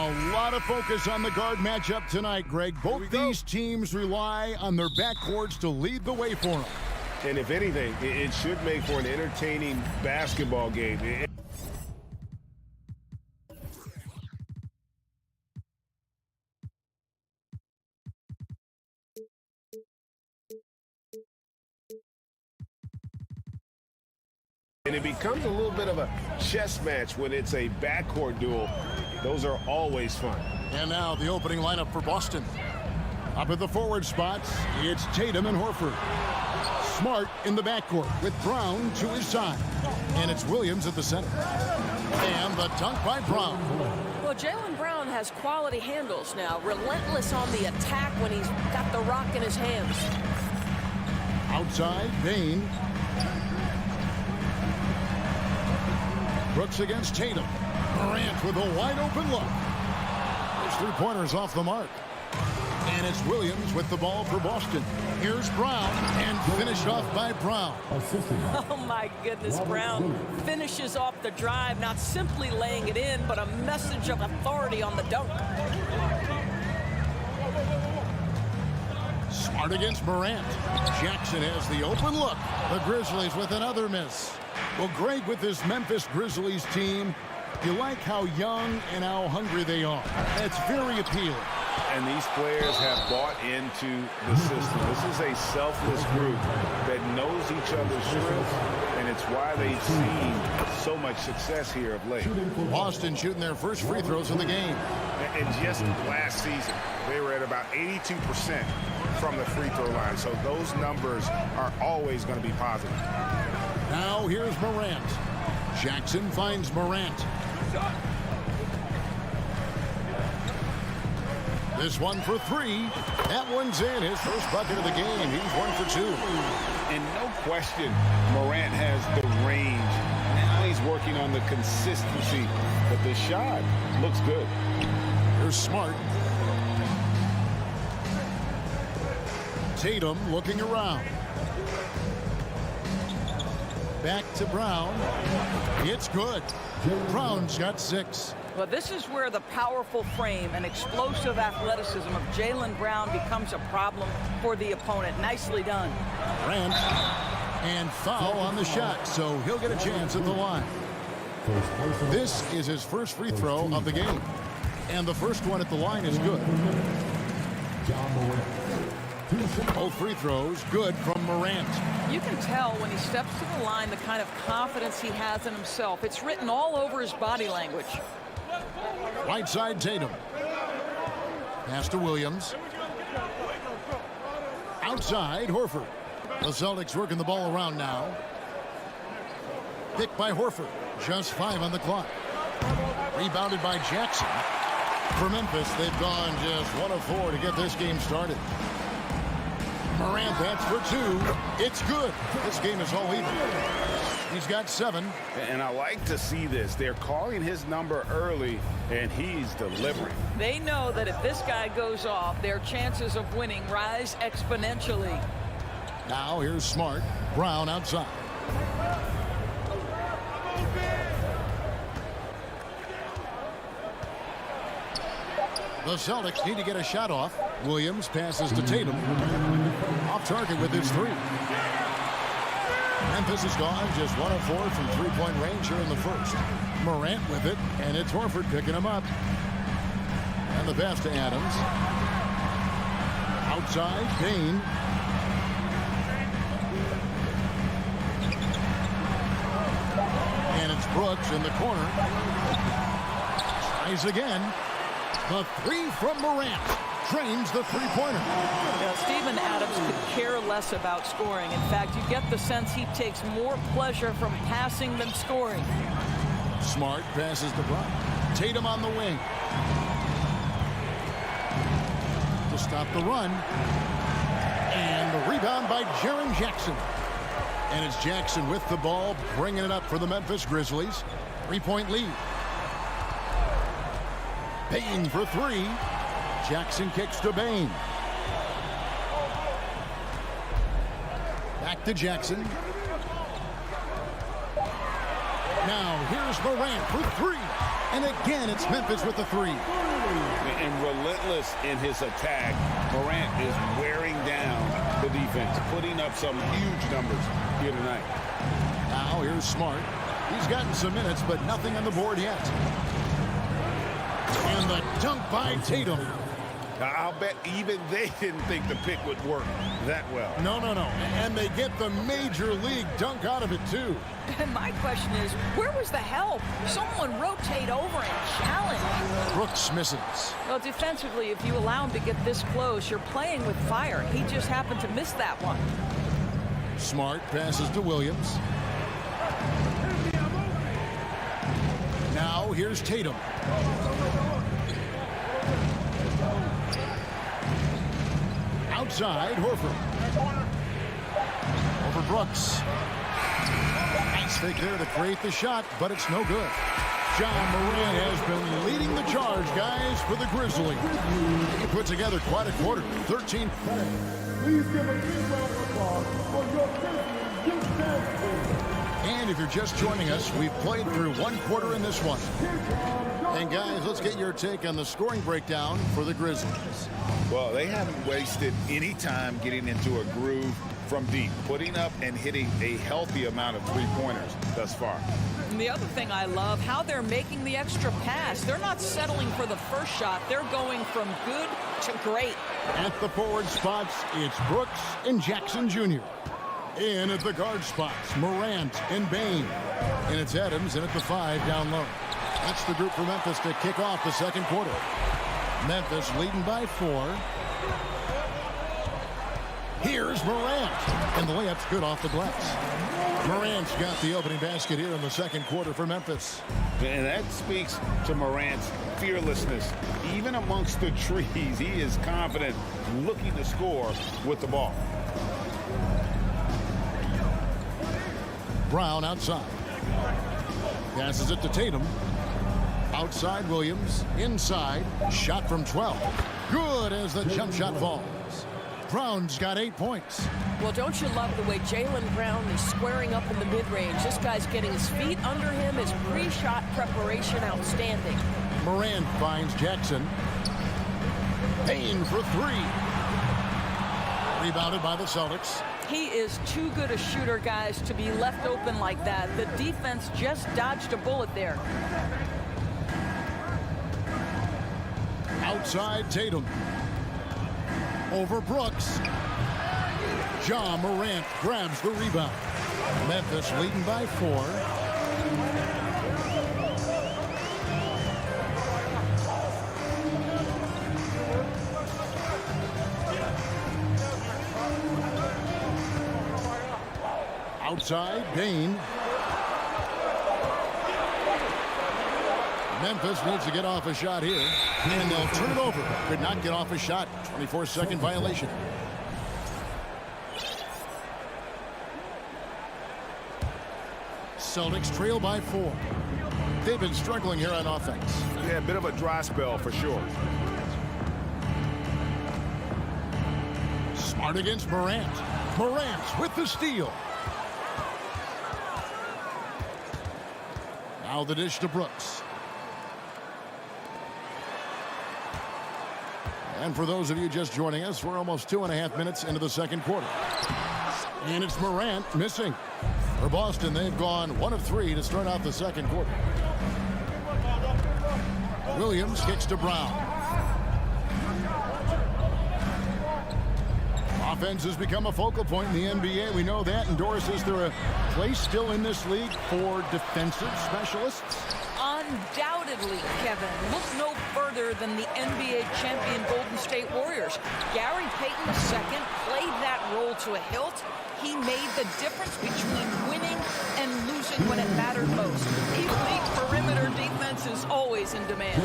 A lot of focus on the guard matchup tonight, Greg. Both these teams rely on their backcourts to lead the way for them. And if anything, it should make for an entertaining basketball game. And it becomes a little bit of a chess match when it's a backcourt duel. Those are always fun. And now the opening lineup for Boston. Up at the forward spots, it's Tatum and Horford. Smart in the backcourt with Brown to his side. And it's Williams at the center. And the dunk by Brown. Well, Jaylen Brown has quality handles now. Relentless on the attack when he's got the rock in his hands. Outside, Bane. Brooks against Tatum. Morant with a wide open look. Those three-pointers off the mark. And it's Williams with the ball for Boston. Here's Brown, and finished off by Brown. Oh, my goodness, Brown finishes off the drive, not simply laying it in, but a message of authority on the dunk. Smart against Morant. Jackson has the open look. The Grizzlies with another miss. Well, Greg, with this Memphis Grizzlies team, you like how young and how hungry they are. That's very appealing. And these players have bought into the system. This is a selfless group that knows each other's strengths, and it's why they've seen so much success here of late. Boston shooting their first free throws in the game. And just last season, they were at about 82% from the free throw line. So those numbers are always going to be positive. Now here's Morant. Jackson finds Morant. This one for three. That one's in. His first bucket of the game. He's 1 for 2. And no question, Morant has the range. Now he's working on the consistency. But the shot looks good. Here's Smart. Tatum looking around. Back to Brown. It's good. Brown's got 6. Well, this is where the powerful frame and explosive athleticism of Jaylen Brown becomes a problem for the opponent. Nicely done. Grant. And foul on the shot, so he'll get a chance at the line. This is his first free throw of the game. And the first one at the line is good. Both free throws good from Morant. You can tell when he steps to the line the kind of confidence he has in himself. It's written all over his body language. Right side, Tatum. Pass to Williams. Outside, Horford. The Celtics working the ball around now. Picked by Horford. Just 5 on the clock. Rebounded by Jackson. For Memphis, they've gone just 1 of 4 to get this game started. Morant, that's for 2. It's good. This game is all even. He's got 7. And I like to see this. They're calling his number early, and he's delivering. They know that if this guy goes off, their chances of winning rise exponentially. Now here's Smart. Brown outside. The Celtics need to get a shot off. Williams passes to Tatum. Off target with his 3. Memphis has gone just 1 of 4 from three-point range here in the first. Morant with it, and it's Horford picking him up. And the pass to Adams. Outside, Payne. And it's Brooks in the corner. Tries again. The 3 from Morant. Drains the three-pointer. Steven Adams could care less about scoring. In fact, you get the sense he takes more pleasure from passing than scoring. Smart passes to Brown. Tatum on the wing. To stop the run. And the rebound by Jaren Jackson. And it's Jackson with the ball, bringing it up for the Memphis Grizzlies. 3-point lead. Bane for 3. Jackson kicks to Bane. Back to Jackson. Now here's Morant for three. And again, it's Memphis with the three. And relentless in his attack, Morant is wearing down the defense, putting up some huge numbers here tonight. Now here's Smart. He's gotten some minutes, but nothing on the board yet. And the dunk by Tatum. I'll bet even they didn't think the pick would work that well. No. And they get the major league dunk out of it, too. And my question is, where was the help? Someone rotate over and challenge. Brooks misses. Well, defensively, if you allow him to get this close, you're playing with fire. He just happened to miss that one. Smart passes to Williams. Now here's Tatum. Outside, Horford. Over Brooks. Nice fake there to create the shot, but it's no good. John Morant has been leading the charge, guys, for the Grizzlies. He put together quite a quarter. 13. Please give a big round of applause for your Grizzlies youth dance. And if you're just joining us, we've played through one quarter in this one. And guys, let's get your take on the scoring breakdown for the Grizzlies. Well, they haven't wasted any time getting into a groove from deep, putting up and hitting a healthy amount of three-pointers thus far. And the other thing I love, how they're making the extra pass. They're not settling for the first shot. They're going from good to great. At the forward spots, it's Brooks and Jackson Jr. In at the guard spots, Morant and Bane. And it's Adams in at the 5 down low. That's the group for Memphis to kick off the second quarter. Memphis leading by 4. Here's Morant. And the layup's good off the glass. Morant's got the opening basket here in the second quarter for Memphis. And that speaks to Morant's fearlessness. Even amongst the trees, he is confident, looking to score with the ball. Brown outside. Passes it to Tatum. Outside Williams. Inside. Shot from 12. Good as the jump shot falls. Brown's got 8 points. Well, don't you love the way Jaylen Brown is squaring up in the mid-range? This guy's getting his feet under him. His pre-shot preparation outstanding. Morant finds Jackson. Payne for 3. Rebounded by the Celtics. He is too good a shooter, guys, to be left open like that. The defense just dodged a bullet there. Outside Tatum. Over Brooks. Ja Morant grabs the rebound. Memphis leading by 4. Outside, Bane. Memphis needs to get off a shot here. And they'll turn it over. Could not get off a shot. 24-second violation. Celtics trail by 4. They've been struggling here on offense. Yeah, a bit of a dry spell for sure. Smart against Morant. Morant with the steal. Now the dish to Brooks. And for those of you just joining us, we're almost 2.5 minutes into the second quarter. And it's Morant missing. For Boston, they've gone 1 of 3 to start out the second quarter. Williams kicks to Brown. Offense has become a focal point in the NBA. We know that. And Doris, is there a place still in this league for defensive specialists? Undoubtedly, Kevin. Look no further than the NBA champion Golden State Warriors. Gary Payton II played that role to a hilt. He made the difference between winning and losing when it mattered most. Elite perimeter defense is always in demand.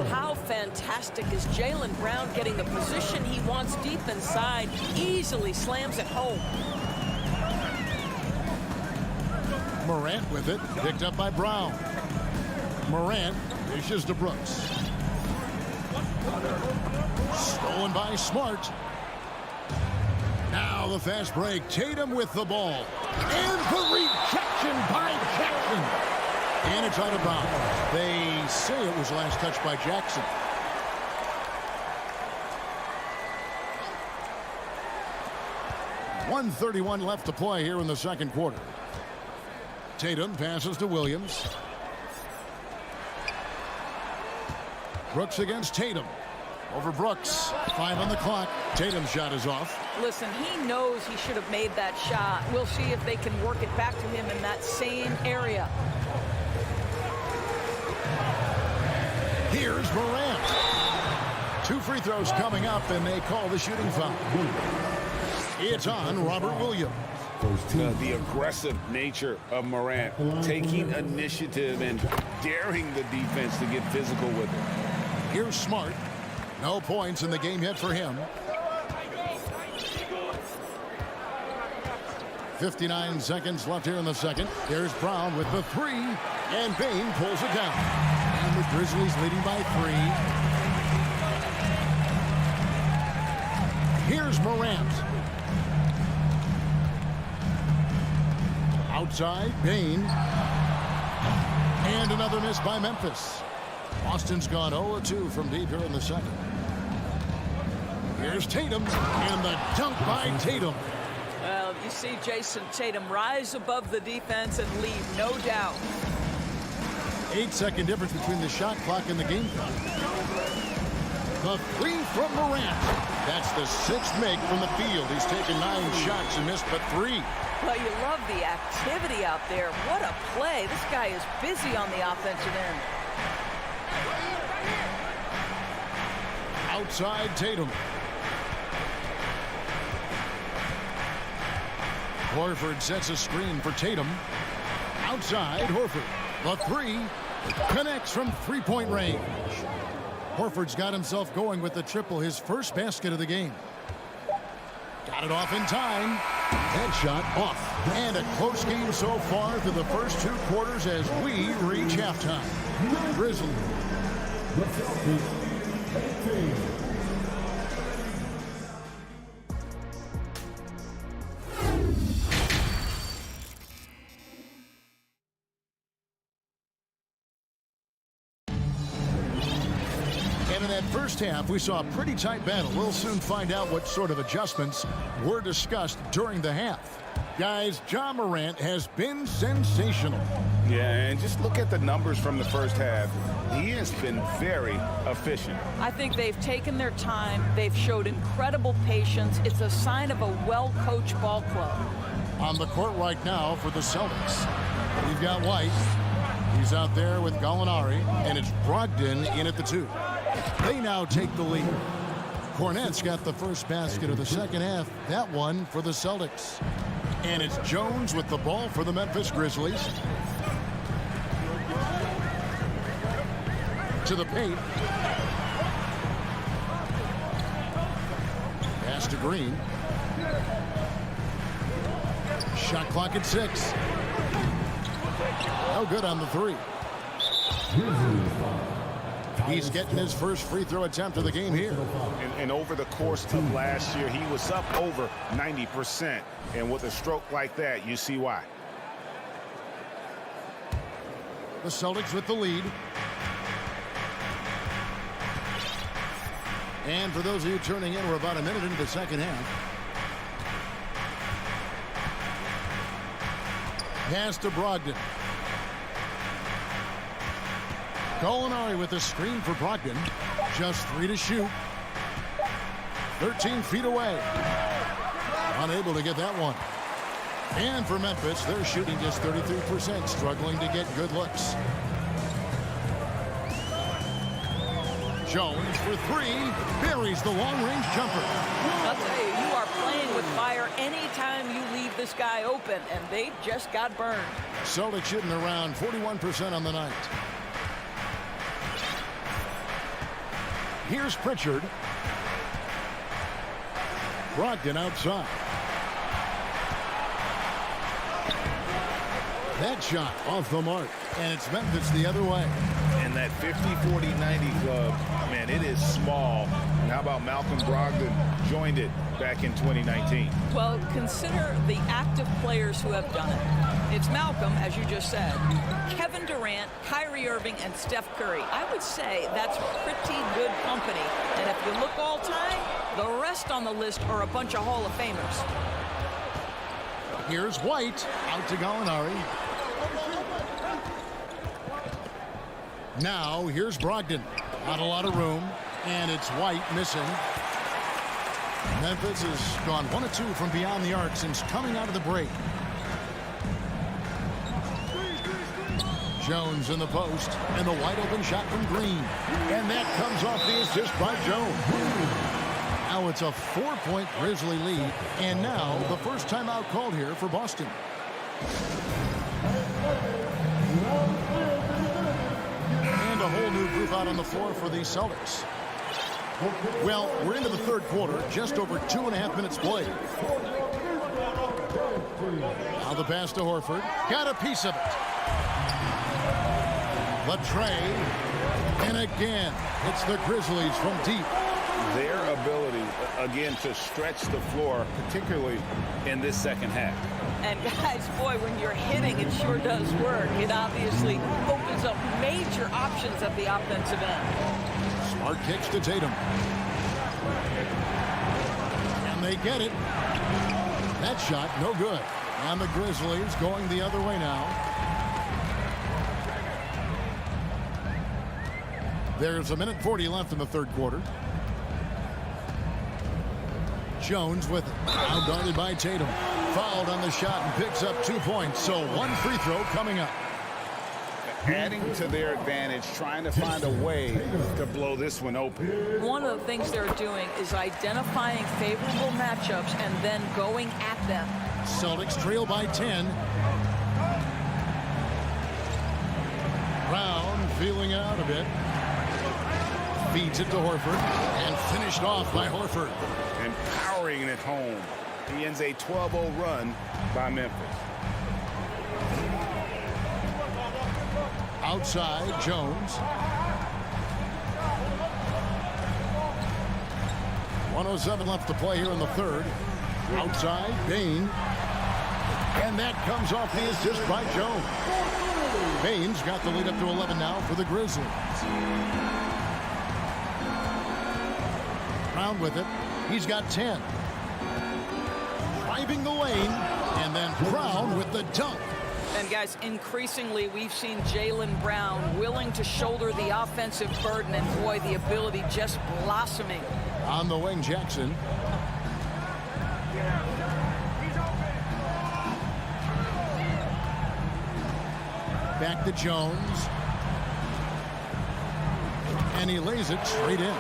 How fantastic is Jaylen Brown getting the position he wants deep inside, easily slams it home. Morant with it, picked up by Brown. Morant dishes to Brooks. Stolen by Smart. Now the fast break. Tatum with the ball. And the rejection by Jackson. And it's out of bounds. They say it was last touched by Jackson. .131 left to play here in the second quarter. Tatum passes to Williams. Brooks against Tatum. Over Brooks. 5 on the clock. Tatum's shot is off. Listen, he knows he should have made that shot. We'll see if they can work it back to him in that same area. Here's Morant. 2 free throws coming up, and they call the shooting foul. It's on Robert Williams. The aggressive nature of Morant, taking initiative and daring the defense to get physical with it. Here's Smart. No points in the game yet for him. 59 seconds left here in the second. There's Brown with the 3, and Bain pulls it down. And the Grizzlies leading by 3. Here's Morant. Outside, Bain. And another miss by Memphis. Boston's gone 0-2 from deep here in the second. Here's Tatum, and the dunk by Tatum. Well, you see Jason Tatum rise above the defense and lead, no doubt. 8-second difference between the shot clock and the game clock. The 3 from Morant. That's the 6th make from the field. He's taken 9 shots and missed but 3. Well, you love the activity out there. What a play. This guy is busy on the offensive end. Outside Tatum. Horford sets a screen for Tatum. Outside Horford. The 3 connects from 3-point range. Horford's got himself going with the triple, his first basket of the game. Got it off in time. Headshot off. And a close game so far through the first 2 quarters as we reach halftime. Grizzlies. And in that first half, we saw a pretty tight battle. We'll soon find out what sort of adjustments were discussed during the half. Guys, Ja Morant has been sensational. Yeah, and just look at the numbers from the first half. He has been very efficient. I think they've taken their time. They've showed incredible patience. It's a sign of a well-coached ball club. On the court right now for the Celtics, we've got White. He's out there with Gallinari, and it's Brogdon in at the 2. They now take the lead. Cornette's got the first basket of the second half. That one for the Celtics. And it's Jones with the ball for the Memphis Grizzlies. To the paint. Pass to Green. Shot clock at 6. No good on the 3. He's getting his first free throw attempt of the game here. And over the course of last year, he was up over 90%. And with a stroke like that, you see why. The Celtics with the lead. And for those of you tuning in, we're about a minute into the second half. Pass to Brogdon. Gallinari with a screen for Brogdon. Just 3 to shoot. 13 feet away. Unable to get that one. And for Memphis, they're shooting just 33%, struggling to get good looks. Jones for 3, buries the long-range jumper. I'll tell you, you are playing with fire anytime you leave this guy open, and they just got burned. Celtics shooting around 41% on the night. Here's Pritchard. Brogdon outside. That shot off the mark, and it's Memphis the other way. And that 50-40-90 club, man, it is small. And how about Malcolm Brogdon joined it back in 2019? Well, consider the active players who have done it. It's Malcolm, as you just said, Kevin Durant, Kyrie Irving, and Steph Curry. I would say that's pretty good company. And if you look all time, the rest on the list are a bunch of Hall of Famers. Here's White out to Gallinari. Now here's Brogdon. Not a lot of room, and it's White missing. Memphis has gone 1 of 2 from beyond the arc since coming out of the break. Jones in the post, and the wide open shot from Green. And that comes off the assist by Jones. Now it's a 4-point Grizzly lead, and now the first timeout called here for Boston. And a whole new group out on the floor for the Celtics. Well, we're into the third quarter, just over 2.5 minutes played. Now the pass to Horford. Got a piece of it. Latrey. And again, it's the Grizzlies from deep. Their ability, again, to stretch the floor, particularly in this second half. And guys, boy, when you're hitting, it sure does work. It obviously opens up major options at the offensive end. Smart kicks to Tatum. And they get it. That shot, no good. And the Grizzlies going the other way now. There's 1:40 left in the third quarter. Jones with it. Now guarded by Tatum. Fouled on the shot and picks up 2 points. So one free throw coming up. Adding to their advantage, trying to find a way to blow this one open. One of the things they're doing is identifying favorable matchups and then going at them. Celtics trail by 10. Brown feeling out a bit. Feeds it to Horford and finished off by Horford. And powering it home. He ends a 12-0 run by Memphis. Outside, Jones. 1:07 left to play here in the third. Outside, Bane. And that comes off the assist by Jones. Bane's got the lead up to 11 now for the Grizzlies. Brown with it. He's got 10. Driving the lane. And then Brown with the dunk. And guys, increasingly we've seen Jaylen Brown willing to shoulder the offensive burden, and boy, the ability just blossoming. On the wing, Jackson. Back to Jones. And he lays it straight in.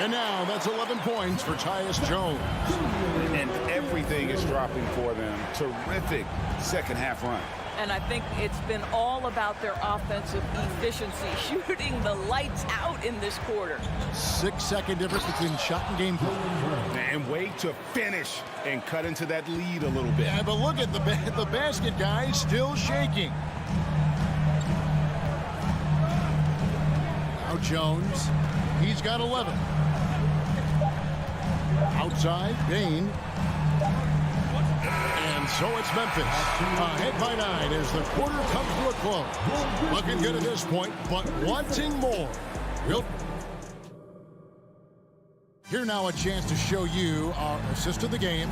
And now that's 11 points for Tyus Jones. And everything is dropping for them. Terrific second half run. And I think it's been all about their offensive efficiency, shooting the lights out in this quarter. 6-second difference between shot and game play. And way to finish and cut into that lead a little bit. Yeah, but look at the basket, guys, still shaking. Now Jones, he's got 11. Outside, Bane. And so it's Memphis. Ahead by 9 as the quarter comes to a close. Looking good at this point, but wanting more. Here now a chance to show you our assist of the game.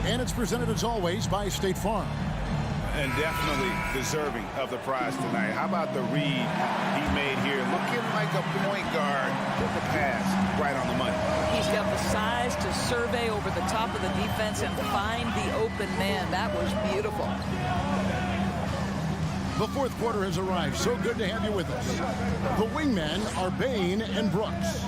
And it's presented as always by State Farm. And definitely deserving of the prize tonight. How about the read he made here? Looking like a point guard with the pass right on the money. He's got the size to survey over the top of the defense and find the open man. That was beautiful. The fourth quarter has arrived. So good to have you with us. The wingmen are Bane and Brooks.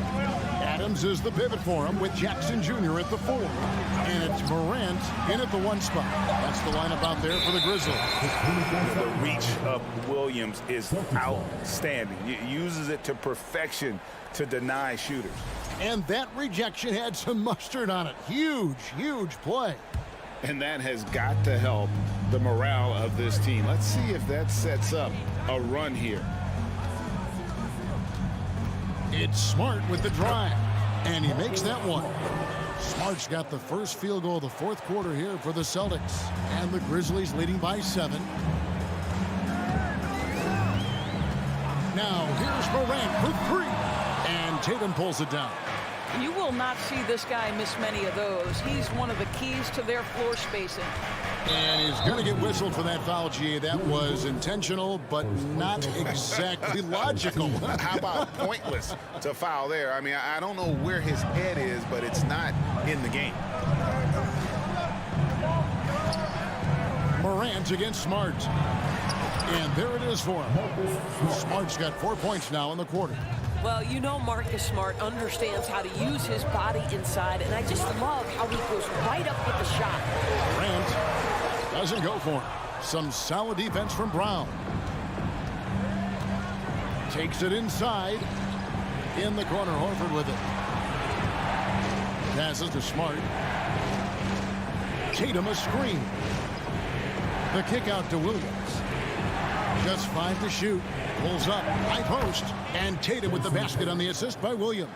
Adams is the pivot for him with Jackson Jr. at the 4. And it's Morant in at the 1 spot. That's the lineup out there for the Grizzlies. The reach of Williams is outstanding. He uses it to perfection to deny shooters. And that rejection had some mustard on it. Huge, huge play. And that has got to help the morale of this team. Let's see if that sets up a run here. It's Smart with the drive, and he makes that one. Smart's got the first field goal of the fourth quarter here for the Celtics, and the Grizzlies leading by 7. Now here's Morant for 3, and Tatum pulls it down. You will not see this guy miss many of those. He's one of the keys to their floor spacing. And he's going to get whistled for that foul, G. That was intentional, but not exactly logical. How about pointless to foul there? I mean, I don't know where his head is, but it's not in the game. Morant against Smart. And there it is for him. Smart's got 4 points now in the quarter. Well, you know Marcus Smart understands how to use his body inside, and I just love how he goes right up with the shot. Morant doesn't go for him. Some solid defense from Brown. Takes it inside. In the corner, Horford with it. Passes to Smart. Tatum a screen. The kick out to Williams. Just 5 to shoot. Pulls up, high post, and Tatum with the basket on the assist by Williams.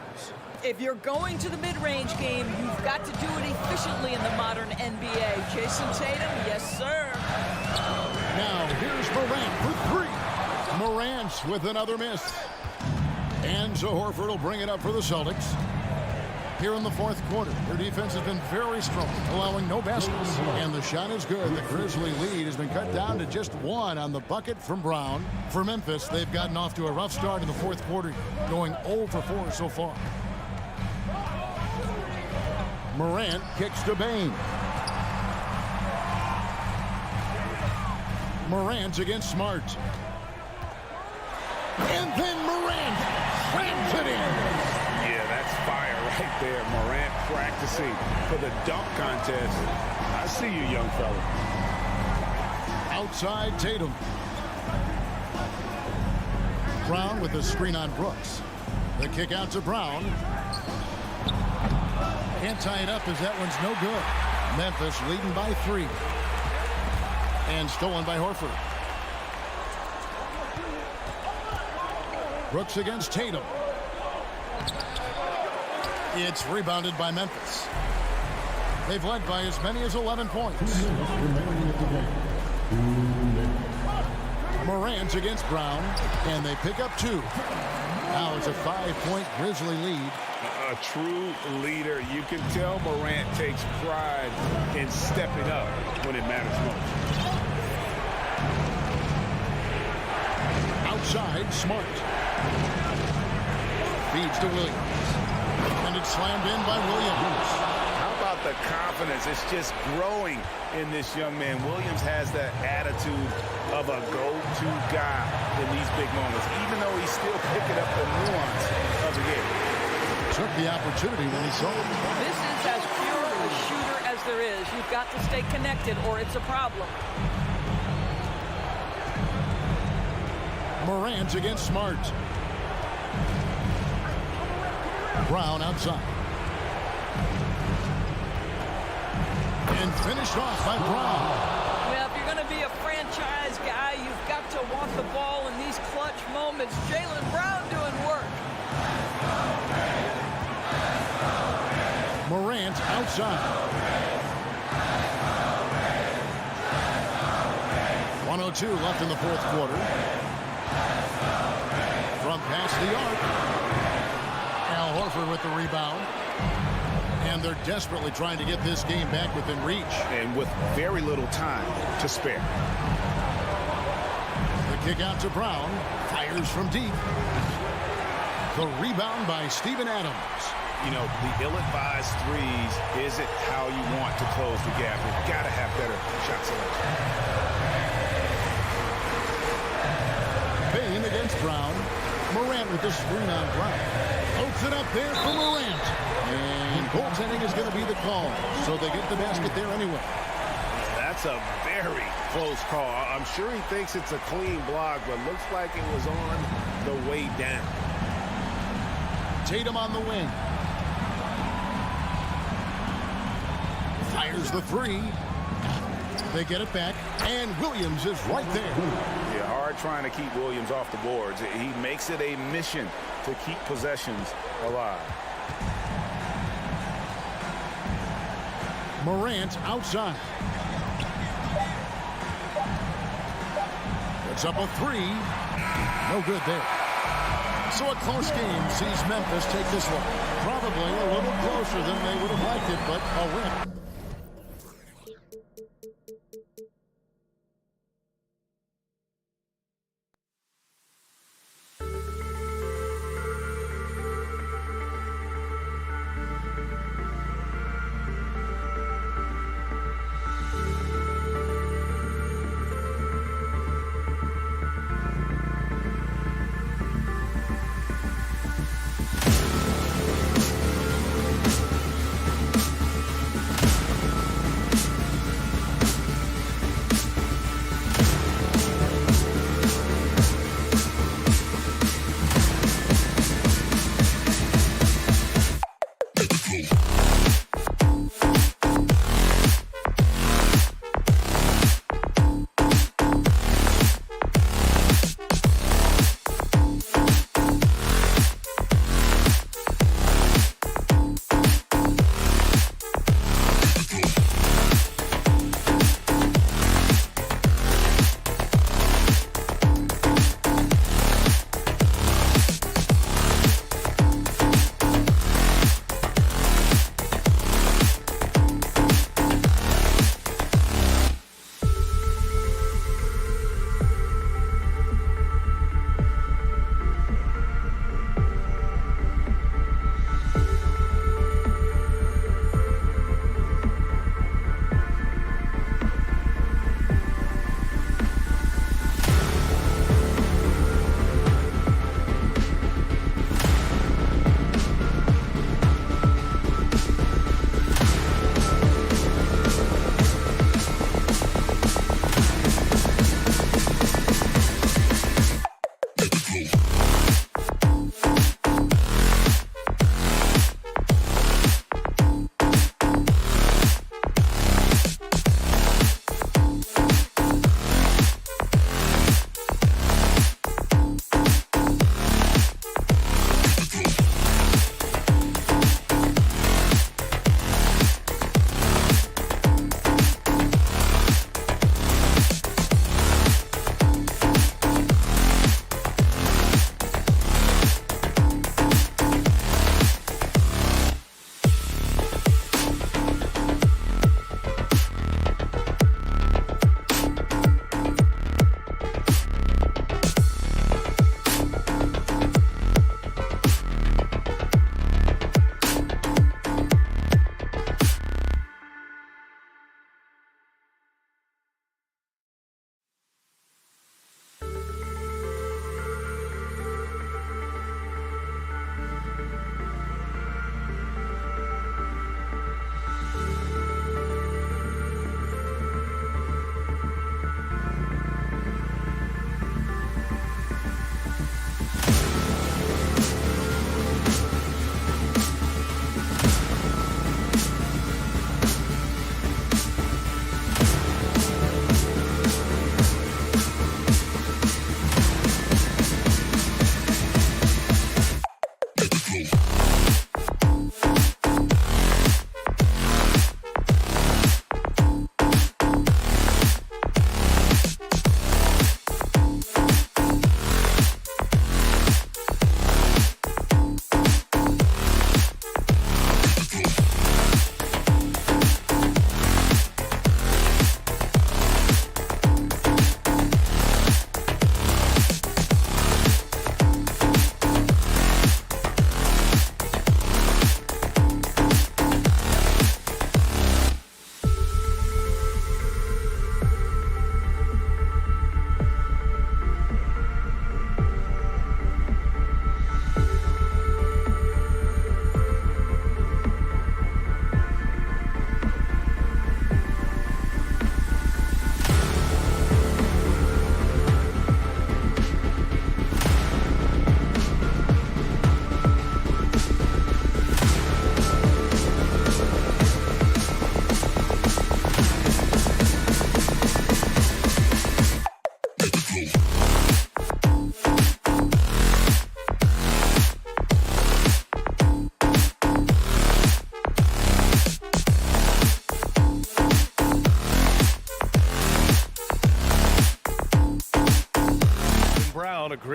If you're going to the mid-range game, you've got to do it efficiently in the modern NBA. Jason Tatum, yes, sir. Now here's Morant for 3. Morant with another miss. And so Horford will bring it up for the Celtics. Here in the fourth quarter, their defense has been very strong, allowing no baskets. And the shot is good. The Grizzly lead has been cut down to just 1 on the bucket from Brown. For Memphis, they've gotten off to a rough start in the fourth quarter, going 0 for 4 so far. Morant kicks to Bain. Morant against Smart. And then Morant slams it in. Yeah, that's fire right there. Morant practicing for the dunk contest. I see you, young fella. Outside Tatum. Brown with the screen on Brooks. The kick out to Brown. Can't tie it up as that one's no good. Memphis leading by 3. And stolen by Horford. Brooks against Tatum. It's rebounded by Memphis. They've led by as many as 11 points. Morant against Brown, and they pick up 2. Now it's a 5-point Grizzly lead. A true leader. You can tell Morant takes pride in stepping up when it matters most. Outside, Smart. Feeds to Williams. And it's slammed in by Williams. How about the confidence? It's just growing in this young man. Williams has that attitude of a go-to guy in these big moments, even though he's still picking up the nuance of the game. Took the opportunity when he saw it. This is as pure a shooter as there is. You've got to stay connected or it's a problem. Morant against Smart. Brown outside. And finished off by Brown. Well, if you're going to be a franchise guy, you've got to want the ball in these clutch moments. Jaylen Brown doing work. Morant outside. 1:02 left in the fourth quarter. From past the arc. Al Horford with the rebound. And they're desperately trying to get this game back within reach. And with very little time to spare. The kick out to Brown. Fires from deep. The rebound by Steven Adams. You know, the ill-advised threes isn't how you want to close the gap. You've got to have better shot selection. Bain against Brown. Morant with the screen on Brown. Floats it up there for Morant. And goaltending is going to be the call. So they get the basket there anyway. That's a very close call. I'm sure he thinks it's a clean block, but looks like it was on the way down. Tatum on the wing. Fires the 3. They get it back, and Williams is right there. Yeah, hard trying to keep Williams off the boards. He makes it a mission to keep possessions alive. Morant outside. Puts up a three. No good there. So a close game sees Memphis take this one. Probably a little closer than they would have liked it, but a win.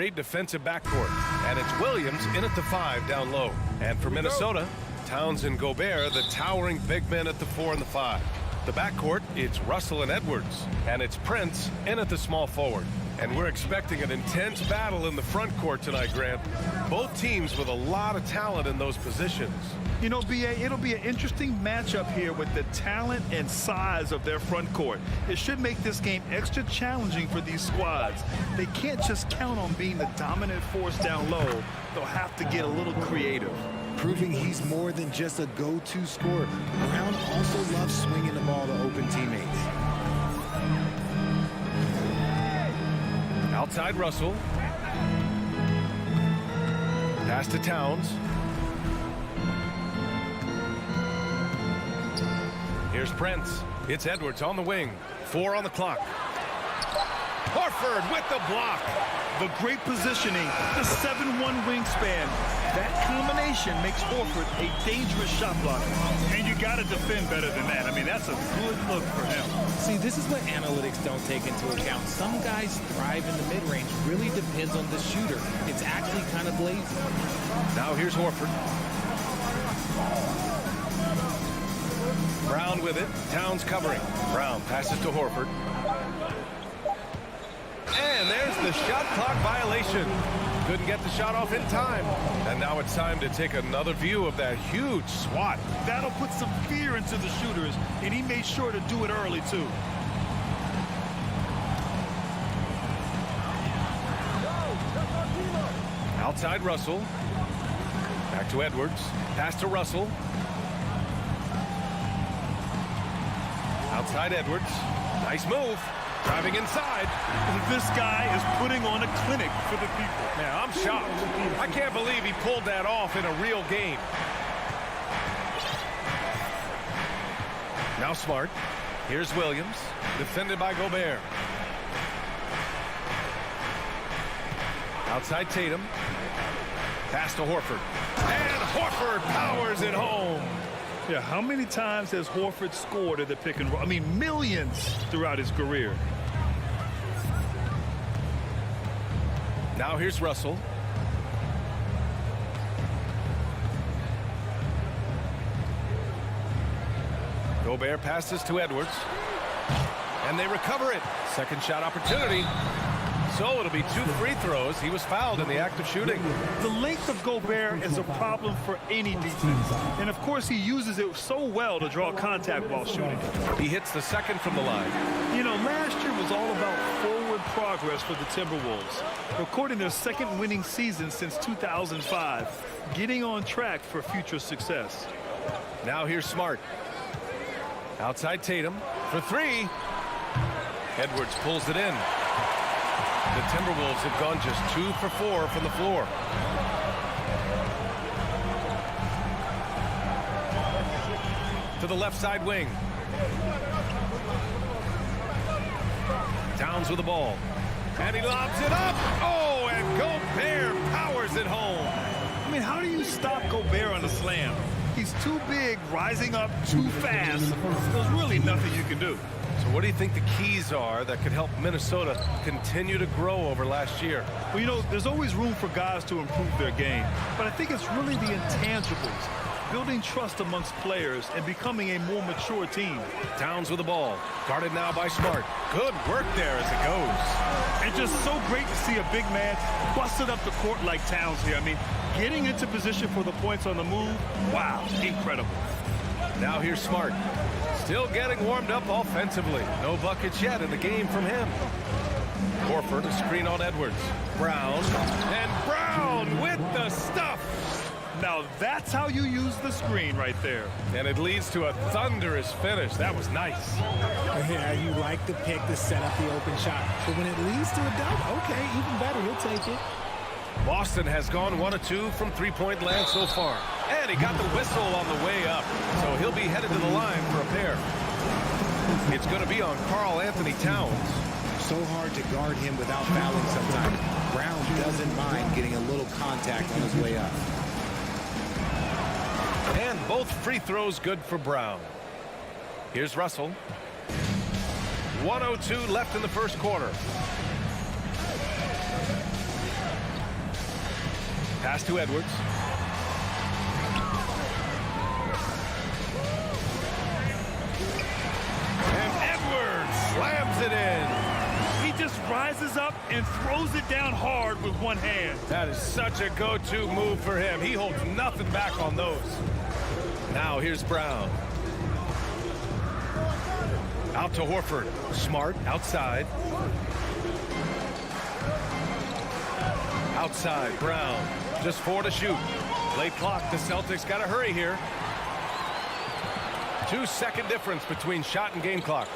great defensive backcourt. And it's Williams in at the 5 down low. And for Minnesota, Towns and Gobert, the towering big men at the 4 and the 5. The backcourt, it's Russell and Edwards. And it's Prince in at the small forward. And we're expecting an intense battle in the front court tonight, Grant. Both teams with a lot of talent in those positions. You know, B.A., it'll be an interesting matchup here with the talent and size of their front court. It should make this game extra challenging for these squads. They can't just count on being the dominant force down low. They'll have to get a little creative. Proving he's more than just a go-to scorer. Brown also loves swinging the ball to open teammates. Outside Russell. Pass to Towns. Here's Prince. It's Edwards on the wing. 4 on the clock. Horford with the block. The great positioning, the 7'1" wingspan. That combination makes Horford a dangerous shot blocker. And you got to defend better than that. I mean, that's a good look for him. See, this is what analytics don't take into account. Some guys thrive in the mid-range. Really depends on the shooter. It's actually kind of lazy. Now here's Horford. Brown with it. Towns covering. Brown passes to Horford. And there's the shot clock violation. Couldn't get the shot off in time. And now it's time to take another view of that huge swat. That'll put some fear into the shooters, and he made sure to do it early, too. Outside Russell. Back to Edwards. Pass to Russell. Outside Edwards. Nice move. Driving inside. This guy is putting on a clinic for the people. Man, I'm shocked. I can't believe he pulled that off in a real game. Now Smart. Here's Williams. Defended by Gobert. Outside Tatum. Pass to Horford. And Horford powers it home. Yeah, how many times has Horford scored at the pick and roll? I mean, millions throughout his career. Now here's Russell. Gobert passes to Edwards. And they recover it. Second shot opportunity. So it'll be 2 free throws. He was fouled in the act of shooting. The length of Gobert is a problem for any defense. And, of course, he uses it so well to draw contact while shooting. He hits the second from the line. You know, last year was all about forward progress for the Timberwolves. Recording their second winning season since 2005. Getting on track for future success. Now here's Smart. Outside Tatum for 3. Edwards pulls it in. The Timberwolves have gone just 2 for 4 from the floor. To the left side wing. Towns with the ball. And he lobs it up. Oh, and Gobert powers it home. I mean, how do you stop Gobert on a slam? He's too big, rising up too fast. There's really nothing you can do. So what do you think the keys are that could help Minnesota continue to grow over last year? Well, you know, there's always room for guys to improve their game. But I think it's really the intangibles. Building trust amongst players and becoming a more mature team. Towns with the ball. Guarded now by Smart. Good work there as it goes. And just so great to see a big man busted up the court like Towns here. I mean, getting into position for the points on the move, wow, incredible. Now here's Smart. Still getting warmed up offensively. No buckets yet in the game from him. Horford, a screen on Edwards. Brown. And Brown with the stuff. Now that's how you use the screen right there. And it leads to a thunderous finish. That was nice. Yeah, you like the pick to set up the open shot. But when it leads to a dunk, okay, even better, he'll take it. Boston has gone 1 of 2 from three-point land so far. And he got the whistle on the way up. So he'll be headed to the line for a pair. It's going to be on Karl Anthony Towns. So hard to guard him without fouling sometimes. Brown doesn't mind getting a little contact on his way up. And both free throws good for Brown. Here's Russell. 1:02 left in the first quarter. Pass to Edwards. And Edwards slams it in. He just rises up and throws it down hard with one hand. That is such a go-to move for him. He holds nothing back on those. Now here's Brown. Out to Horford. Smart outside. Outside, Brown. Just 4 to shoot. Late clock. The Celtics got to hurry here. 2-second difference between shot and game clock.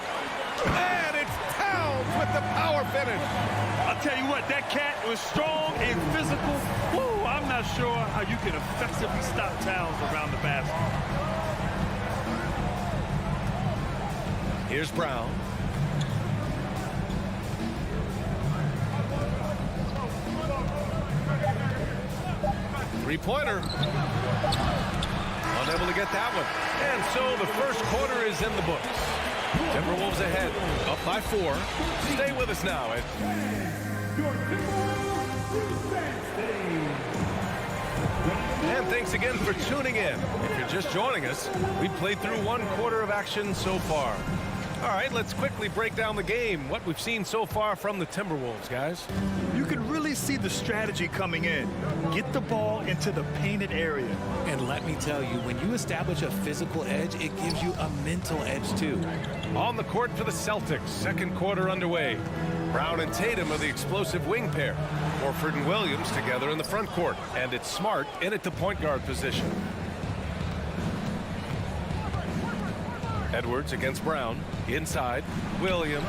And it's Towns with the power finish. I'll tell you what, that cat was strong and physical. Woo, I'm not sure how you can effectively stop Towns around the basket. Here's Brown. Three-pointer. Unable to get that one. And so the first quarter is in the books. Timberwolves ahead, up by 4. Stay with us now. And thanks again for tuning in. If you're just joining us, we played through 1 quarter of action so far. All right, let's quickly break down the game. What we've seen so far from the Timberwolves, guys. You can really see the strategy coming in. Get the ball into the painted area. And let me tell you, when you establish a physical edge, it gives you a mental edge too. On the court for the Celtics, second quarter underway. Brown and Tatum are the explosive wing pair. Horford and Williams together in the front court. And it's Smart in at the point guard position. Edwards against Brown. Inside. Williams.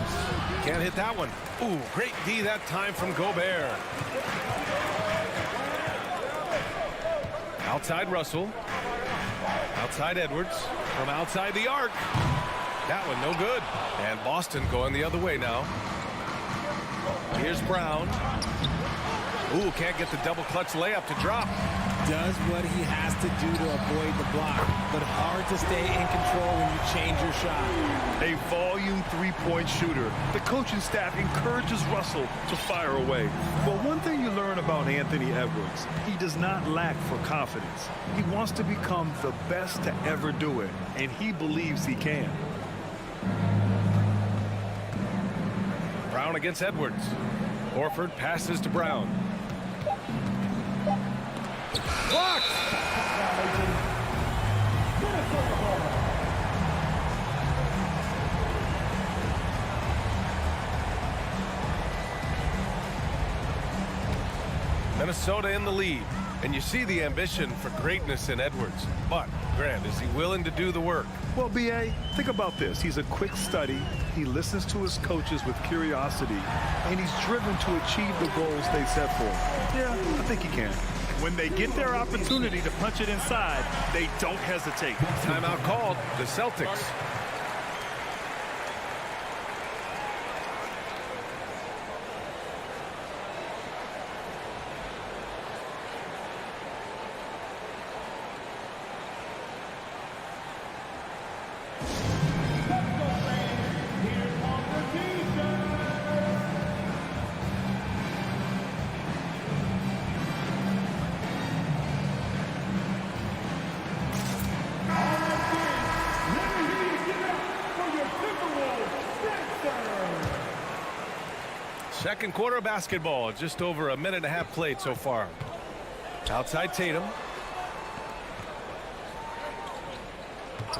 Can't hit that one. Ooh, great D that time from Gobert. Outside Russell. Outside Edwards. From outside the arc. That one no good. And Boston going the other way now. Here's Brown. Ooh, can't get the double clutch layup to drop. Does what he has to do to avoid the block, but hard to stay in control when you change your shot. A volume three-point shooter. The coaching staff encourages Russell to fire away. But one thing you learn about Anthony Edwards, he does not lack for confidence. He wants to become the best to ever do it, and he believes he can. Brown against Edwards. Horford passes to Brown. Blocked! Minnesota in the lead. And you see the ambition for greatness in Edwards. But, Grant, is he willing to do the work? Well, B.A., think about this. He's a quick study. He listens to his coaches with curiosity. And he's driven to achieve the goals they set for him. Yeah, I think he can. When they get their opportunity to punch it inside, they don't hesitate. Timeout called. The Celtics. Second quarter of basketball, just over a minute and a half played so far. Outside Tatum.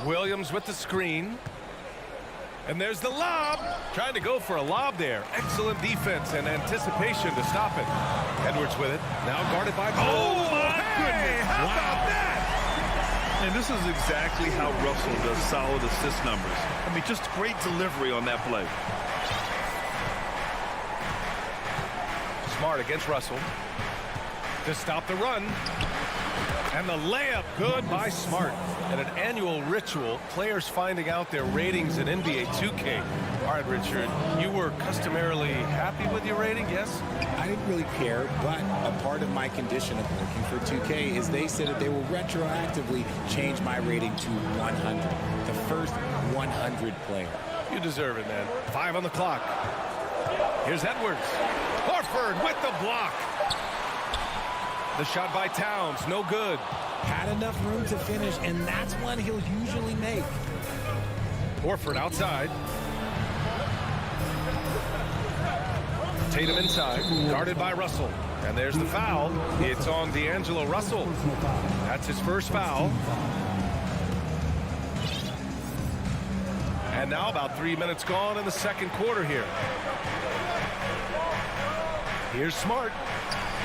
Williams with the screen. And there's the lob. Trying to go for a lob there. Excellent defense and anticipation to stop it. Edwards with it. Now guarded by... Oh, my goodness. How about that? And this is exactly how Russell does solid assist numbers. I mean, just great delivery on that play. Smart against Russell to stop the run. And the layup good by Smart. And an annual ritual, players finding out their ratings in NBA 2K. All right, Richard, you were customarily happy with your rating, yes? I didn't really care, but a part of my condition of working for 2K is they said that they will retroactively change my rating to 100. The first 100 player. You deserve it, man. 5 on the clock. Here's Edwards. Horford with the block. The shot by Towns, no good. Had enough room to finish, and that's one he'll usually make. Horford outside. Tatum inside, guarded by Russell. And there's the foul. It's on D'Angelo Russell. That's his first foul. And now about 3 minutes gone in the second quarter here. Here's Smart.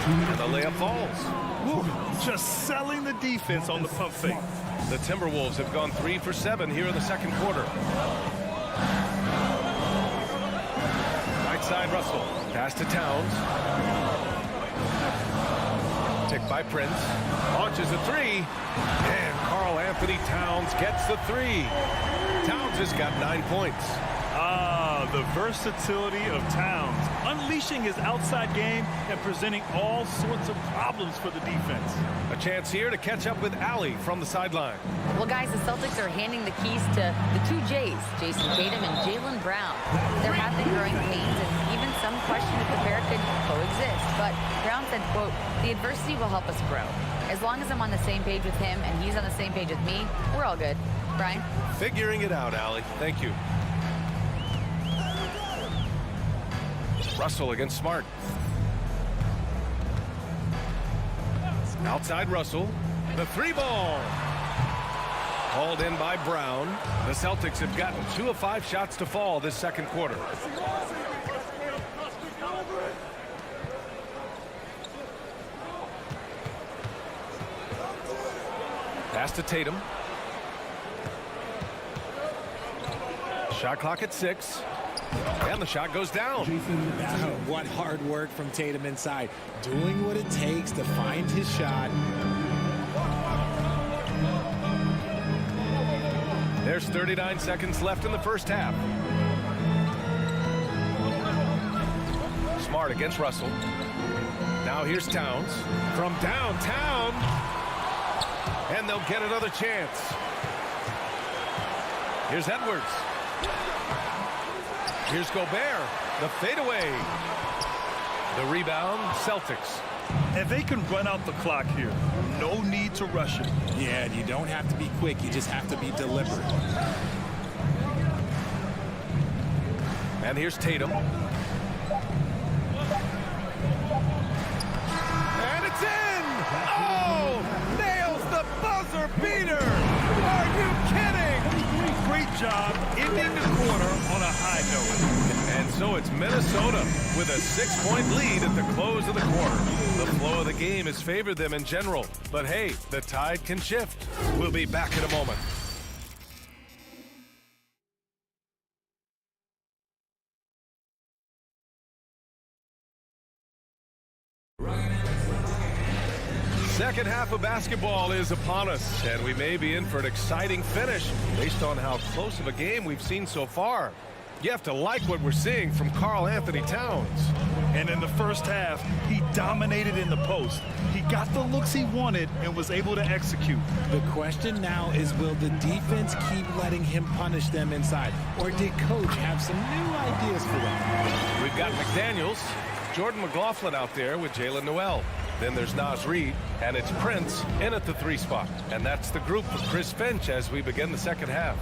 And the layup falls. Ooh, just selling the defense on the pump fake. The Timberwolves have gone 3 for 7 here in the second quarter. Right side Russell. Pass to Towns. Picked by Prince. Launches a three. And Karl Anthony Towns gets the three. Towns has got 9 points. Ah, the versatility of Towns. Unleashing his outside game and presenting all sorts of problems for the defense. A chance here to catch up with Allie from the sideline. Well, guys, the Celtics are handing the keys to the two J's, Jason Tatum and Jaylen Brown. There have been growing pains and even some question if the pair could coexist. But Brown said, quote, "The adversity will help us grow. As long as I'm on the same page with him and he's on the same page with me, we're all good." Brian? Figuring it out, Allie. Thank you. Russell against Smart. Outside Russell. The three ball. Hauled in by Brown. The Celtics have gotten 2 of 5 shots to fall this second quarter. Pass to Tatum. Shot clock at 6. And the shot goes down. What hard work from Tatum inside. Doing what it takes to find his shot. There's 39 seconds left in the first half. Smart against Russell. Now here's Towns from downtown. And they'll get another chance. Here's Edwards. Here's Gobert. The fadeaway. The rebound, Celtics. And they can run out the clock here. No need to rush it. Yeah, you don't have to be quick. You just have to be deliberate. And here's Tatum. And it's in! Oh! Nails the buzzer beater! Are you kidding? Great job ending the quarter on a high note. And so it's Minnesota with a 6-point lead at the close of the quarter. The flow of the game has favored them in general. But hey, the tide can shift. We'll be back in a moment. Second half of basketball is upon us, and we may be in for an exciting finish based on how close of a game we've seen so far. You have to like what we're seeing from Karl Anthony Towns. And in the first half, he dominated in the post. He got the looks he wanted and was able to execute. The question now is, will the defense keep letting him punish them inside? Or did Coach have some new ideas for them? We've got McDaniels, Jordan McLaughlin out there with Jalen Noel. Then there's Naz Reid, and it's Prince in at the 3 spot. And that's the group of Chris Finch as we begin the second half.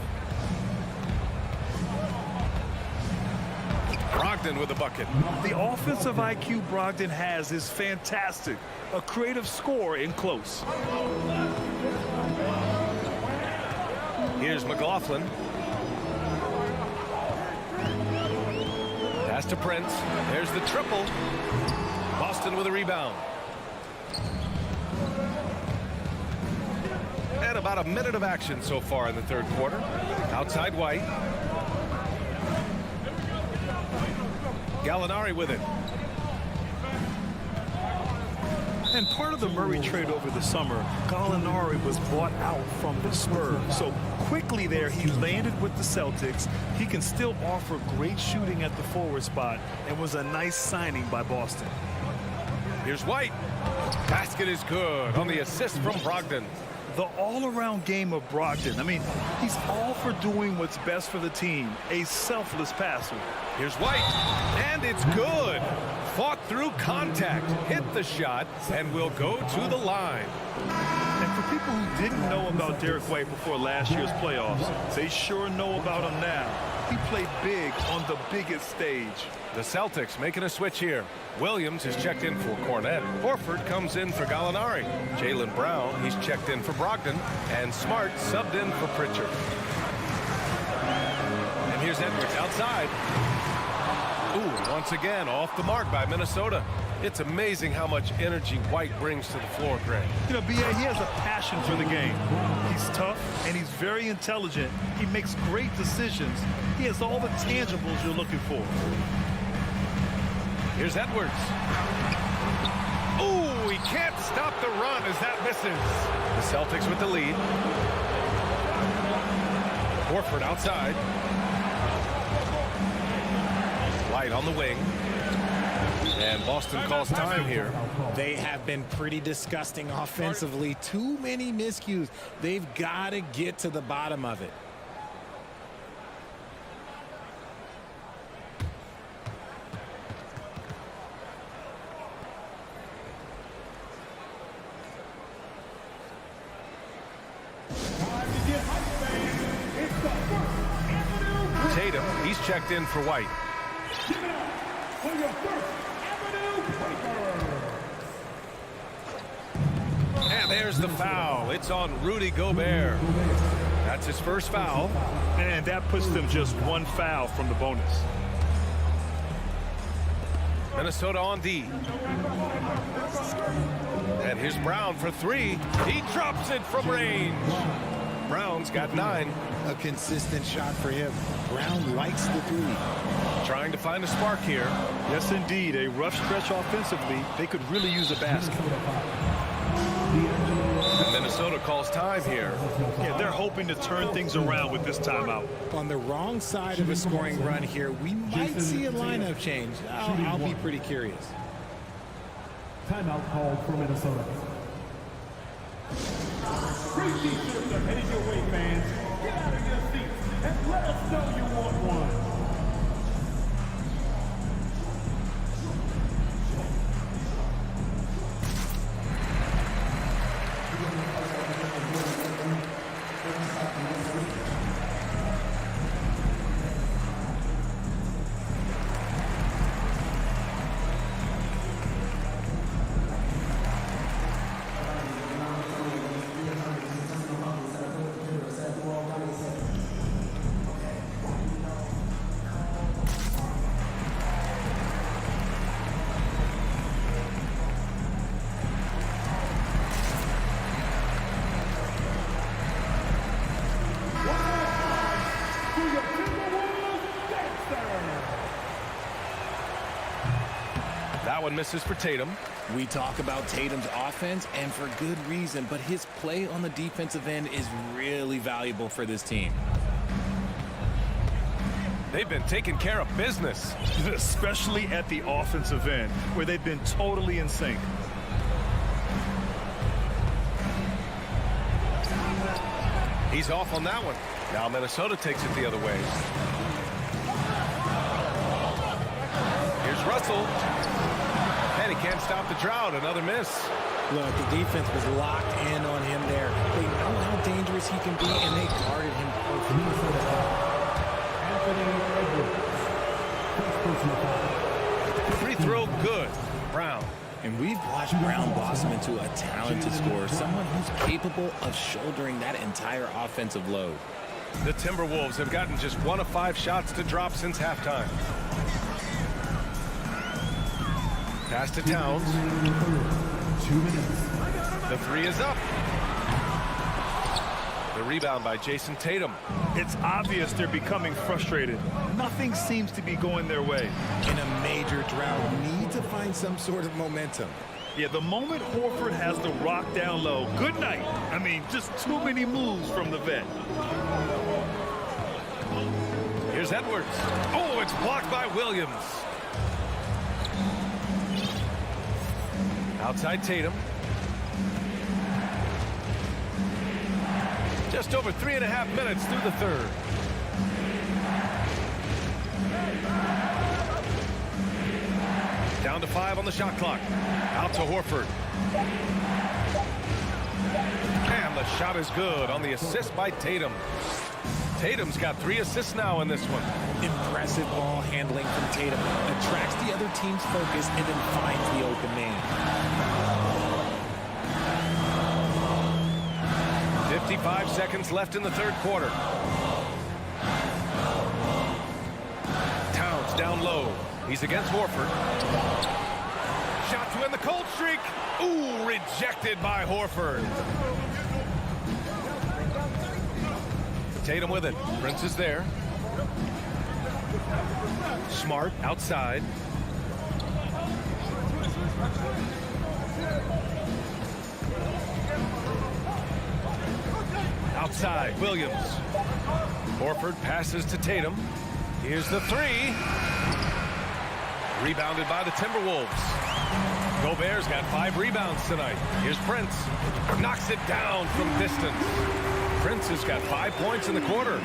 Brogdon with a bucket. The offensive IQ Brogdon has is fantastic. A creative scorer in close. Here's McLaughlin. Pass to Prince. There's the triple. Boston with a rebound. And about a minute of action so far in the third quarter. Outside White. Gallinari with it. And part of the Murray trade over the summer, Gallinari was bought out from the Spurs. So quickly there, he landed with the Celtics. He can still offer great shooting at the forward spot and was a nice signing by Boston. Here's White. Basket is good on the assist from Brogdon. The all-around game of Brogdon. I mean, he's all for doing what's best for the team. A selfless passer. Here's White. And it's good. fought through contact, hit the shot, and will go to the line. And for people who didn't know about Derek White before last year's playoffs, they sure know about him now. He played big on the biggest stage. The Celtics making a switch here. Williams is checked in for Cornette. Horford comes in for Gallinari. Jaylen Brown, he's checked in for Brogdon. And Smart subbed in for Pritchard. And here's Edwards outside. Ooh, once again, off the mark by Minnesota. It's amazing how much energy White brings to the floor, Greg. You know, B.A., he has a passion for the game. He's tough, and he's very intelligent. He makes great decisions. He has all the tangibles you're looking for. Here's Edwards. Ooh, he can't stop the run as that misses. The Celtics with the lead. Horford outside. White on the wing. And Boston calls time here. They have been pretty disgusting offensively. Too many miscues. They've got to get to the bottom of it. Tatum, he's checked in for White. And there's the foul. It's on Rudy Gobert. That's his first foul. And that puts them just one foul from the bonus. Minnesota on D. And here's Brown for three. He drops it from range. Brown's got 9. A consistent shot for him. Brown likes the three. Trying to find a spark here. Yes, indeed. A rough stretch offensively. They could really use a basket. And Minnesota calls time here. Yeah, they're hoping to turn things around with this timeout. On the wrong side of a scoring run here, we might see a lineup change. I'll be pretty curious. Timeout called for Minnesota. Great defense are headed your way, fans. Get out of your seats and let us know you want one. That one misses for Tatum. We talk about Tatum's offense, and for good reason, but his play on the defensive end is really valuable for this team. They've been taking care of business. Especially at the offensive end, where they've been totally in sync. He's off on that one. Now Minnesota takes it the other way. Here's Russell. And he can't stop the drought. Another miss. Look, the defense was locked in on him there. They know how dangerous he can be, and they guarded him perfectly. Free throw good. Brown. And we've watched Brown blossom into a talented scorer, someone who's capable of shouldering that entire offensive load. The Timberwolves have gotten just 1 of 5 shots to drop since halftime. Pass to Towns. 2 minutes. The three is up. The rebound by Jason Tatum. It's obvious they're becoming frustrated. Nothing seems to be going their way. In a major drought, need to find some sort of momentum. Yeah, the moment Horford has the rock down low, good night. I mean, just too many moves from the vet. Here's Edwards. Oh, it's blocked by Williams. Outside Tatum. Just over 3.5 minutes through the third. Down to 5 on the shot clock. Out to Horford. And the shot is good on the assist by Tatum. Tatum's got 3 assists now in this one. Impressive ball handling from Tatum. Attracts the other team's focus and then finds the open man. 55 seconds left in the third quarter. Towns down low. He's against Horford. Shot to end the cold streak. Ooh, rejected by Horford. Tatum with it. Prince is there. Smart outside. Outside, Williams. Horford passes to Tatum. Here's the 3. Rebounded by the Timberwolves. Gobert's got 5 rebounds tonight. Here's Prince. Knocks it down from distance. Prince has got 5 points in the quarter.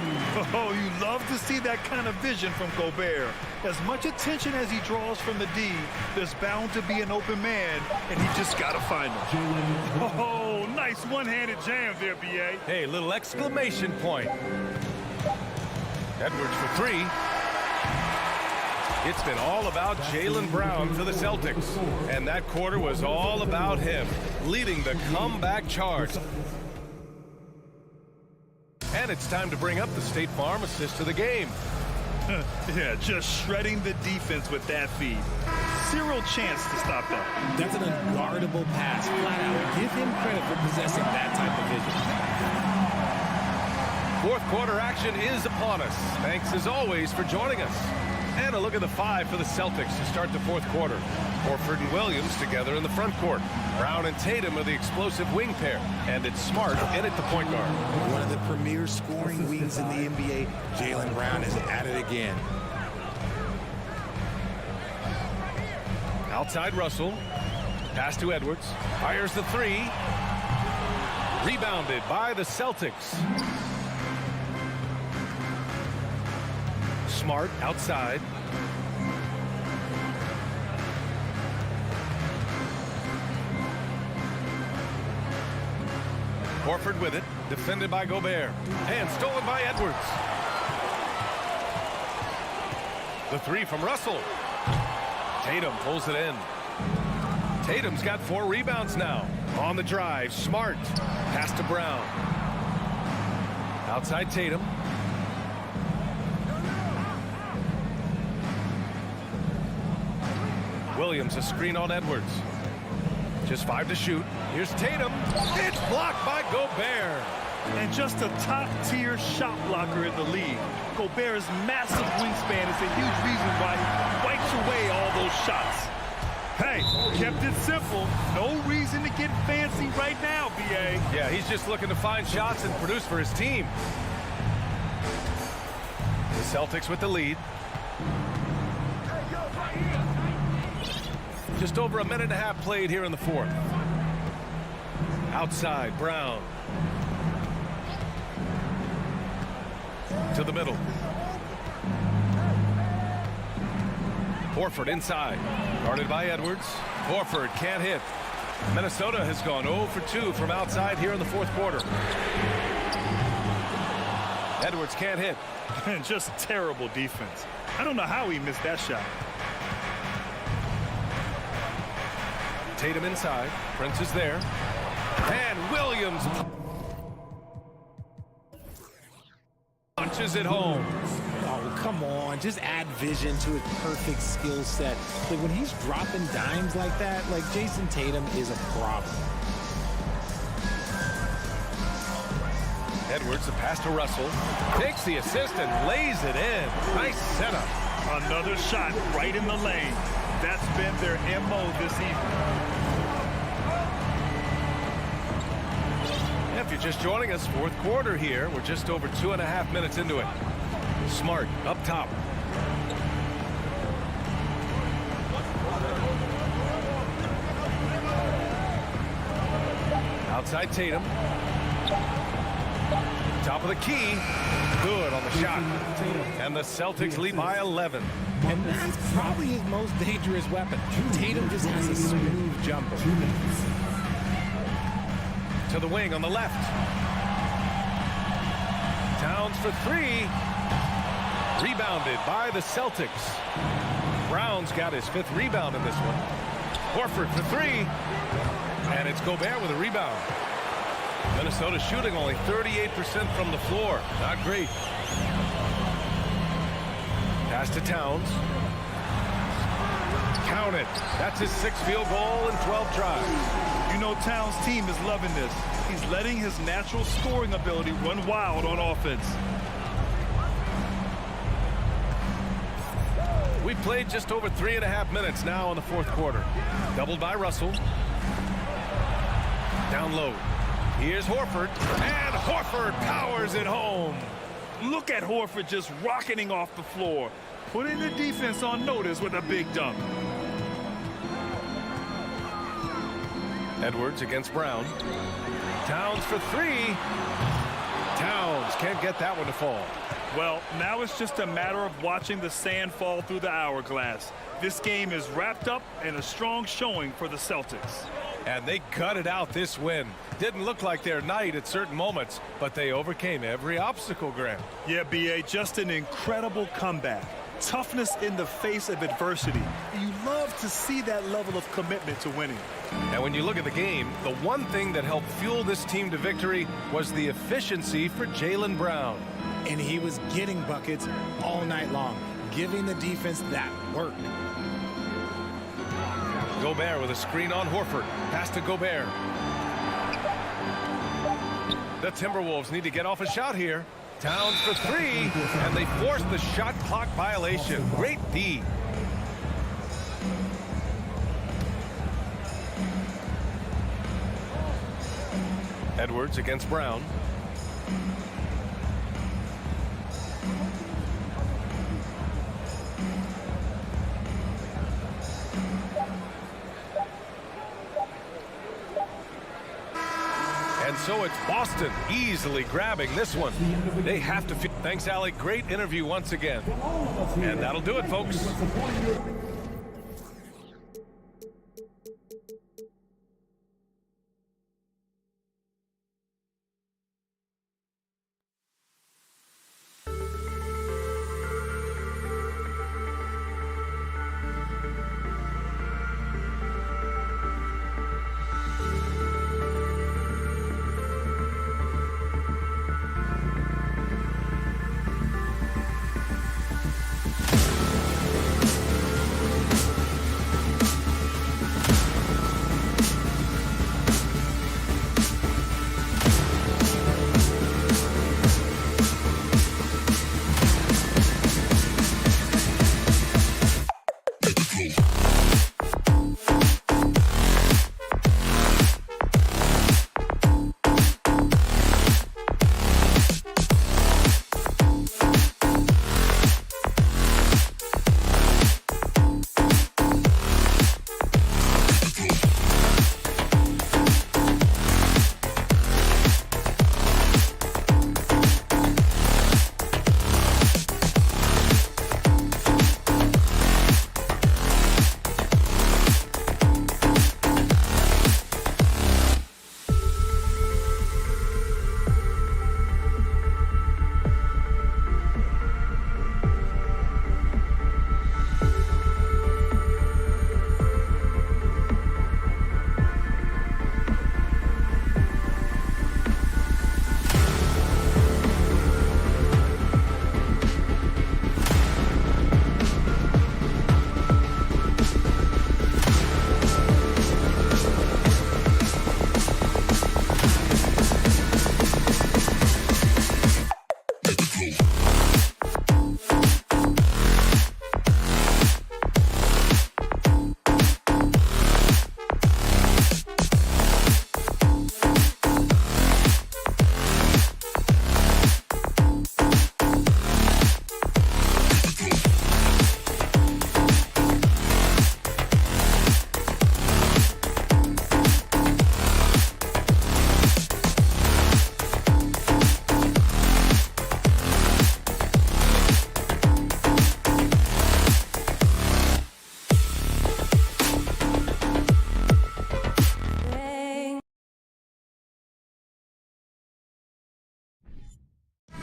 Oh, you love to see that kind of vision from Gobert. As much attention as he draws from the D, there's bound to be an open man, and he just got to find him. Oh, nice one-handed jam there, B.A. Hey, little exclamation point. Edwards for 3. It's been all about Jaylen Brown for the Celtics. And that quarter was all about him, leading the comeback charge. And it's time to bring up the State Farm assist of the game. Yeah, just shredding the defense with that feed. Zero chance to stop that. That's an unguardable pass. Flat out, give him credit for possessing that type of vision. Fourth quarter action is upon us. Thanks as always for joining us. And a look at the 5 for the Celtics to start the fourth quarter. Horford and Williams together in the front court. Brown and Tatum are the explosive wing pair. And it's Smart in at the point guard. One of the premier scoring wings in the NBA, Jaylen Brown is at it again. Outside Russell. Pass to Edwards. Fires the 3. Rebounded by the Celtics. Smart outside. Horford with it. Defended by Gobert. And stolen by Edwards. The 3 from Russell. Tatum pulls it in. Tatum's got 4 rebounds now. On the drive, Smart. Pass to Brown. Outside Tatum. Williams a screen on Edwards. Just 5 to shoot. Here's Tatum. It's blocked by Gobert. And just a top-tier shot blocker in the league. Gobert's massive wingspan is a huge reason why he wipes away all those shots. Hey, kept it simple. No reason to get fancy right now, B.A. Yeah, he's just looking to find shots and produce for his team. The Celtics with the lead. Just over a minute and a half played here in the fourth. Outside, Brown. To the middle. Horford inside. Guarded by Edwards. Horford can't hit. Minnesota has gone 0 for 2 from outside here in the fourth quarter. Edwards can't hit. And just terrible defense. I don't know how he missed that shot. Tatum inside. Prince is there. And Williams punches it home. Oh, come on. Just add vision to his perfect skill set. Like, when he's dropping dimes like that, like, Jason Tatum is a problem. Edwards, the pass to Russell. Takes the assist and lays it in. Nice setup. Another shot right in the lane. That's been their MO this evening. If you're just joining us, fourth quarter here. We're just over 2.5 minutes into it. Smart up top. Outside Tatum. Top of the key. Good on the shot. And the Celtics lead by 11. And that's probably his most dangerous weapon. Tatum just has a smooth jumper. To the wing on the left. Towns for three. Rebounded by the Celtics. Brown's got his 5th rebound in this one. Horford for three. And it's Gobert with a rebound. Minnesota shooting only 38% from the floor. Not great. Pass to Towns. Count it. That's his 6th field goal in 12 tries. You know Towns' team is loving this. He's letting his natural scoring ability run wild on offense. We've played just over 3.5 minutes now in the 4th quarter. Doubled by Russell. Down low. Here's Horford. And Horford powers it home. Look at Horford just rocketing off the floor. Putting the defense on notice with a big dunk. Edwards against Brown. Towns for three. Towns can't get that one to fall. Well, now it's just a matter of watching the sand fall through the hourglass. This game is wrapped up in a strong showing for the Celtics. And they gutted out this win. Didn't look like their night at certain moments, but they overcame every obstacle, Graham. Yeah, B.A., just an incredible comeback. Toughness in the face of adversity. You love to see that level of commitment to winning. And when you look at the game, the one thing that helped fuel this team to victory was the efficiency for Jaylen Brown. And he was getting buckets all night long, giving the defense that work. Gobert with a screen on Horford. Pass to Gobert. The Timberwolves need to get off a shot here. Towns for three, and they force the shot clock violation. Great D. Edwards against Brown. And so it's Boston easily grabbing this one. They have to. Thanks, Alec. Great interview once again. And that'll do it, folks.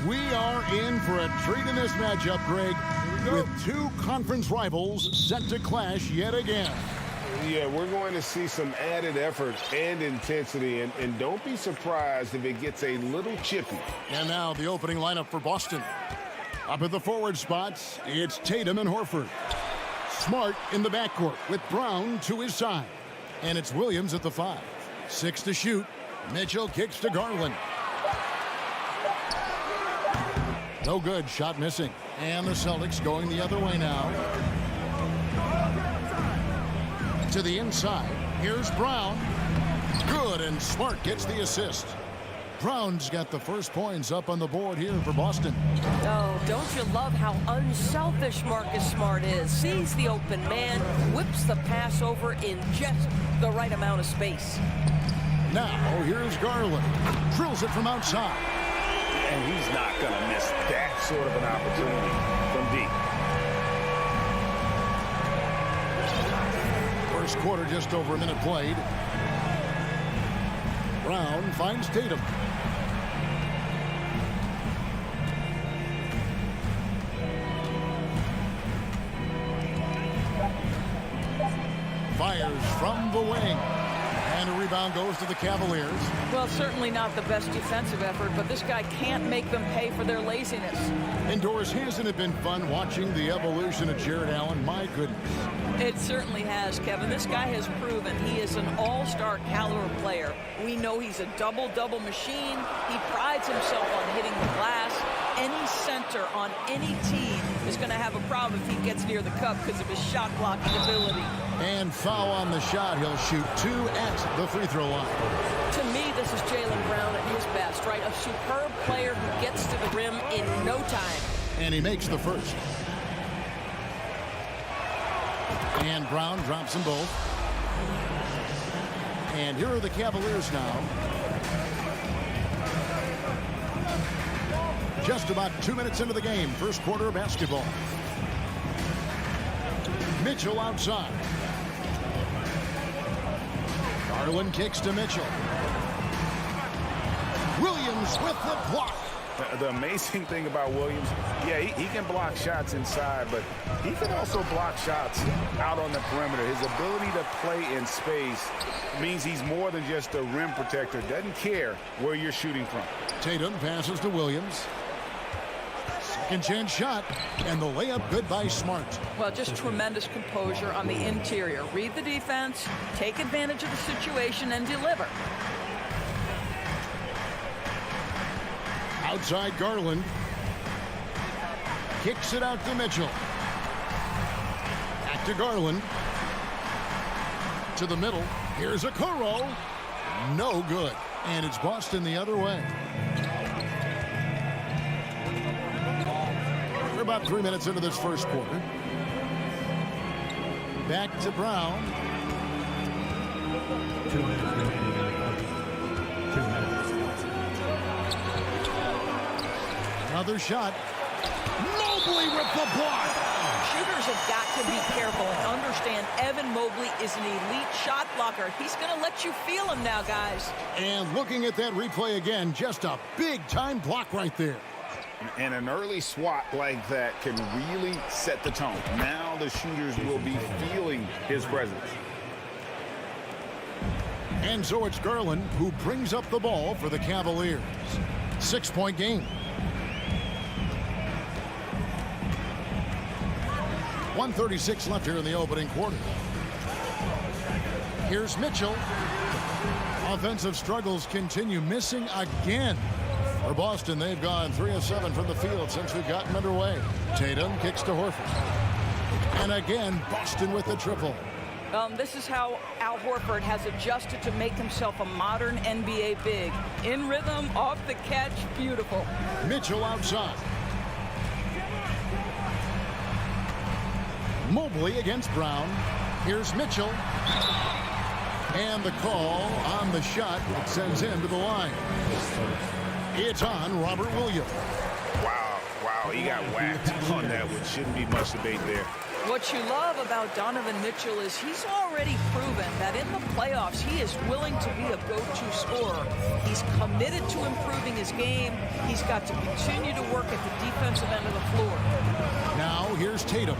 We are in for a treat in this matchup, Greg, with two conference rivals set to clash yet again. Yeah, we're going to see some added effort and intensity, and don't be surprised if it gets a little chippy. And now the opening lineup for Boston. Up at the forward spots, it's Tatum and Horford. Smart in the backcourt with Brown to his side. And it's Williams at the 5. 6 to shoot. Mitchell kicks to Garland. No good, shot missing. And the Celtics going the other way now. To the inside, here's Brown. Good, and Smart gets the assist. Brown's got the first points up on the board here for Boston. Oh, don't you love how unselfish Marcus Smart is? Sees the open man, whips the pass over in just the right amount of space. Now, here's Garland. Drills it from outside. And he's not going to miss that sort of an opportunity from deep. First quarter, just over a minute played. Brown finds Tatum. Fires from the wing. And a rebound goes to the Cavaliers. Well, certainly not the best defensive effort, but this guy can't make them pay for their laziness. Indoors, hasn't it been fun watching the evolution of Jared Allen? My goodness. It certainly has, Kevin. This guy has proven he is an all-star caliber player. We know he's a double-double machine. He prides himself on hitting the glass. Any center on any team is going to have a problem if he gets near the cup because of his shot blocking ability. And foul on the shot. He'll shoot 2 at the free throw line. To me, this is Jaylen Brown at his best, right? A superb player who gets to the rim in no time. And he makes the first. And Brown drops them both. And here are the Cavaliers now. Just about 2 minutes into the game. First quarter of basketball. Mitchell outside. Garland kicks to Mitchell. Williams with the block. The amazing thing about Williams, yeah, he can block shots inside, but he can also block shots out on the perimeter. His ability to play in space means he's more than just a rim protector. Doesn't care where you're shooting from. Tatum passes to Williams. Second chance shot, and the layup good by Smart. Well, just tremendous composure on the interior. Read the defense, take advantage of the situation, and deliver. Outside Garland. Kicks it out to Mitchell. Back to Garland. To the middle. Here's a Okoro. No good. And it's Boston the other way. We're about 3 minutes into this first quarter. Back to Brown. 2 minutes remaining in the quarter. 2 minutes. Another shot. Mobley with the block. Shooters have got to be careful and understand Evan Mobley is an elite shot blocker. He's going to let you feel him now, guys. And looking at that replay again, just a big-time block right there. And an early swat like that can really set the tone. Now the shooters will be feeling his presence. And so it's Garland who brings up the ball for the Cavaliers. 6-point game. 1:36 left here in the opening quarter. Here's Mitchell. Offensive struggles continue, missing again. For Boston, they've gone 3 of 7 from the field since we've gotten underway. Tatum kicks to Horford. And again, Boston with the triple. This is how Al Horford has adjusted to make himself a modern NBA big. In rhythm, off the catch, beautiful. Mitchell outside. Mobley against Brown. Here's Mitchell. And the call on the shot that sends him to the line. It's on Robert Williams. Wow, he got whacked on that one. Shouldn't be much debate there. What you love about Donovan Mitchell is he's already proven that in the playoffs he is willing to be a go-to scorer. He's committed to improving his game. He's got to continue to work at the defensive end of the floor. Now here's Tatum.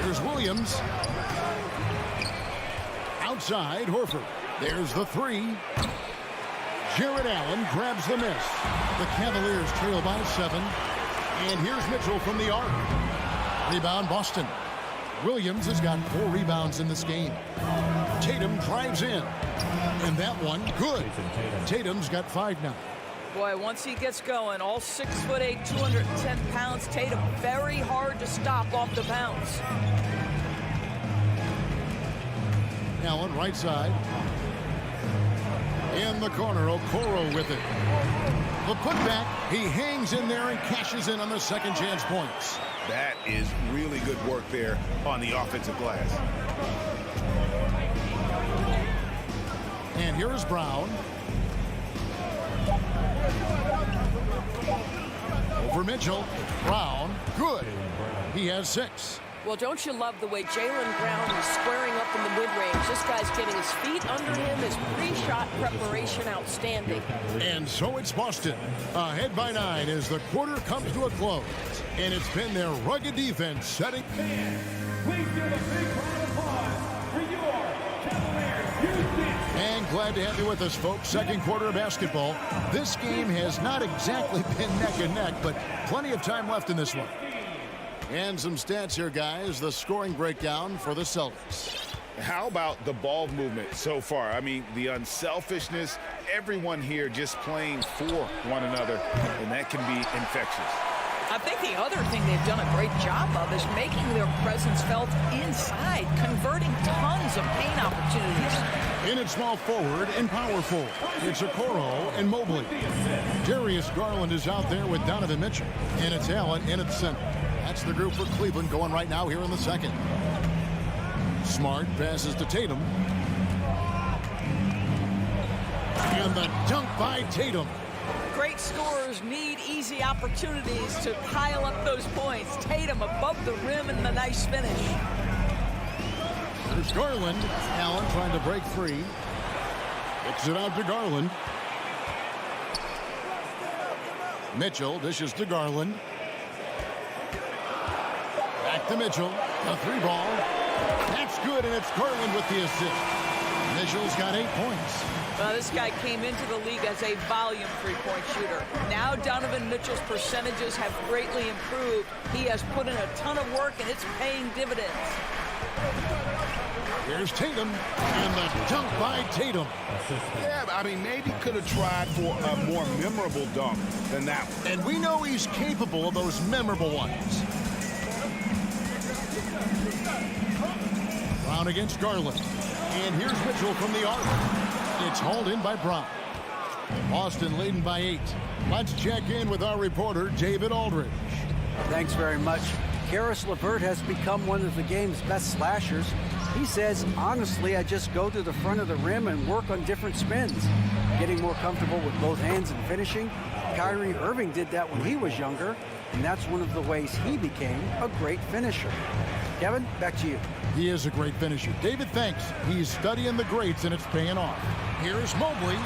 Here's Williams. Outside, Horford. There's the three. Jared Allen grabs the miss. The Cavaliers trail by 7. And here's Mitchell from the arc. Rebound, Boston. Williams has got 4 rebounds in this game. Tatum drives in. And that one, good. Tatum's got 5 now. Boy, once he gets going, all 6'8", 210 pounds, Tatum very hard to stop off the bounce. Allen, right side. In the corner, Okoro with it. The putback, he hangs in there and cashes in on the second chance points. That is really good work there on the offensive glass. And here is Brown. Over Mitchell. Brown, good. He has 6. Well, don't you love the way Jaylen Brown is squaring up in the mid-range? This guy's getting his feet under him. His pre-shot preparation outstanding. And so it's Boston, ahead by 9 as the quarter comes to a close. And it's been their rugged defense setting. Please give a big round of applause for your Cavaliers Houston. And glad to have you with us, folks. Second quarter of basketball. This game has not exactly been neck and neck, but plenty of time left in this one. And some stats here, guys. The scoring breakdown for the Celtics. How about the ball movement so far? I mean, the unselfishness, everyone here just playing for one another, and that can be infectious. I think the other thing they've done a great job of is making their presence felt inside, converting tons of paint opportunities. In at small forward and power forward, it's Okoro and Mobley. Darius Garland is out there with Donovan Mitchell. And it's Allen in at center. That's the group for Cleveland going right now here in the second. Smart passes to Tatum. And the dunk by Tatum. Great scorers need easy opportunities to pile up those points. Tatum above the rim and the nice finish. There's Garland. Allen trying to break free. Kicks it out to Garland. Mitchell dishes to Garland. Back to Mitchell. A 3 ball. That's good, and it's Garland with the assist. Mitchell's got 8 points. This guy came into the league as a volume three-point shooter. Now Donovan Mitchell's percentages have greatly improved. He has put in a ton of work, and it's paying dividends. Here's Tatum, and the dunk by Tatum. Yeah, I mean, maybe could have tried for a more memorable dunk than that one. And we know he's capable of those memorable ones. Brown against Garland. And here's Mitchell from the arc. It's hauled in by Brown. Boston leading by 8. Let's check in with our reporter, David Aldridge. Thanks very much. Karis LeVert has become one of the game's best slashers. He says, honestly, I just go to the front of the rim and work on different spins. Getting more comfortable with both hands and finishing. Kyrie Irving did that when he was younger, and that's one of the ways he became a great finisher. Kevin, back to you. He is a great finisher. David, thanks. He's studying the greats, and it's paying off. Here's Mobley.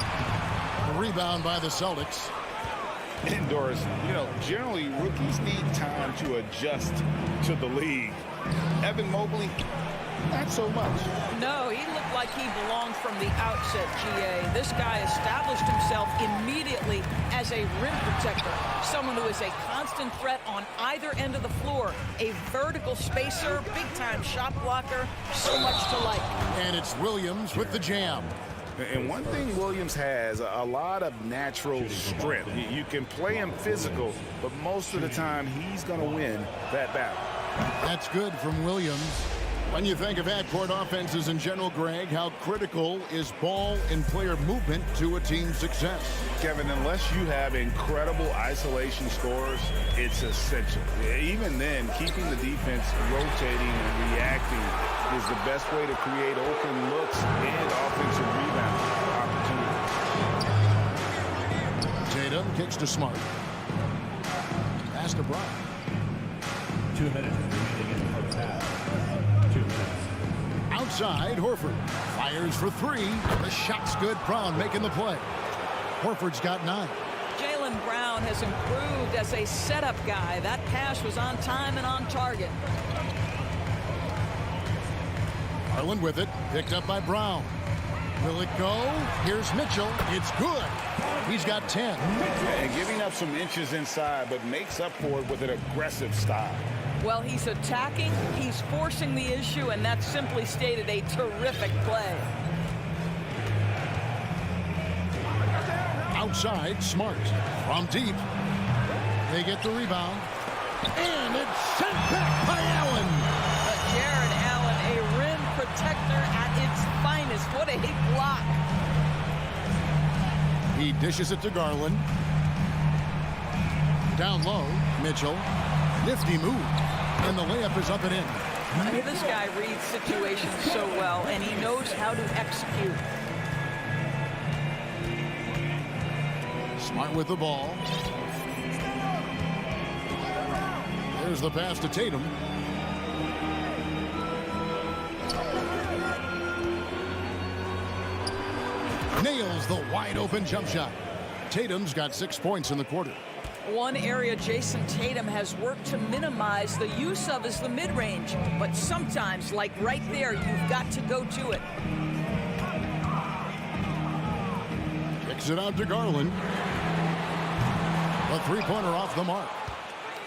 The rebound by the Celtics. And Doris, you know, generally rookies need time to adjust to the league. Evan Mobley, not so much. No, he looked like he belonged from the outset, GA. This guy established himself immediately as a rim protector, someone who is a constant threat on either end of the floor, a vertical spacer, big-time shot blocker, so much to like. And it's Williams with the jam. And one thing Williams has, a lot of natural strength. You can play him physical, but most of the time he's going to win that battle. That's good from Williams. When you think of half-court offenses in general, Greg, how critical is ball and player movement to a team's success? Kevin, unless you have incredible isolation scores, it's essential. Even then, keeping the defense rotating and reacting is the best way to create open looks and offensive rebound opportunities. Tatum kicks to Smart. Pass to Brown. 2 minutes remaining in the first half. Outside, Horford fires for three. The shot's good. Brown making the play. Horford's got 9. Jaylen Brown has improved as a setup guy. That pass was on time and on target. Garland with it. Picked up by Brown. Will it go? Here's Mitchell. It's good. He's got 10. And giving up some inches inside, but makes up for it with an aggressive style. Well, he's attacking, he's forcing the issue, and that's simply stated a terrific play. Outside, Smart. From deep. They get the rebound. And it's sent back by Allen. Jared Allen, a rim protector at its finest. What a block. He dishes it to Garland. Down low, Mitchell. Nifty move. And the layup is up and in. This guy reads situations so well, and he knows how to execute. Smart with the ball. There's the pass to Tatum. Nails the wide open jump shot. Tatum's got 6 points in the quarter. One area Jason Tatum has worked to minimize the use of is the mid-range. But sometimes, like right there, you've got to go to it. Kicks it out to Garland. A three-pointer off the mark.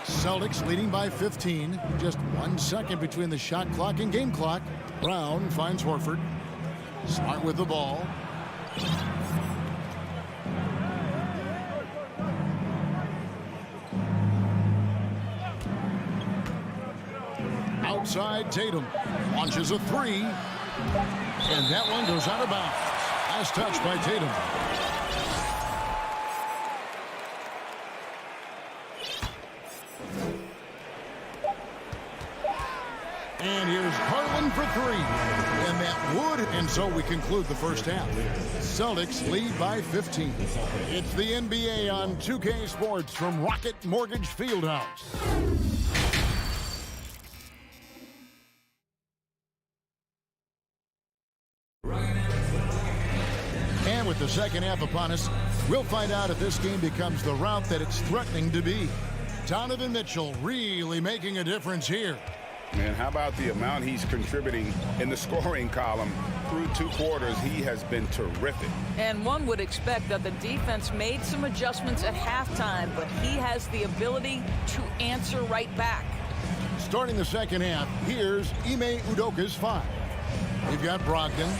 Celtics leading by 15. Just 1 second between the shot clock and game clock. Brown finds Horford. Smart with the ball. Outside, Tatum launches a three. And that one goes out of bounds. Last touch by Tatum. And here's Garland for three. And that would, and so we conclude the first half. Celtics lead by 15. It's the NBA on 2K Sports from Rocket Mortgage Fieldhouse. And with the second half upon us, we'll find out if this game becomes the route that it's threatening to be. Donovan Mitchell really making a difference here. Man, how about the amount he's contributing in the scoring column? Through 2 quarters, he has been terrific. And one would expect that the defense made some adjustments at halftime, but he has the ability to answer right back. Starting the second half, here's Ime Udoka's 5. We've got Brogdon.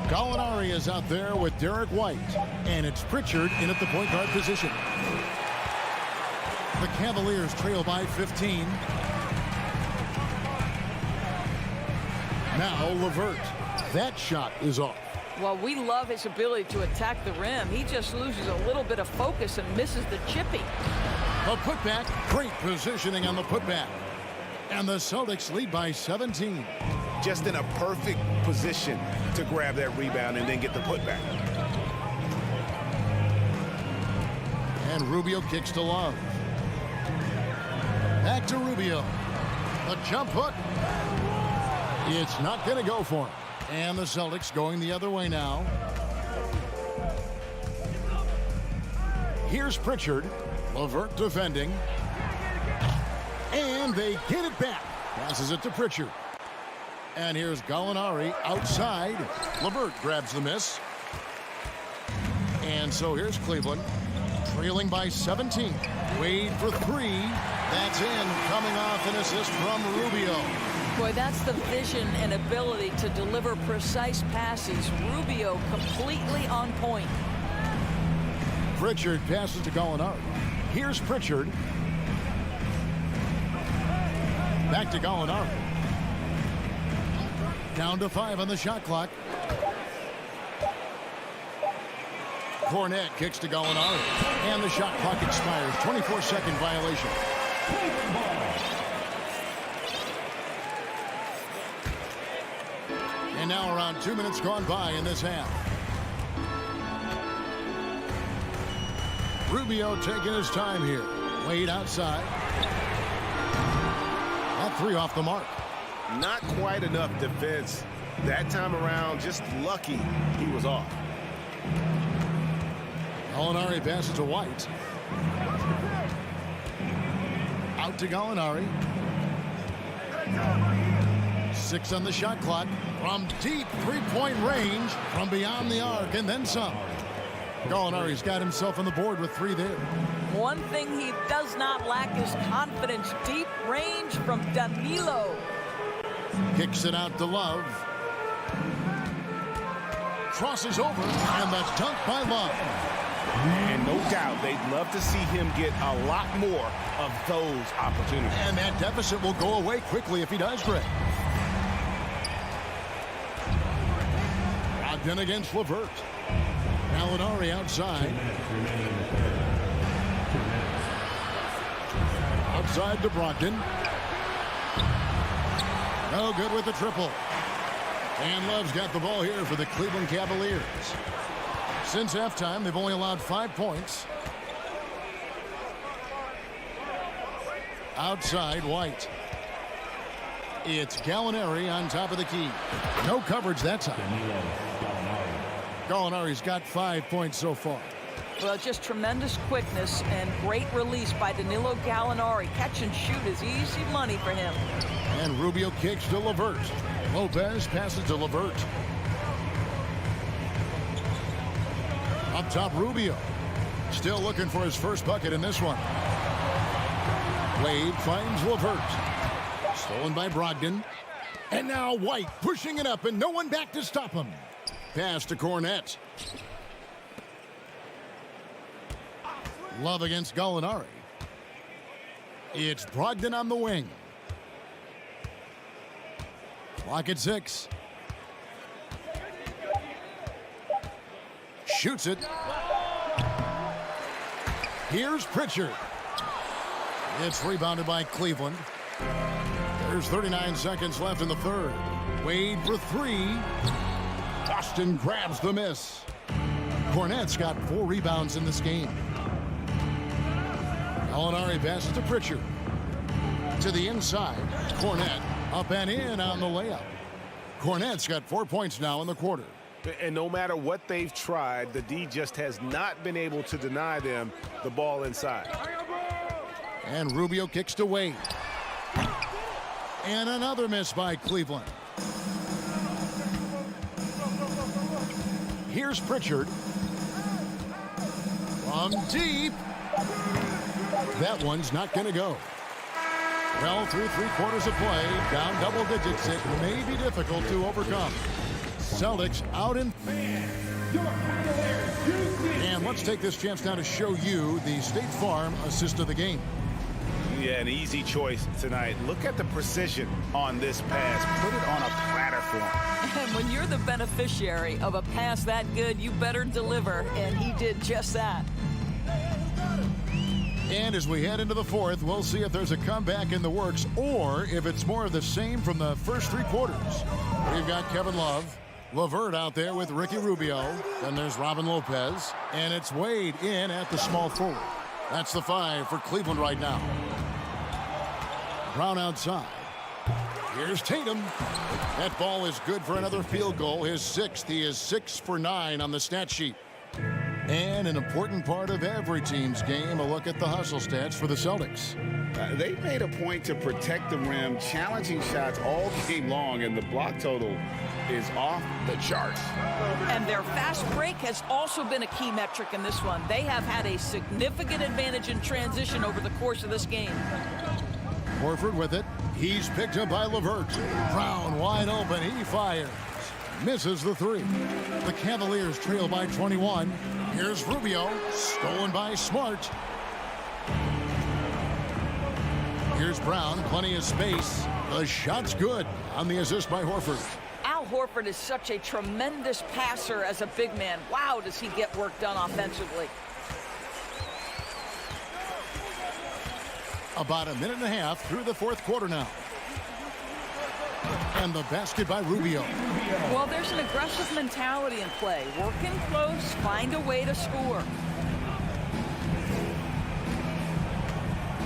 Gallinari is out there with Derek White. And it's Pritchard in at the point guard position. The Cavaliers trail by 15. Now LeVert. That shot is off. Well, we love his ability to attack the rim. He just loses a little bit of focus and misses the chippy. A putback. Great positioning on the putback. And the Celtics lead by 17. Just in a perfect position to grab that rebound and then get the putback. And Rubio kicks to Love. Back to Rubio. The jump hook. It's not going to go for him. And the Celtics going the other way now. Here's Pritchard. LeVert defending. And they get it back. Passes it to Pritchard. And here's Gallinari outside. LeVert grabs the miss. And so here's Cleveland. Trailing by 17. Wade for three. That's in. Coming off an assist from Rubio. Boy, that's the vision and ability to deliver precise passes. Rubio completely on point. Pritchard passes to Gallinari. Here's Pritchard. Back to Gallinari. Down to 5 on the shot clock. Cornet kicks to Gallinari. And the shot clock expires. 24-second violation. And now around 2 minutes gone by in this half. Rubio taking his time here. Wade outside. That three off the mark. Not quite enough defense That time around, just lucky he was off. Gallinari passes to White. Out to Gallinari. 6 on the shot clock. From deep three-point range. From beyond the arc and then some. Gallinari's got himself on the board with 3 there. One thing he does not lack is confidence. Deep range from Danilo. Kicks it out to Love. Crosses over, and that's dunked by Love. And no doubt they'd love to see him get a lot more of those opportunities. And that deficit will go away quickly if he does, Greg. Brogdon against LeVert. Gallinari outside. Outside to Brogdon. No good with the triple. And Love's got the ball here for the Cleveland Cavaliers. Since halftime, they've only allowed 5 points. Outside, White. It's Gallinari on top of the key. No coverage that time. Gallinari's got 5 points so far. Well, just tremendous quickness and great release by Danilo Gallinari. Catch and shoot is easy money for him. And Rubio kicks to LeVert. Lopez passes to LeVert. Up top, Rubio. Still looking for his first bucket in this one. Wade finds LeVert. Stolen by Brogdon. And now White pushing it up and no one back to stop him. Pass to Cornette. Love against Gallinari. It's Brogdon on the wing. Clock at 6. Shoots it. Here's Pritchard. It's rebounded by Cleveland. There's 39 seconds left in the third. Wade for 3. Austin grabs the miss. Cornette's got 4 rebounds in this game. Gallinari passes to Pritchard. To the inside. Cornette up and in on the layup. Cornette's got 4 points now in the quarter. And no matter what they've tried, the D just has not been able to deny them the ball inside. And Rubio kicks to Wade. And another miss by Cleveland. Here's Pritchard. From deep. That one's not going to go. Well, through 3 quarters of play, down double digits, it may be difficult to overcome. Celtics out in. And let's take this chance now to show you the State Farm assist of the game. Yeah, an easy choice tonight. Look at the precision on this pass. Put it on a platter for him. And when you're the beneficiary of a pass that good, you better deliver, and he did just that. And as we head into the fourth, we'll see if there's a comeback in the works or if it's more of the same from the first 3 quarters. We've got Kevin Love, LeVert out there with Ricky Rubio. Then there's Robin Lopez. And it's Wade in at the small forward. That's the 5 for Cleveland right now. Brown outside. Here's Tatum. That ball is good for another field goal. His 6th. He is 6 for 9 on the stat sheet. And an important part of every team's game, a look at the hustle stats for the Celtics. They made a point to protect the rim, challenging shots all game long, and the block total is off the charts. And their fast break has also been a key metric in this one. They have had a significant advantage in transition over the course of this game. Horford with it. He's picked up by LeVert. Brown wide open. He fires. Misses the 3. The Cavaliers trail by 21. Here's Rubio. Stolen by Smart. Here's Brown. Plenty of space. The shot's good on the assist by Horford. Al Horford is such a tremendous passer as a big man. Wow, does he get work done offensively. About a minute and a half through the 4th quarter now. And the basket by Rubio. Well, there's an aggressive mentality in play. Working close, find a way to score.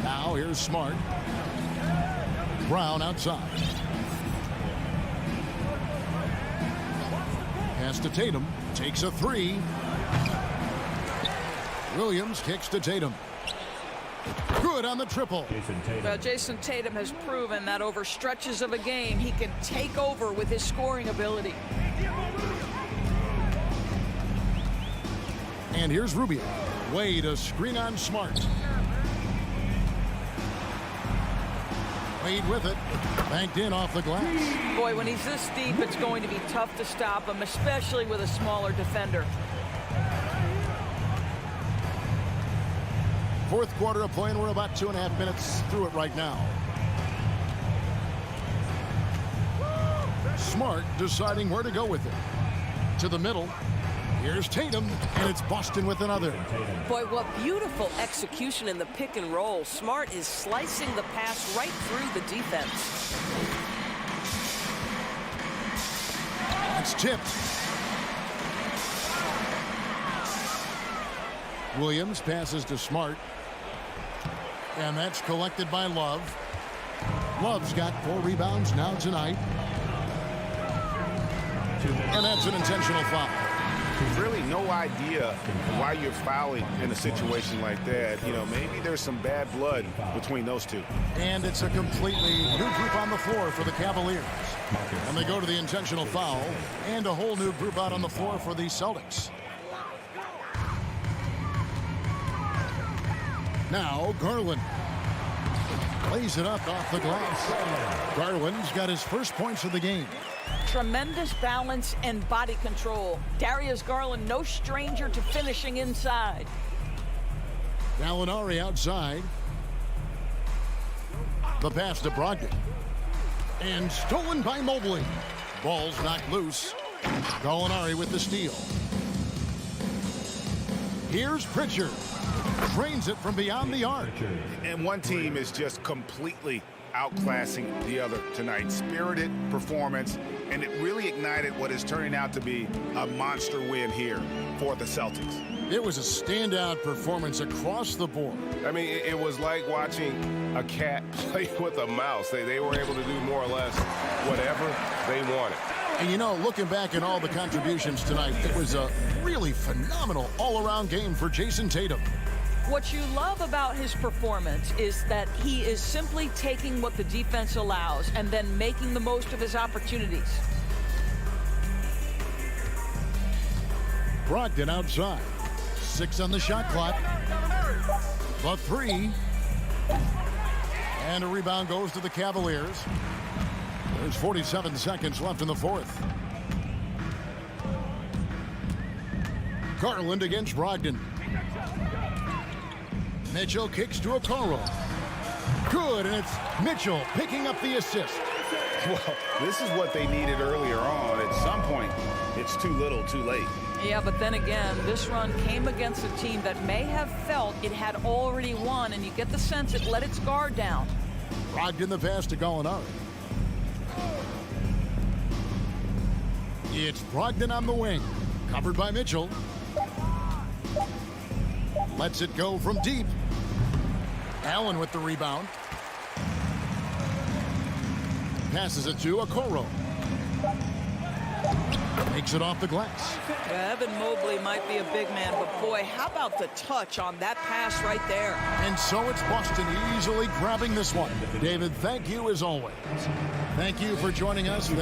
Now here's Smart. Brown outside. pass to Tatum. Takes a three. Williams kicks to Tatum. Good on the triple. Well, Jason Tatum has proven that over stretches of a game, he can take over with his scoring ability. And here's Rubio. Way to screen on Smart. Wade with it. Banked in off the glass. Boy, when he's this deep, it's going to be tough to stop him, especially with a smaller defender. Fourth quarter of play, and we're about 2.5 minutes through it right now. Smart deciding where to go with it. To the middle. Here's Tatum, and it's Boston with another. Boy, what beautiful execution in the pick and roll. Smart is slicing the pass right through the defense. It's tipped. Williams passes to Smart. And that's collected by Love. Love's got 4 rebounds now tonight. And that's an intentional foul. Really no idea why you're fouling in a situation like that. You know, maybe there's some bad blood between those two. And it's a completely new group on the floor for the Cavaliers. And they go to the intentional foul. And a whole new group out on the floor for the Celtics. Now Garland lays it up off the glass. Garland's got his first points of the game. Tremendous balance and body control. Darius Garland, no stranger to finishing inside. Gallinari outside. The pass to Brogdon. And stolen by Mobley. Ball's knocked loose. Gallinari with the steal. Here's Pritchard. Drains it from beyond the arc. And one team is just completely outclassing the other tonight. Spirited performance, and it really ignited what is turning out to be a monster win here for the Celtics. It was a standout performance across the board. I mean, it was like watching a cat play with a mouse. They were able to do more or less whatever they wanted. And you know, looking back at all the contributions tonight, it was a really phenomenal all-around game for Jason Tatum. What you love about his performance is that he is simply taking what the defense allows and then making the most of his opportunities. Brogdon outside. 6 on the shot clock. The 3. And a rebound goes to the Cavaliers. There's 47 seconds left in the fourth. Garland against Brogdon. Mitchell kicks to Okoro. Good, and it's Mitchell picking up the assist. Well, this is what they needed earlier on. At some point, it's too little, too late. Yeah, but then again, this run came against a team that may have felt it had already won, and you get the sense it let its guard down. Brogdon the pass to Gallinari. It's Brogdon on the wing. Covered by Mitchell. Lets it go from deep. Allen with the rebound. Passes it to Okoro. Makes it off the glass. Evan Mobley might be a big man, but boy, how about the touch on that pass right there? And so it's Boston easily grabbing this one. David, thank you as always. Thank you for joining us.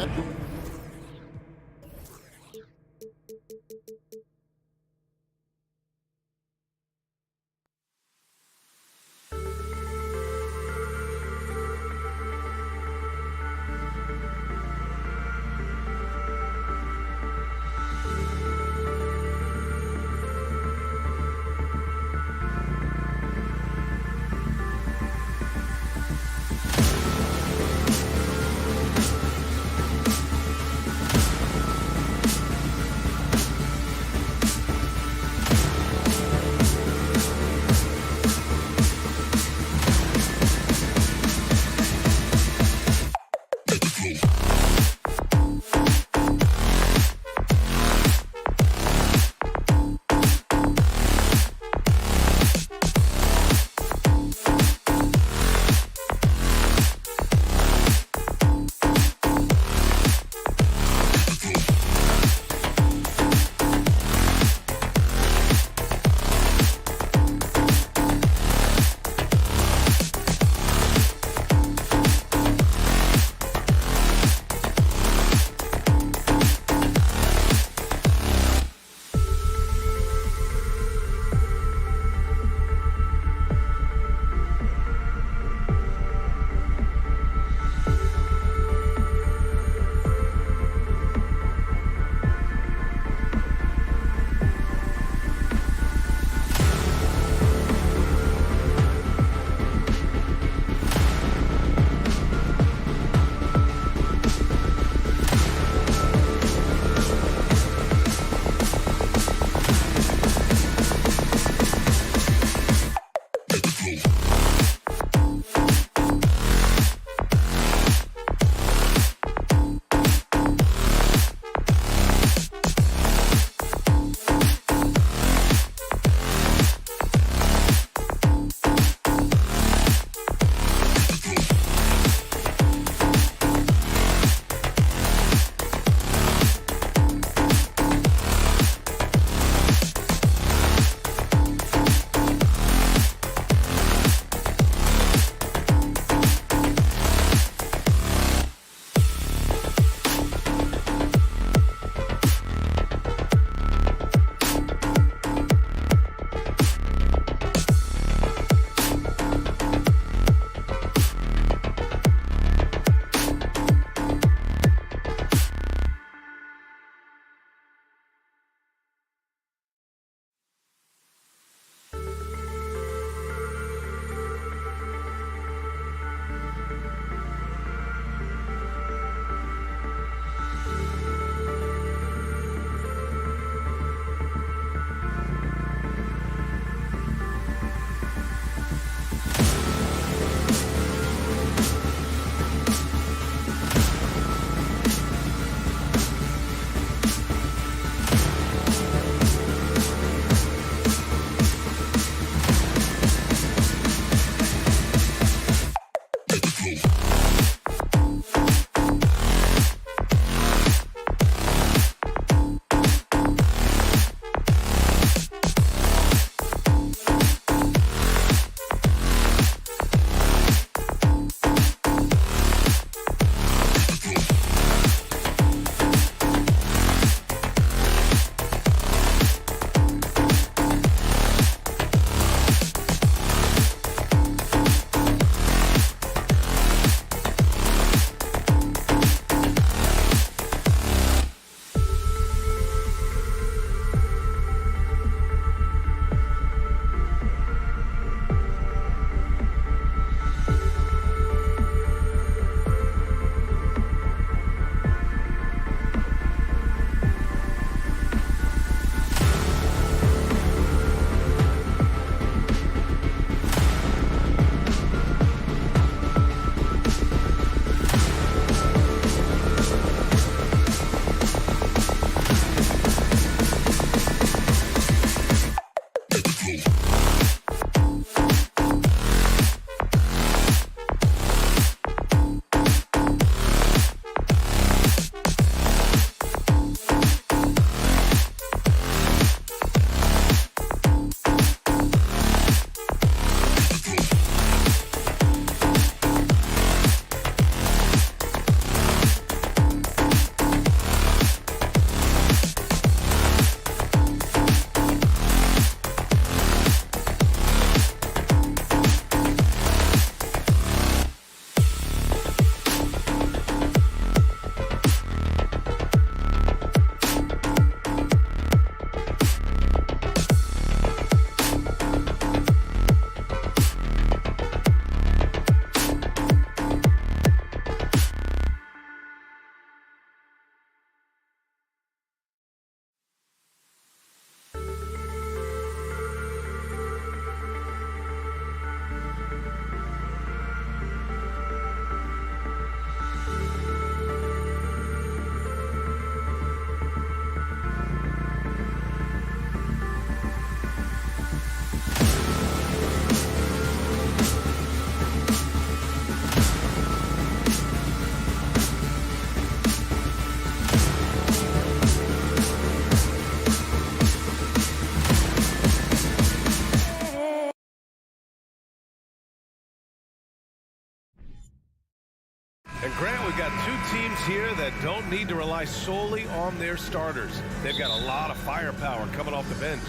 And Grant, we've got two teams here that don't need to rely solely on their starters. They've got a lot of firepower coming off the bench.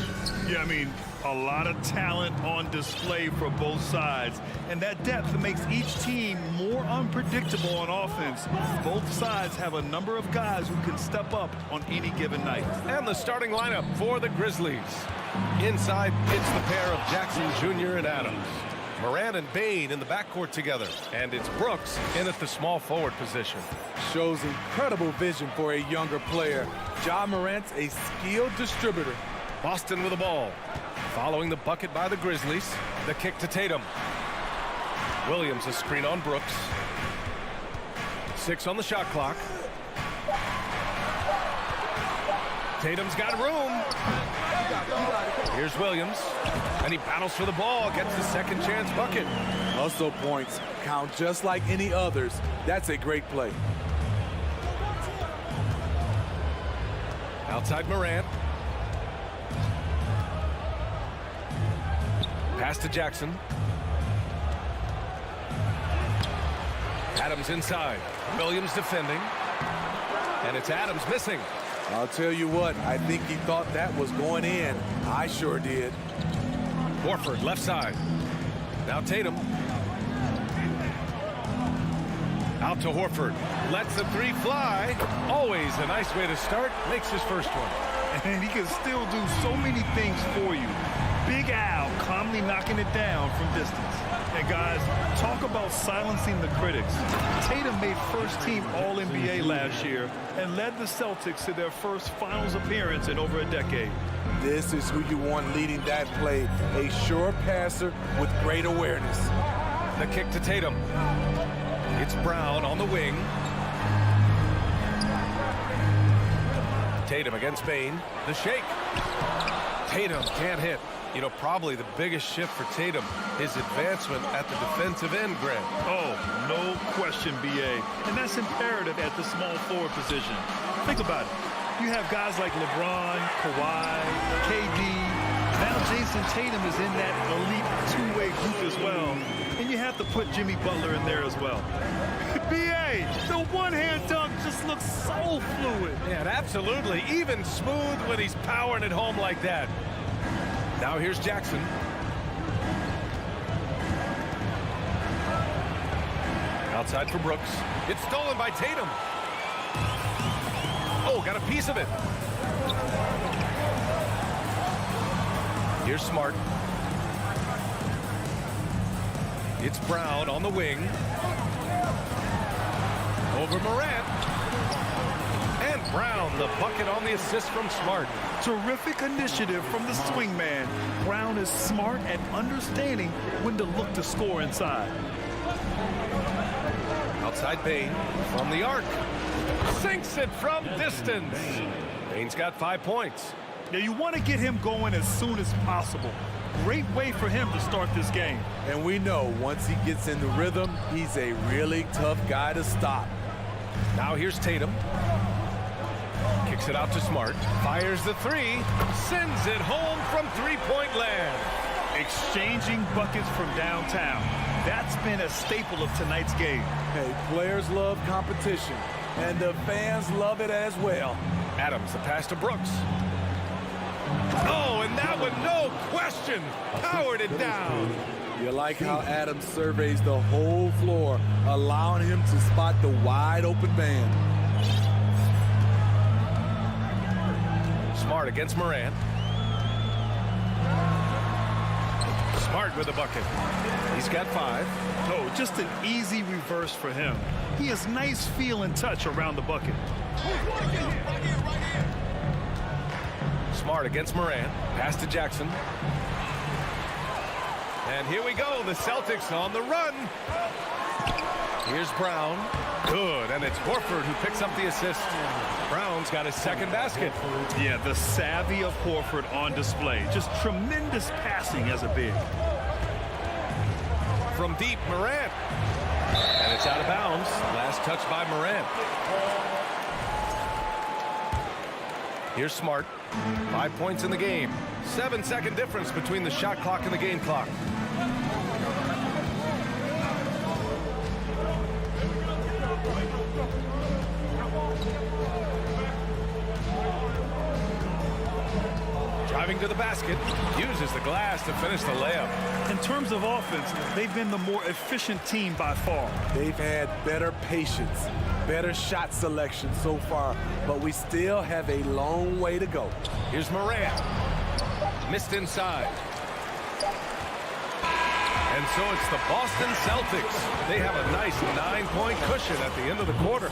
Yeah, I mean, a lot of talent on display for both sides. And that depth makes each team more unpredictable on offense. Both sides have a number of guys who can step up on any given night. And the starting lineup for the Grizzlies. Inside, it's the pair of Jackson Jr. and Adams. Morant and Bane in the backcourt together. And it's Brooks in at the small forward position. Shows incredible vision for a younger player. Ja Morant's a skilled distributor. Boston with the ball. Following the bucket by the Grizzlies. The kick to Tatum. Williams a screen on Brooks. 6 on the shot clock. Tatum's got room. Here's Williams. And he battles for the ball. Gets the second chance bucket. Hustle points count just like any others. That's a great play. Outside Morant. Pass to Jackson. Adams inside. Williams defending. And it's Adams missing. I'll tell you what, I think he thought that was going in. I sure did. Horford left side. Now Tatum. Out to Horford. Lets the three fly. Always a nice way to start. Makes his first one. And he can still do so many things for you. Big Al calmly knocking it down from distance. And guys, talk about silencing the critics. Tatum made first-team All-NBA last year and led the Celtics to their first finals appearance in over a decade. This is who you want leading that play. A sure passer with great awareness. The kick to Tatum. It's Brown on the wing. Tatum against Bane. The shake. Tatum can't hit. You know, probably the biggest shift for Tatum, his advancement at the defensive end, Grant. Oh, no question, B.A. And that's imperative at the small forward position. Think about it. You have guys like LeBron, Kawhi, KD. Now Jason Tatum is in that elite two-way group as well. And you have to put Jimmy Butler in there as well. B.A., the one-hand dunk just looks so fluid. Yeah, absolutely. Even smooth when he's powering it home like that. Now here's Jackson. Outside for Brooks. It's stolen by Tatum. Oh, got a piece of it. Here's Smart. It's Brown on the wing. Over Morant. And Brown, the bucket on the assist from Smart. Terrific initiative from the swingman. Brown is smart at understanding when to look to score inside. Outside Bane from the arc. Sinks it from distance. Bane's got 5 points. Now you want to get him going as soon as possible. Great way for him to start this game. And we know once he gets in the rhythm, he's a really tough guy to stop. Now here's Tatum. Kicks it out to Smart. Fires the three. Sends it home from three-point land. Exchanging buckets from downtown. That's been a staple of tonight's game. Hey, players love competition, and the fans love it as well. Adams, the pass to Brooks. Oh, and that one, no question, powered it down. You like how Adams surveys the whole floor, allowing him to spot the wide-open man. Smart against Morant. Smart with a bucket. He's got 5. Oh, just an easy reverse for him. He has nice feel and touch around the bucket. Smart against Morant. Pass to Jackson. And here we go. The Celtics on the run. Here's Brown. Good. And it's Horford who picks up the assist. Brown's got his second basket. Yeah, the savvy of Horford on display. Just tremendous passing as a big. From deep, Morant. And it's out of bounds. Last touch by Morant. Here's Smart. 5 points in the game. 7-second difference between the shot clock and the game clock. Driving to the basket, uses the glass to finish the layup. In terms of offense, they've been the more efficient team by far. They've had better patience, better shot selection so far, but we still have a long way to go. Here's Morant. Missed inside. And so it's the Boston Celtics. They have a nice 9-point cushion at the end of the quarter.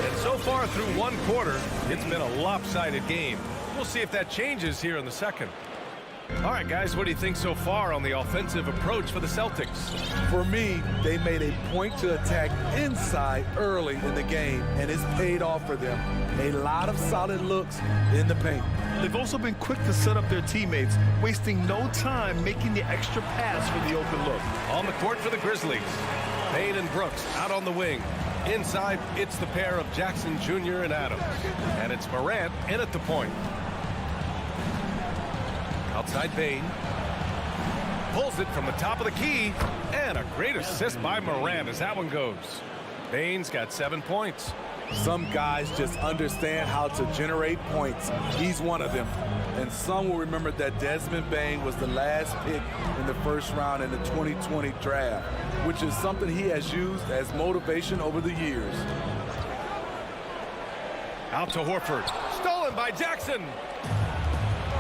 And so far through one quarter, it's been a lopsided game. We'll see if that changes here in the second. All right, guys, what do you think so far on the offensive approach for the Celtics? For me, they made a point to attack inside early in the game, and it's paid off for them. A lot of solid looks in the paint. They've also been quick to set up their teammates, wasting no time making the extra pass for the open look. On the court for the Grizzlies, Payne and Brooks out on the wing. Inside, it's the pair of Jackson Jr. and Adams. And it's Morant in at the point. Outside Payne. Pulls it from the top of the key. And a great assist by Morant as that one goes. Payne's got 7 points. Some guys just understand how to generate points. He's one of them. And some will remember that Desmond Bane was the last pick in the first round in the 2020 draft, which is something he has used as motivation over the years. Out to Horford. Stolen by Jackson.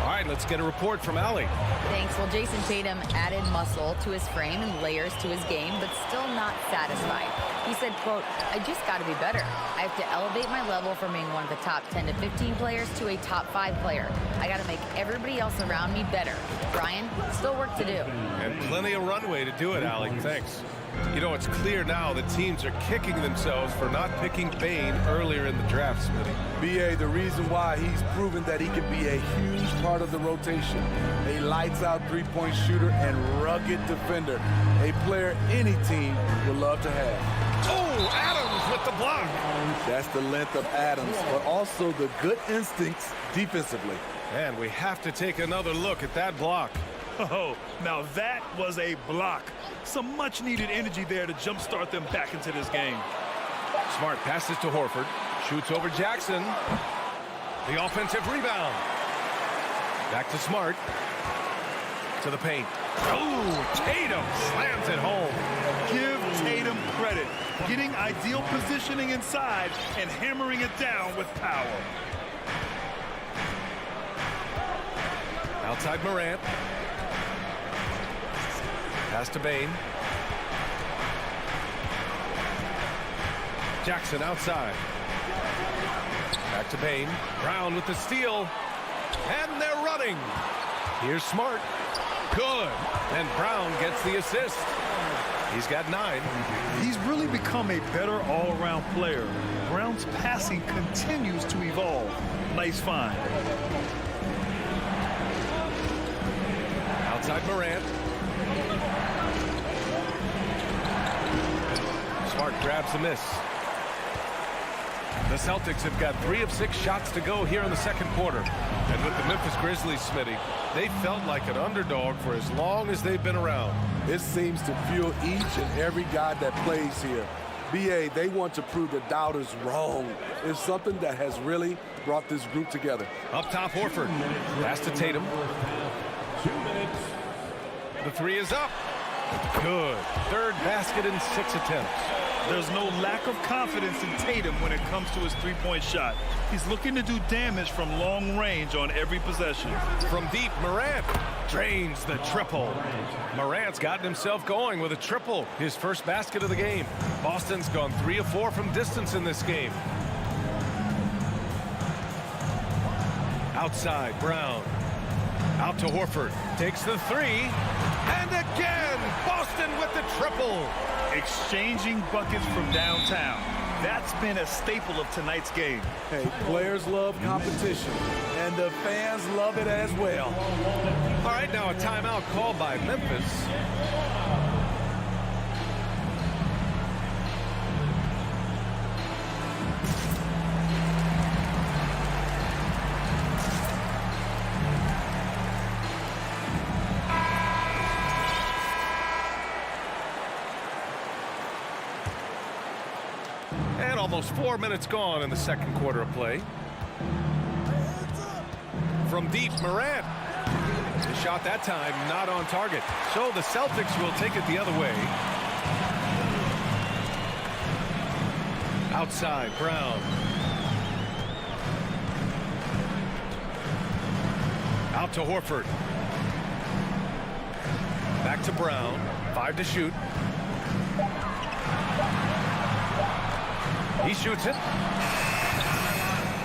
All right, let's get a report from Allie. Thanks. Well, Jason Tatum added muscle to his frame and layers to his game, but still not satisfied. He said, quote, "I just got to be better. I have to elevate my level from being one of the top 10 to 15 players to a top 5 player. I got to make everybody else around me better. Brian, still work to do." And plenty of runway to do it, Allie. Thanks. You know, it's clear now that teams are kicking themselves for not picking Bane earlier in the draft, Smitty. B.A., the reason why he's proven that he can be a huge part of the rotation. A lights-out three-point shooter and rugged defender. A player any team would love to have. Oh, Adams with the block. That's the length of Adams, but also the good instincts defensively. And we have to take another look at that block. Oh, now that was a block. Some much-needed energy there to jumpstart them back into this game. Smart passes to Horford. Shoots over Jackson. The offensive rebound. Back to Smart. To the paint. Oh, Tatum slams it home. Give Tatum credit. Getting ideal positioning inside and hammering it down with power. Outside Morant. Pass to Bane. Jackson outside. Back to Bane. Brown with the steal. And they're running. Here's Smart. Good. And Brown gets the assist. He's got 9. He's really become a better all-around player. Brown's passing continues to evolve. Nice find. Outside Morant. Smart grabs the miss. The Celtics have got 3 of 6 shots to go here in the second quarter. And with the Memphis Grizzlies, Smitty, they felt like an underdog for as long as they've been around. It seems to fuel each and every guy that plays here. B.A., they want to prove the doubters wrong. It's something that has really brought this group together. Up top, Horford. Pass to Tatum. 2 minutes. The 3 is up. Good. 3rd basket in 6 attempts. There's no lack of confidence in Tatum when it comes to his three-point shot. He's looking to do damage from long range on every possession. From deep, Morant drains the triple. Morant's gotten himself going with a triple, his first basket of the game. Boston's gone 3 of 4 from distance in this game. Outside, Brown. Out to Horford. Takes the 3. And again, Boston with the triple. Exchanging buckets from downtown. That's been a staple of tonight's game. Hey, players love competition, and the fans love it as well. All right, now a timeout called by Memphis. almost 4 minutes gone in the second quarter of play. From deep, Morant. The shot that time not on target. So the Celtics will take it the other way. Outside, Brown. Out to Horford. Back to Brown. 5 to shoot. He shoots it.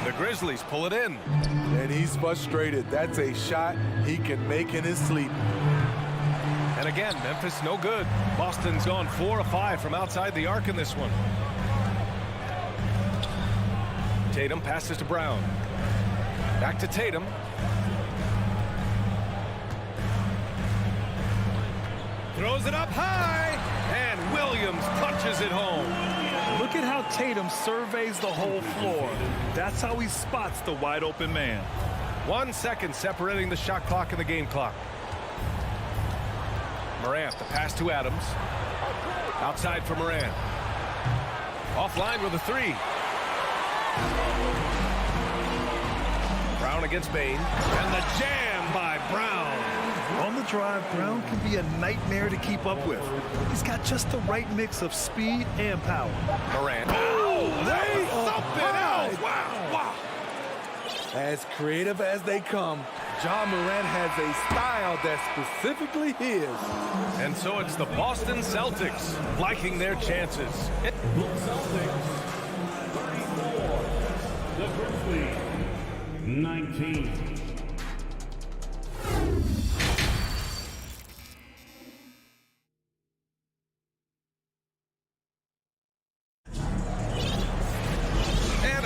The Grizzlies pull it in. And he's frustrated. That's a shot he can make in his sleep. And again, Memphis no good. Boston's gone 4 of 5 from outside the arc in this one. Tatum passes to Brown. Back to Tatum. Throws it up high, and Williams punches it home. Look at how Tatum surveys the whole floor. That's how he spots the wide open man. 1 second separating the shot clock and the game clock. Morant, the pass to Adams. Outside for Morant. Offline with a 3. Brown against Bane. And the jam by Brown. On the drive, Brown can be a nightmare to keep up with. He's got just the right mix of speed and power. Morant. Oh, they something else. Wow. As creative as they come, John Morant has a style that's specifically his. And so it's the Boston Celtics liking their chances. The Celtics, 34. The Grizzlies, 19.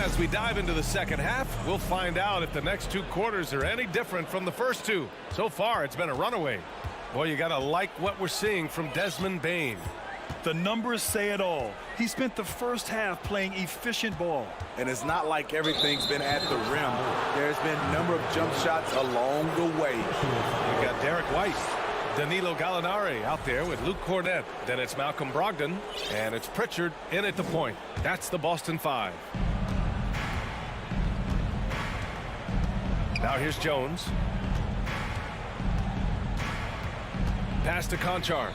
As we dive into the second half, we'll find out if the next 2 quarters are any different from the first 2. So far, it's been a runaway. Boy, you gotta like what we're seeing from Desmond Bane. The numbers say it all. He spent the first half playing efficient ball. And it's not like everything's been at the rim. There's been a number of jump shots along the way. You got Derek White, Danilo Gallinari out there with Luke Cornett. Then it's Malcolm Brogdon, and it's Pritchard in at the point. That's the Boston 5. Now here's Jones. Pass to Conchar.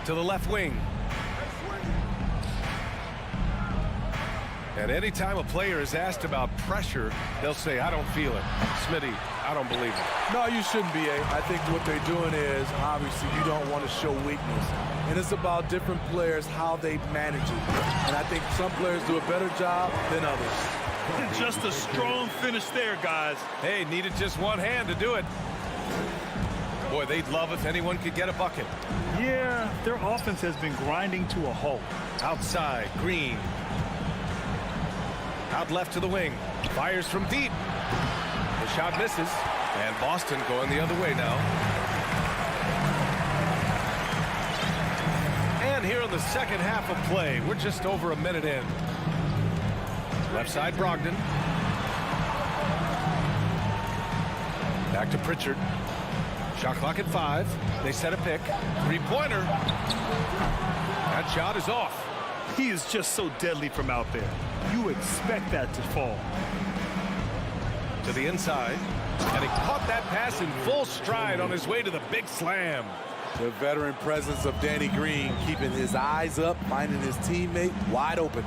To the left wing. And anytime a player is asked about pressure, they'll say, I don't feel it. Smitty, I don't believe it. No, you shouldn't be. I think what they're doing is, obviously, you don't want to show weakness. And it's about different players, how they manage it. And I think some players do a better job than others. Just a strong finish there, guys. Hey, needed just one hand to do it. Boy, they'd love if anyone could get a bucket. Yeah, their offense has been grinding to a halt. Outside, Green. Out left to the wing. Fires from deep. The shot misses. And Boston going the other way now. And here in the second half of play, we're just over a minute in. Left side, Brogdon. Back to Pritchard. Shot clock at 5. They set a pick. 3-pointer. That shot is off. He is just so deadly from out there. You expect that to fall. To the inside. And he caught that pass in full stride on his way to the big slam. The veteran presence of Danny Green keeping his eyes up, finding his teammate wide open.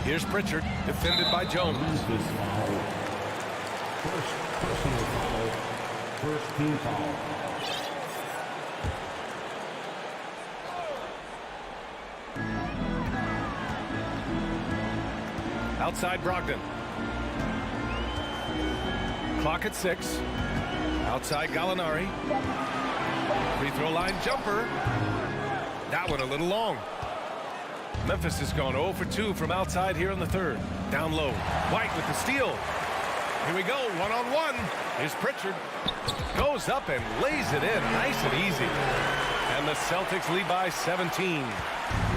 Here's Pritchard, defended by Jones. First personal foul. First team foul. Outside Brogdon. Clock at 6. Outside Gallinari. Free throw line jumper. That one a little long. Memphis has gone 0 for 2 from outside here in the third. Down low. White with the steal. Here we go, one-on-one. Here's Pritchard. Goes up and lays it in, nice and easy. And the Celtics lead by 17.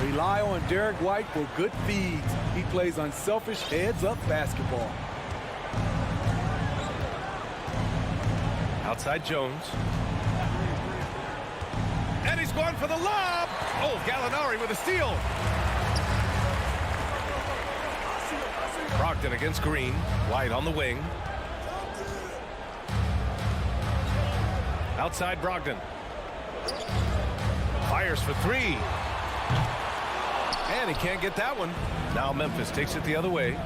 Rely on Derek White for good feeds. He plays unselfish heads-up basketball. Outside Jones. And he's going for the lob. Oh, Gallinari with a steal. Brogdon against Green. White on the wing. Outside Brogdon. Fires for three. And he can't get that one. Now Memphis takes it the other way.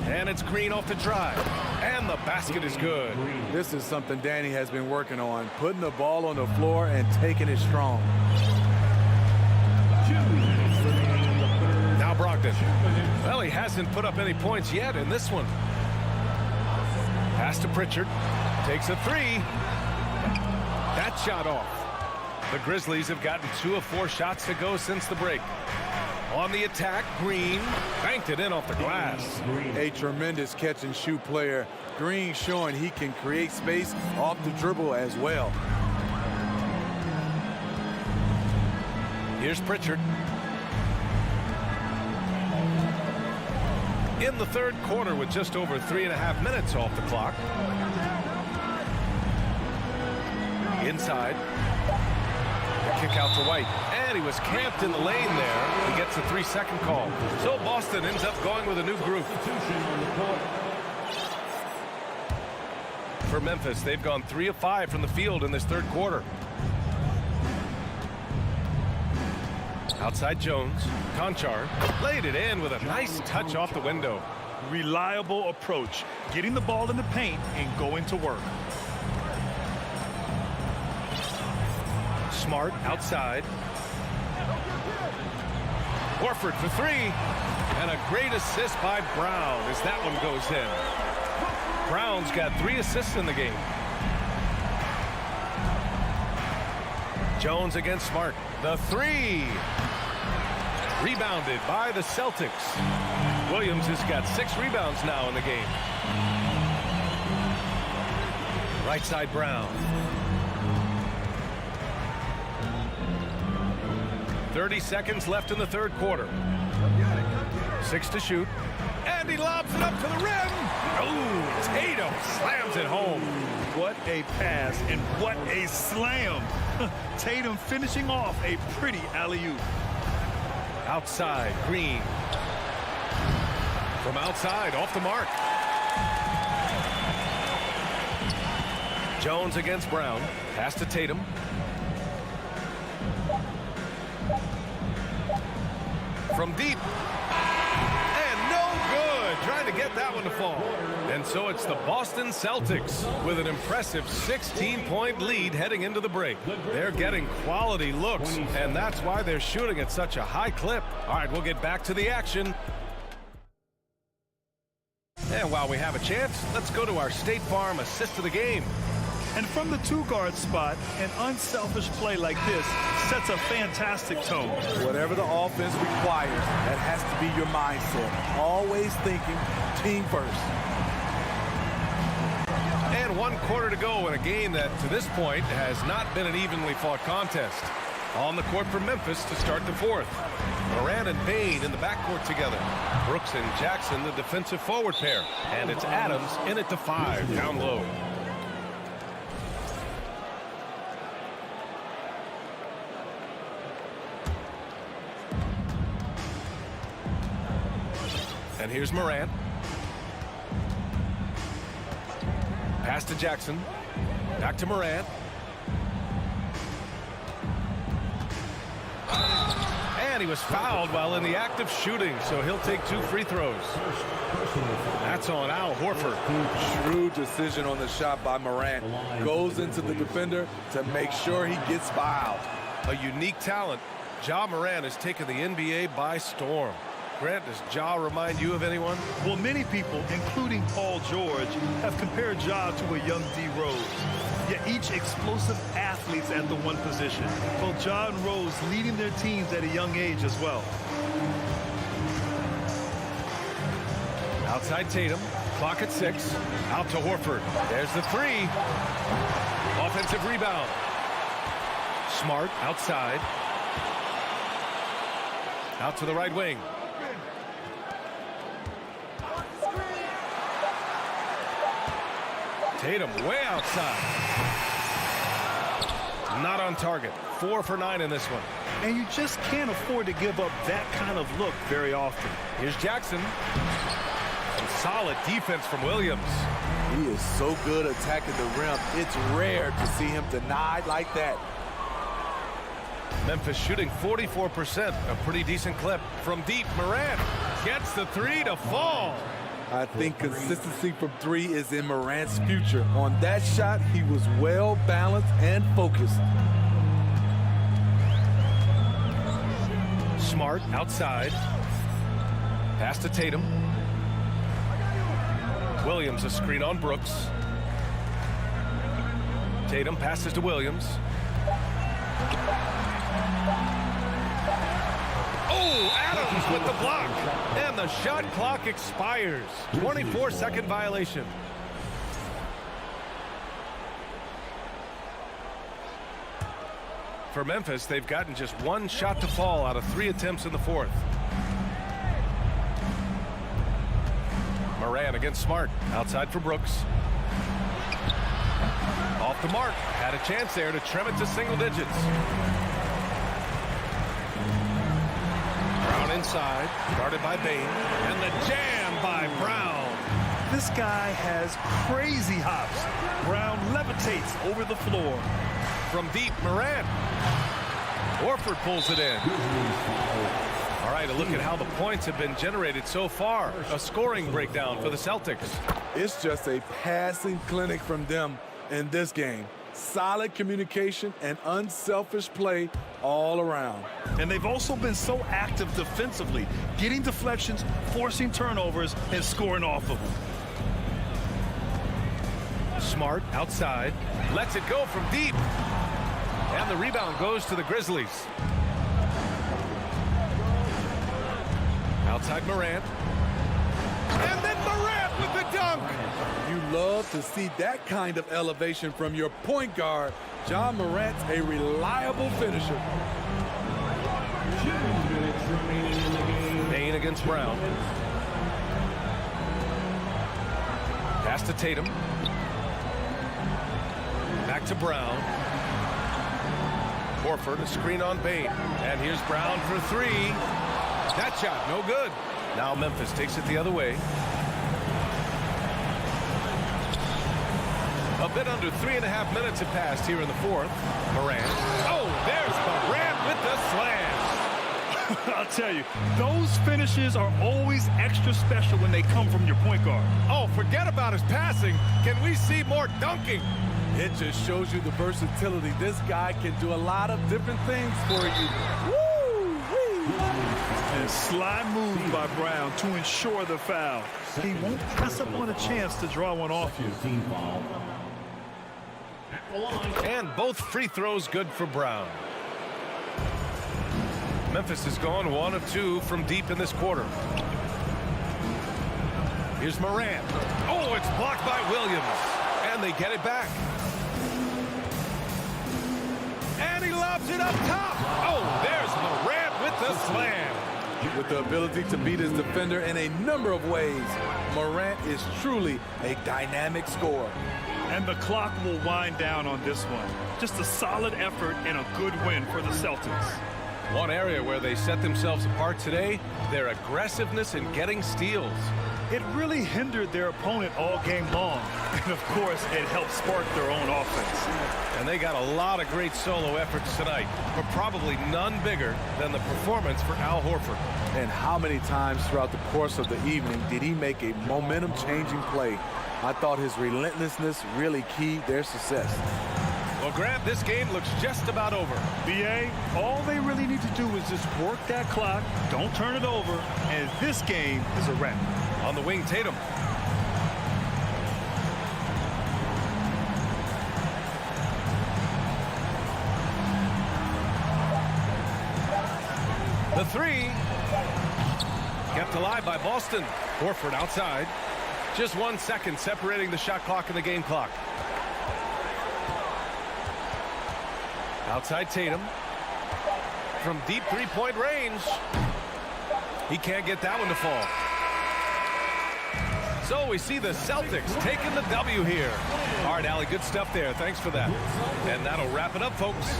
And it's Green off the drive. And the basket is good. This is something Danny has been working on, putting the ball on the floor and taking it strong. Now Brogdon. Well, he hasn't put up any points yet in this one. Pass to Pritchard. Takes a three. That shot off. The Grizzlies have gotten 2 of 4 shots to go since the break. On the attack, Green banked it in off the glass. A tremendous catch and shoot player. Green showing he can create space off the dribble as well. Here's Pritchard. In the third quarter with just over 3.5 minutes off the clock. Inside. The kick out to White. And he was camped in the lane there. He gets a 3-second call. So Boston ends up going with a new group. For Memphis, they've gone 3 of 5 from the field in this third quarter. Outside Jones. Conchar laid it in with a nice touch off the window. Reliable approach. Getting the ball in the paint and going to work. Smart outside. Horford for three. And a great assist by Brown as that one goes in. Brown's got 3 assists in the game. Jones against Smart. The three. Rebounded by the Celtics. Williams has got 6 rebounds now in the game. Right side Brown. 30 seconds left in the third quarter. 6 to shoot. And he lobs it up to the rim. Oh, Tatum slams it home. What a pass and what a slam. Tatum finishing off a pretty alley-oop. Outside, Green. From outside, off the mark. Jones against Brown. Pass to Tatum. From deep. And no good. Trying to get that one to fall. And so it's the Boston Celtics with an impressive 16-point lead heading into the break. They're getting quality looks, and that's why they're shooting at such a high clip. All right, we'll get back to the action. And while we have a chance, let's go to our State Farm assist of the game. And from the 2-guard spot, an unselfish play like this sets a fantastic tone. Whatever the offense requires, that has to be your mindset. Always thinking team first. And 1 quarter to go in a game that, to this point, has not been an evenly fought contest. On the court for Memphis to start the fourth. Moran and Bain in the backcourt together. Brooks and Jackson, the defensive forward pair. And it's Adams in at the 5, down low. And here's Morant. Pass to Jackson. Back to Morant. And he was fouled while in the act of shooting, so he'll take 2 free throws. That's on Al Horford. Shrewd decision on the shot by Morant. Goes into the defender to make sure he gets fouled. A unique talent. Ja Morant has taken the NBA by storm. Grant, does Ja remind you of anyone? Well, many people, including Paul George, have compared Ja to a young D. Rose. Yet each explosive athletes at the one position. Both Ja and Rose leading their teams at a young age as well. Outside Tatum. Clock at 6. Out to Horford. There's the 3. Offensive rebound. Smart outside. Out to the right wing. Tatum way outside. Not on target. 4 for 9 in this one. And you just can't afford to give up that kind of look very often. Here's Jackson. Some solid defense from Williams. He is so good attacking the rim. It's rare to see him denied like that. Memphis shooting 44%, a pretty decent clip. From deep, Morant gets the 3 to fall. I think consistency from 3 is in Morant's future. On that shot, he was well balanced and focused. Smart outside. Pass to Tatum. Williams a screen on Brooks. Tatum passes to Williams. Oh, Adams with the block. And the shot clock expires. 24-second violation. For Memphis, they've gotten just 1 shot to fall out of 3 attempts in the 4th. Morant against Smart. Outside for Brooks. Off the mark. Had a chance there to trim it to single digits. Brown inside. Guarded by Bain. And the jam by Brown. This guy has crazy hops. Brown levitates over the floor. From deep, Morant. Horford pulls it in. All right, a look at how the points have been generated so far. A scoring breakdown for the Celtics. It's just a passing clinic from them in this game. Solid communication and unselfish play all around. And they've also been so active defensively, getting deflections, forcing turnovers, and scoring off of them. Smart outside. Lets it go from deep. And the rebound goes to the Grizzlies. Outside Morant. And then Morant with the dunk. You love to see that kind of elevation from your point guard. John Morant's a reliable finisher. Bain against Brown. Pass to Tatum. Back to Brown. Horford, a screen on Bain. And here's Brown for 3. That shot, no good. Now Memphis takes it the other way. A bit under 3.5 minutes have passed here in the 4th. Morant. Oh, there's Morant with the slam. I'll tell you, those finishes are always extra special when they come from your point guard. Oh, forget about his passing. Can we see more dunking? It just shows you the versatility. This guy can do a lot of different things for you. Woo-wee. And slide move by Brown to ensure the foul. He won't pass up on a chance to draw one off you. And both free throws good for Brown. Memphis has gone 1 of 2 from deep in this quarter. Here's Morant. Oh, it's blocked by Williams. And they get it back. And he lobs it up top. Oh, there's Morant with the slam. With the ability to beat his defender in a number of ways, Morant is truly a dynamic scorer. And the clock will wind down on this one. Just a solid effort and a good win for the Celtics. One area where they set themselves apart today, their aggressiveness in getting steals. It really hindered their opponent all game long. And, of course, it helped spark their own offense. And they got a lot of great solo efforts tonight, but probably none bigger than the performance for Al Horford. And how many times throughout the course of the evening did he make a momentum-changing play? I thought his relentlessness really keyed their success. Well, Grant, this game looks just about over. B.A., all they really need to do is just work that clock, don't turn it over, and this game is a wrap. On the wing, Tatum. The 3. Kept alive by Boston. Horford outside. Just 1 second separating the shot clock and the game clock. Outside Tatum. From deep three-point range. He can't get that one to fall. So we see the Celtics taking the W here. All right, Allie, good stuff there. Thanks for that. And that'll wrap it up, folks.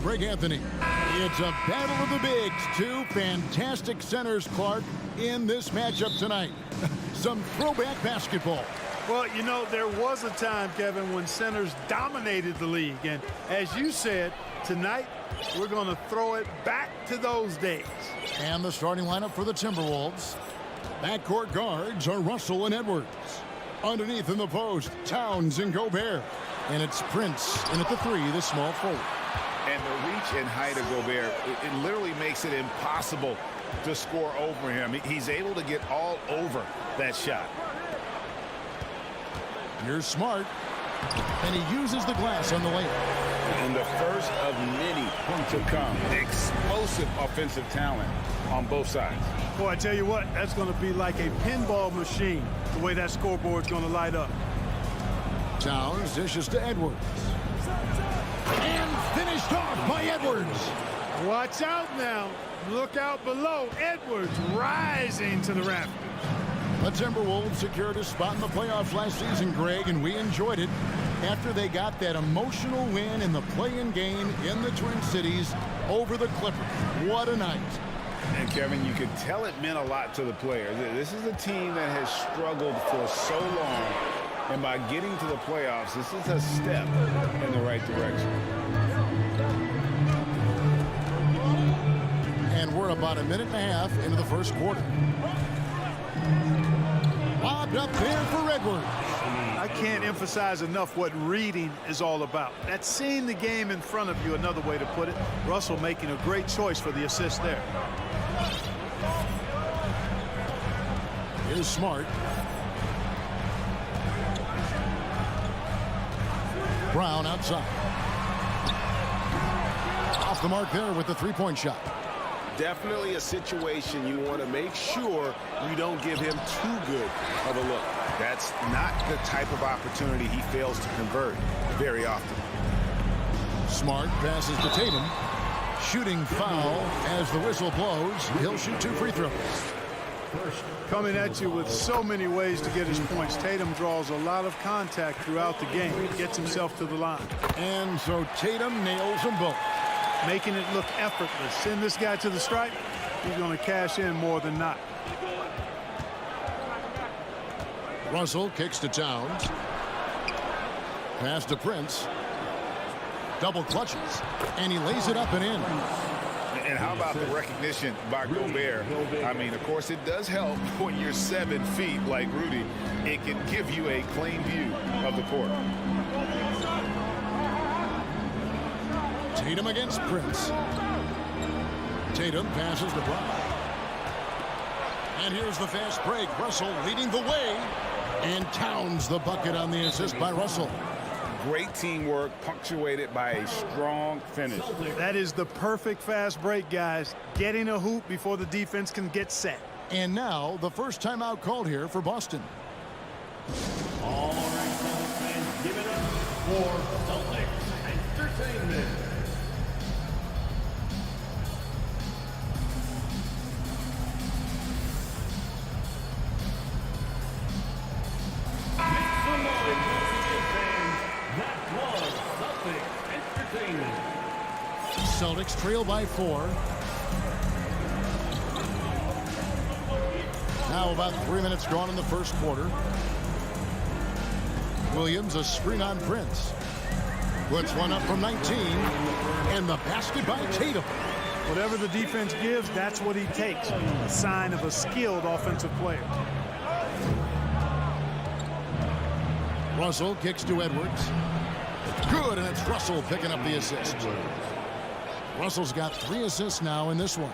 break, Anthony. It's a battle of the bigs. Two fantastic centers, Clark, in this matchup tonight. Some throwback basketball. Well, you know, there was a time, Kevin, when centers dominated the league. And as you said, tonight we're going to throw it back to those days. And the starting lineup for the Timberwolves. Backcourt guards are Russell and Edwards. Underneath in the post, Towns and Gobert. And it's Prince in at the 3, the small forward. And the reach and height of Gobert, it literally makes it impossible to score over him. He's able to get all over that shot. Here's Smart. And he uses the glass on the layup. And the first of many to come. Explosive offensive talent on both sides. Boy, I tell you what, that's going to be like a pinball machine, the way that scoreboard's going to light up. Towns dishes to Edwards. And finished off by Edwards. Watch out now. Look out below. Edwards rising to the rafters. The Timberwolves secured a spot in the playoffs last season, Greg, and we enjoyed it after they got that emotional win in the play-in game in the Twin Cities over the Clippers. What a night. And, Kevin, you could tell it meant a lot to the players. This is a team that has struggled for so long, and by getting to the playoffs, this is a step in the right direction. And we're about a minute and a half into the first quarter. Lobbed up there for Edwards. I can't emphasize enough what reading is all about. That's seeing the game in front of you, another way to put it. Russell making a great choice for the assist there. Here's Smart. Brown outside. Off the mark there with the three-point shot. Definitely a situation you want to make sure you don't give him too good of a look. That's not the type of opportunity he fails to convert very often. Smart passes to Tatum. Shooting foul as the whistle blows. He'll shoot 2 free throws. Coming at you with so many ways to get his points. Tatum draws a lot of contact throughout the game. He gets himself to the line. And so Tatum nails them both. Making it look effortless. Send this guy to the stripe. He's going to cash in more than not. Russell kicks to Towns. Pass to Prince. Double clutches. And he lays it up and in. And how about the recognition by Gobert? I mean, of course, it does help when you're 7 feet like Rudy. It can give you a clean view of the court. Tatum against Prince. Tatum passes to Brown. And here's the fast break. Russell leading the way. And Towns the bucket on the assist by Russell. Great teamwork punctuated by a strong finish. That is the perfect fast break, guys. Getting a hoop before the defense can get set. And now the first timeout called here for Boston. All right, Celtics fans, give it up for Celtics Entertainment. Celtics trail by 4. Now about 3 minutes gone in the first quarter. Williams a screen on Prince. Puts one up from 19. And the basket by Tatum. Whatever the defense gives, that's what he takes. A sign of a skilled offensive player. Russell kicks to Edwards. Good, and it's Russell picking up the assist. Russell's got 3 assists now in this one.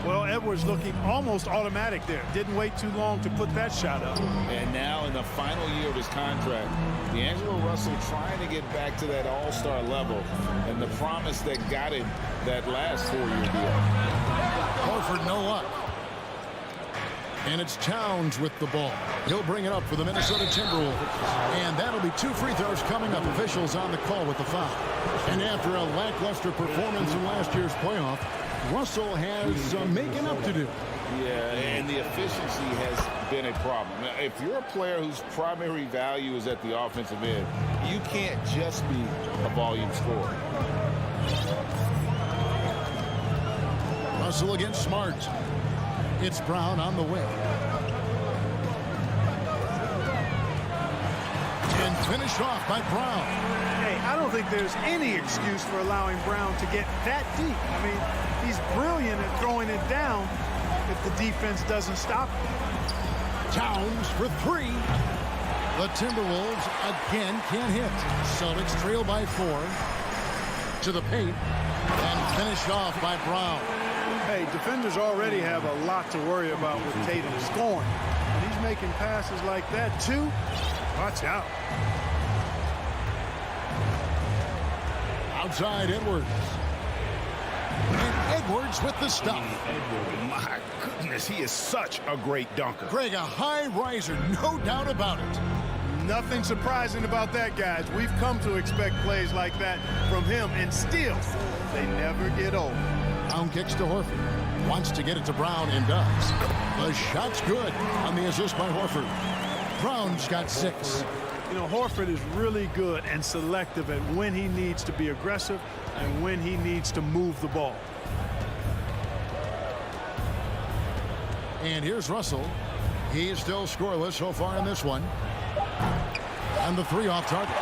Well, Edwards looking almost automatic there. Didn't wait too long to put that shot up. And now in the final year of his contract, D'Angelo Russell trying to get back to that all-star level and the promise that got him that last 4-year deal. Horford no luck. And it's Towns with the ball. He'll bring it up for the Minnesota Timberwolves. And that'll be 2 free throws coming up. Officials on the call with the foul. And after a lackluster performance in last year's playoff, Russell has some making up to do. Yeah, and the efficiency has been a problem. Now, if you're a player whose primary value is at the offensive end, you can't just be a volume scorer. Russell against Smart. It's Brown on the wing. And finished off by Brown. Hey, I don't think there's any excuse for allowing Brown to get that deep. I mean, he's brilliant at throwing it down if the defense doesn't stop him. Towns for three. The Timberwolves again can't hit. Celtics trail by 4. To the paint. And finished off by Brown. Hey, defenders already have a lot to worry about with Tatum scoring. And he's making passes like that, too. Watch out. Outside Edwards. And Edwards with the stop. My goodness, he is such a great dunker. Greg, a high riser, no doubt about it. Nothing surprising about that, guys. We've come to expect plays like that from him, and still, they never get old. Brown kicks to Horford. Wants to get it to Brown and does. The shot's good on the assist by Horford. Brown's got 6. You know, Horford is really good and selective at when he needs to be aggressive and when he needs to move the ball. And here's Russell. He's still scoreless so far in this one. And the 3 off target.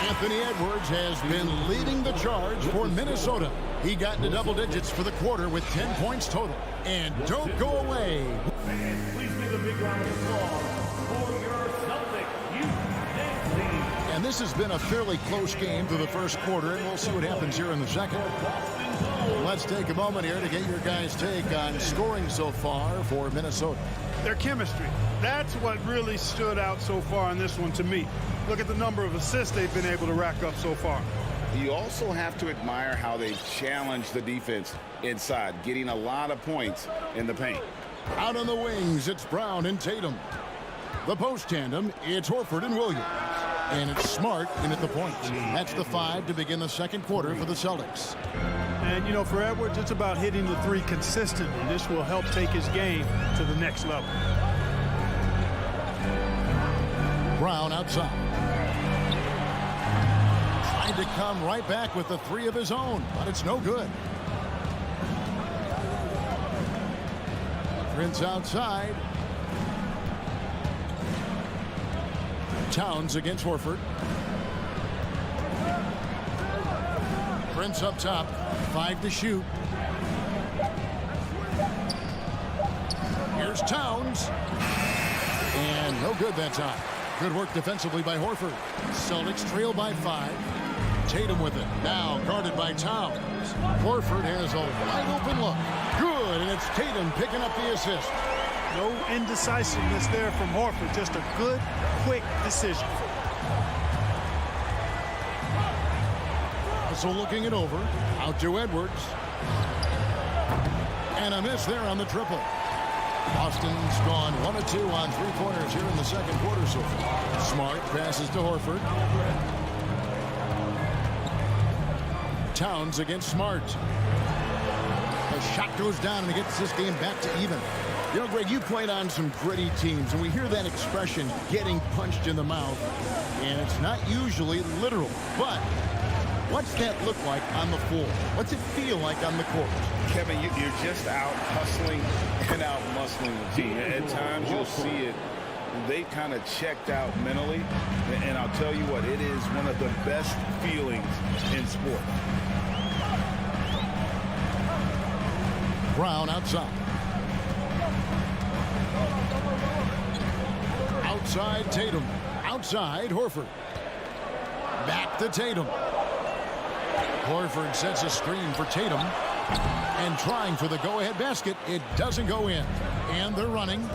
Anthony Edwards has been leading the charge for Minnesota. He got into double digits for the quarter with 10 points total. And don't go away. Please give a big round of applause for your Celtics youth team. And this has been a fairly close game through the first quarter, and we'll see what happens here in the second. Let's take a moment here to get your guys' take on scoring so far for Minnesota. Their chemistry. That's what really stood out so far in this one to me. Look at the number of assists they've been able to rack up so far. You also have to admire how they challenge the defense inside, getting a lot of points in the paint. Out on the wings, it's Brown and Tatum. The post tandem, it's Horford and Williams. And it's Smart in at the point. That's the 5 to begin the second quarter for the Celtics. And, you know, for Edwards, it's about hitting the 3 consistently. This will help take his game to the next level. Brown outside. Tried to come right back with the 3 of his own, but it's no good. Prince outside. Towns against Horford. Prince up top. 5 to shoot. Here's Towns. And no good that time. Good work defensively by Horford. Celtics trail by 5. Tatum with it. Now guarded by Towns. Horford has a wide open look. Good, and it's Tatum picking up the assist. No indecisiveness there from Horford. Just a good, quick decision. So looking it over. Out to Edwards. And a miss there on the triple. Boston's gone 1 of 2 on 3-pointers here in the second quarter so far. Smart passes to Horford. Towns against Smart. The shot goes down and it gets this game back to even. You know, Greg, you played on some gritty teams, and we hear that expression, getting punched in the mouth, and it's not usually literal. But what's that look like on the floor? What's it feel like on the court? Kevin, you're just out hustling and out muscling the team. At times you'll see it. They kind of checked out mentally, and I'll tell you what, it is one of the best feelings in sport. Brown outside. Outside Tatum. Outside Horford. Back to Tatum. Horford sets a screen for Tatum. And trying for the go-ahead basket. It doesn't go in. And they're running.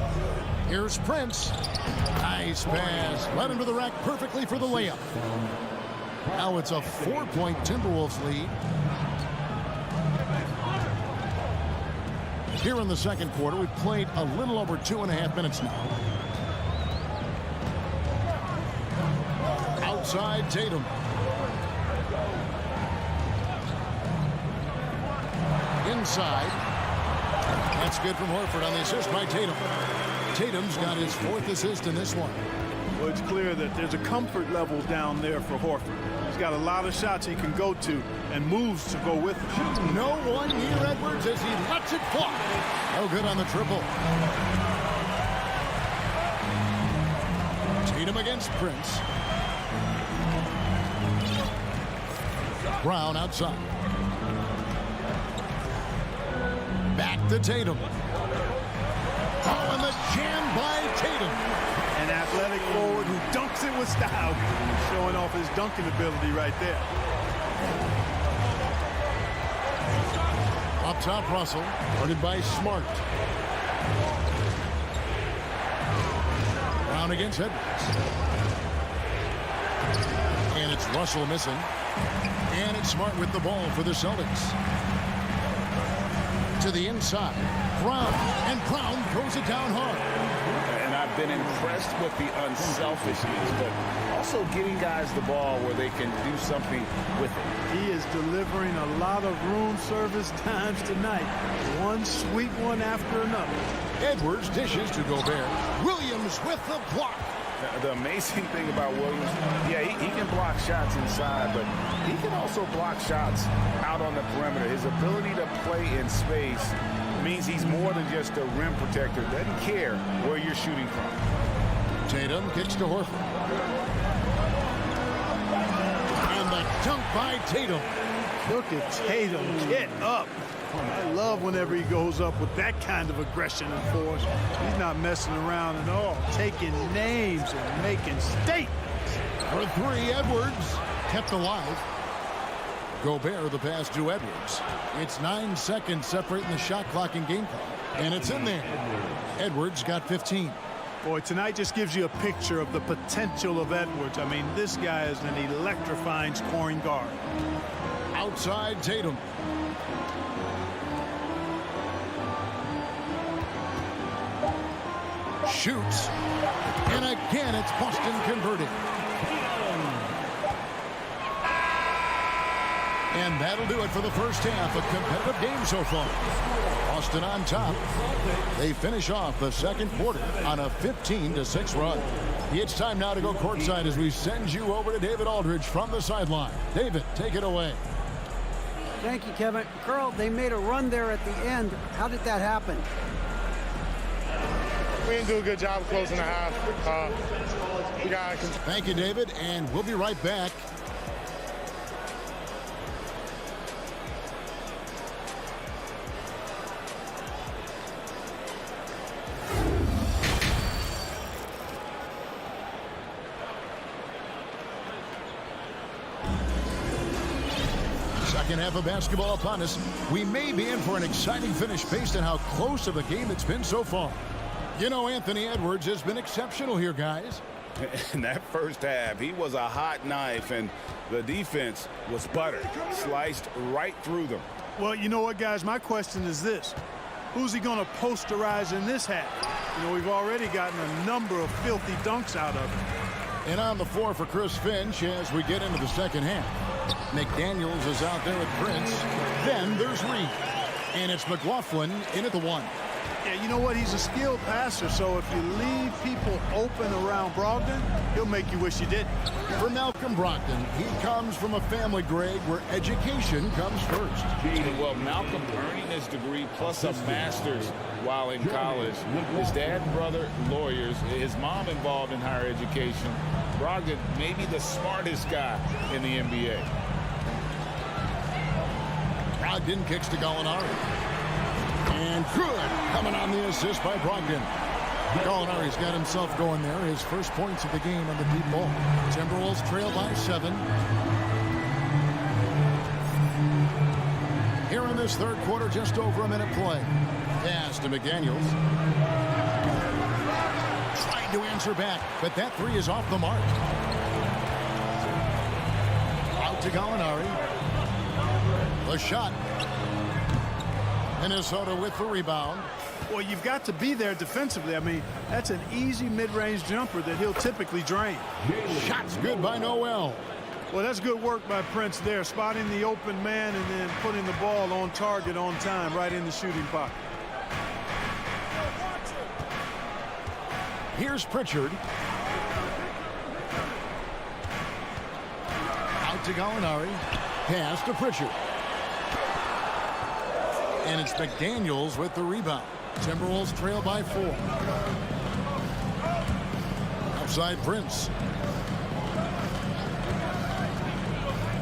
Here's Prince. Nice pass. Led him to the rack perfectly for the layup. Now it's a 4-point Timberwolves lead. Here in the second quarter, we've played a little over 2.5 minutes now. Outside Tatum. Inside. That's good from Horford on the assist by Tatum. Tatum's got his 4th assist in this one. Well, it's clear that there's a comfort level down there for Horford. He's got a lot of shots he can go to and moves to go with it. No one near Edwards as he lets it fly. No good on the triple. Tatum against Prince. Brown outside. Back to Tatum. Oh, and the jam by Tatum. An athletic forward who dunks it with style. Showing off his dunking ability right there. Up top, Russell. Guarded by Smart. Brown against Edwards. And it's Russell missing. And it's Smart with the ball for the Celtics. To the inside. Brown. And Brown throws it down hard. And I've been impressed with the unselfishness, but also getting guys the ball where they can do something with it. He is delivering a lot of room service times tonight. One sweet one after another. Edwards dishes to Gobert. Williams with the block. The amazing thing about Williams, yeah, he can block shots inside, but he can also block shots out on the perimeter. His ability to play in space means he's more than just a rim protector. Doesn't care where you're shooting from. Tatum kicks to Horford. And the dunk by Tatum. Look at Tatum get up. I love whenever he goes up with that kind of aggression and force. He's not messing around at all. Taking names and making statements. For three, Edwards kept alive. Gobert the pass to Edwards. It's 9 seconds separating the shot clock and game clock. And it's in there. Edwards got 15. Boy, tonight just gives you a picture of the potential of Edwards. I mean, this guy is an electrifying scoring guard. Outside Tatum. Shoots. And again, it's Boston converting. And that'll do it for the first half. A competitive game so far. Boston on top. They finish off the second quarter on a 15-6 run. It's time now to go courtside as we send you over to David Aldridge from the sideline. David, take it away. Thank you, Kevin. Carl, they made a run there at the end. How did that happen? We didn't do a good job of closing the half. Thank you, David, and we'll be right back. Second half of basketball upon us. We may be in for an exciting finish based on how close of a game it's been so far. You know, Anthony Edwards has been exceptional here, guys. In that first half, he was a hot knife, and the defense was butter. Sliced right through them. Well, you know what, guys? My question is this. Who's he going to posterize in this half? You know, we've already gotten a number of filthy dunks out of him. And on the floor for Chris Finch as we get into the second half. McDaniels is out there with Prince. Then there's Reed. And it's McLaughlin in at the one. Yeah, you know what? He's a skilled passer, so if you leave people open around Brogdon, he'll make you wish you didn't. For Malcolm Brogdon, he comes from a family, Greg, where education comes first. Well, Malcolm earning his degree plus a master's while in college. His dad and brother, lawyers. His mom involved in higher education. Brogdon, maybe the smartest guy in the NBA. Brogdon kicks to Gallinari. And good, coming on the assist by Brogdon. Gallinari's got himself going there. His first points of the game on the deep ball. Timberwolves trail by 7. Here in this third quarter, just over a minute play. Pass to McDaniels. Tried to answer back, but that three is off the mark. Out to Gallinari. The shot. Minnesota with the rebound. Well, you've got to be there defensively. I mean, that's an easy mid-range jumper that he'll typically drain. Shot's good by Noel. Well, that's good work by Prince there, spotting the open man and then putting the ball on target on time right in the shooting pocket. Here's Pritchard. to Gallinari. Pass to Pritchard. And it's McDaniels with the rebound. Timberwolves trail by 4. Outside Prince.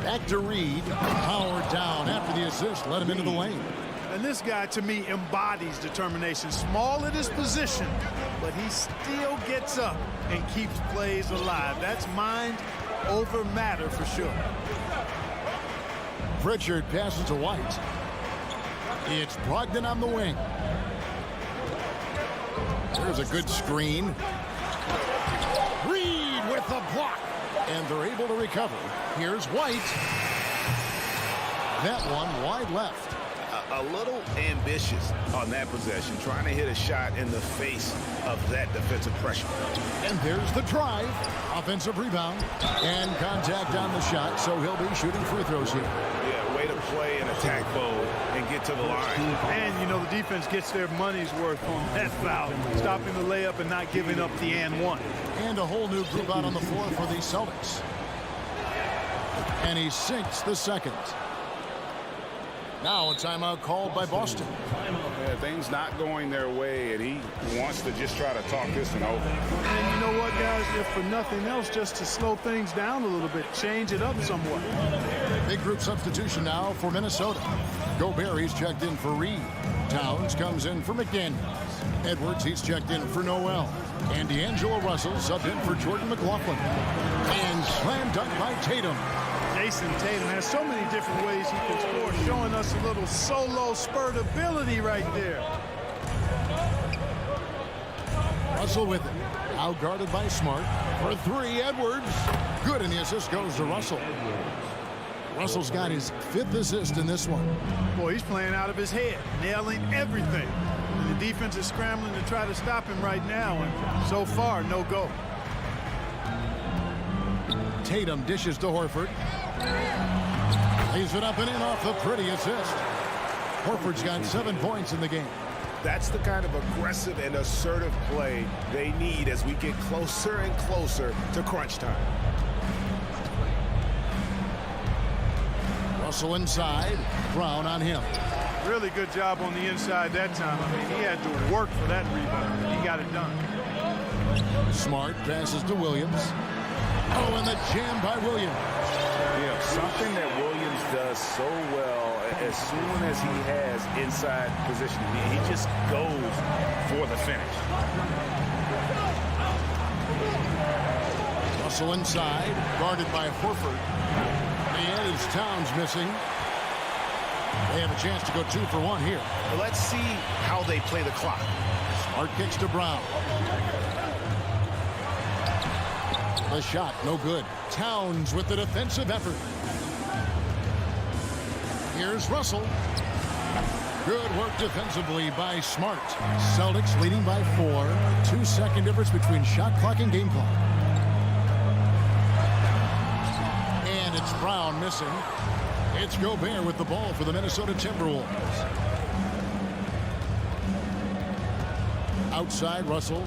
Back to Reed. Powered down after the assist. Let him into the lane. And this guy, to me, embodies determination. Small at his position, but he still gets up and keeps plays alive. That's mind over matter for sure. Pritchard passes to White. It's Brogdon on the wing. There's a good screen. Reed with the block. And they're able to recover. Here's White. That one wide left. A little ambitious on that possession, trying to hit a shot in the face of that defensive pressure. And there's the drive. Offensive rebound. And contact on the shot, so he'll be shooting free throws here. Yeah, way to play in attack mode and get to the line. And, you know, the defense gets their money's worth on that foul. Stopping the layup and not giving up the and one. And a whole new group out on the floor for the Celtics. And he sinks the second. Now a timeout called by Boston. Yeah, things not going their way, and he wants to just try to talk this one over. And you know what, guys? If for nothing else, just to slow things down a little bit, change it up somewhat. Big group substitution now for Minnesota. Gobert, he's checked in for Reed. Towns comes in for McDaniels. Edwards, he's checked in for Noel. And D'Angelo Russell subbed in for Jordan McLaughlin. And slam dunk by Tatum. Jason Tatum has so many different ways he can score, showing us a little solo spurt ability right there. Russell with it. Out guarded by Smart. For 3, Edwards. Good, and the assist goes to Russell. Russell's got his 5th assist in this one. Boy, he's playing out of his head, nailing everything. And the defense is scrambling to try to stop him right now, and so far, no go. Tatum dishes to Horford. Lays it up and in off the pretty assist. Horford's got 7 points in the game. That's the kind of aggressive and assertive play they need as we get closer and closer to crunch time. Russell inside. Brown on him. Really good job on the inside that time. I mean, he had to work for that rebound, and he got it done. Smart passes to Williams. Oh, and the jam by Williams. Yeah, something that Williams does so well as soon as he has inside position. He just goes for the finish. Russell inside, guarded by Horford. And is Towns missing. They have a chance to go 2 for 1 here. Well, let's see how they play the clock. Smart kicks to Brown. The shot, no good. Towns with the defensive effort. Here's Russell. Good work defensively by Smart. Celtics leading by 4. 2-second difference between shot clock and game clock. And it's Brown missing. It's Gobert with the ball for the Minnesota Timberwolves. Outside Russell.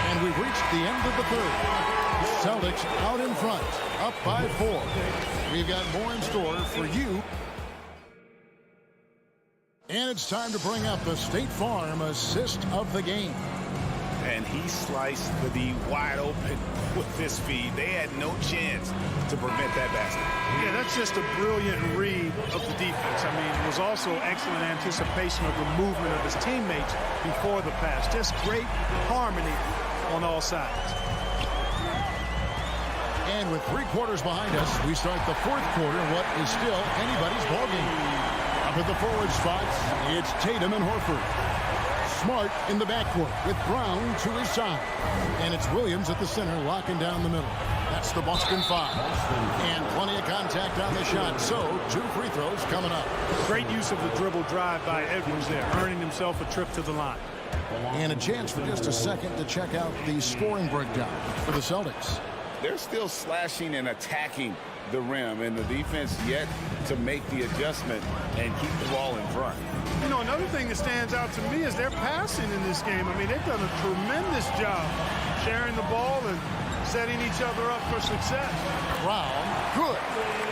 And we've reached the end of the third. Celtics out in front, up by 4. We've got more in store for you. And it's time to bring up the State Farm assist of the game. And he sliced the wide open with this feed. They had no chance to prevent that basket. Yeah, that's just a brilliant read of the defense. I mean, it was also excellent anticipation of the movement of his teammates before the pass. Just great harmony on all sides. And with 3 quarters behind us, we start the 4th quarter in what is still anybody's ballgame. Up at the forward spots, it's Tatum and Horford. Smart in the backcourt with Brown to his side. And it's Williams at the center locking down the middle. That's the Boston 5. And plenty of contact on the shot. So 2 free throws coming up. Great use of the dribble drive by Edwards there, earning himself a trip to the line. And a chance for just a second to check out the scoring breakdown for the Celtics. They're still slashing and attacking the rim, and the defense yet to make the adjustment and keep the ball in front. You know, another thing that stands out to me is their passing in this game. I mean, they've done a tremendous job sharing the ball and setting each other up for success. Brown, good.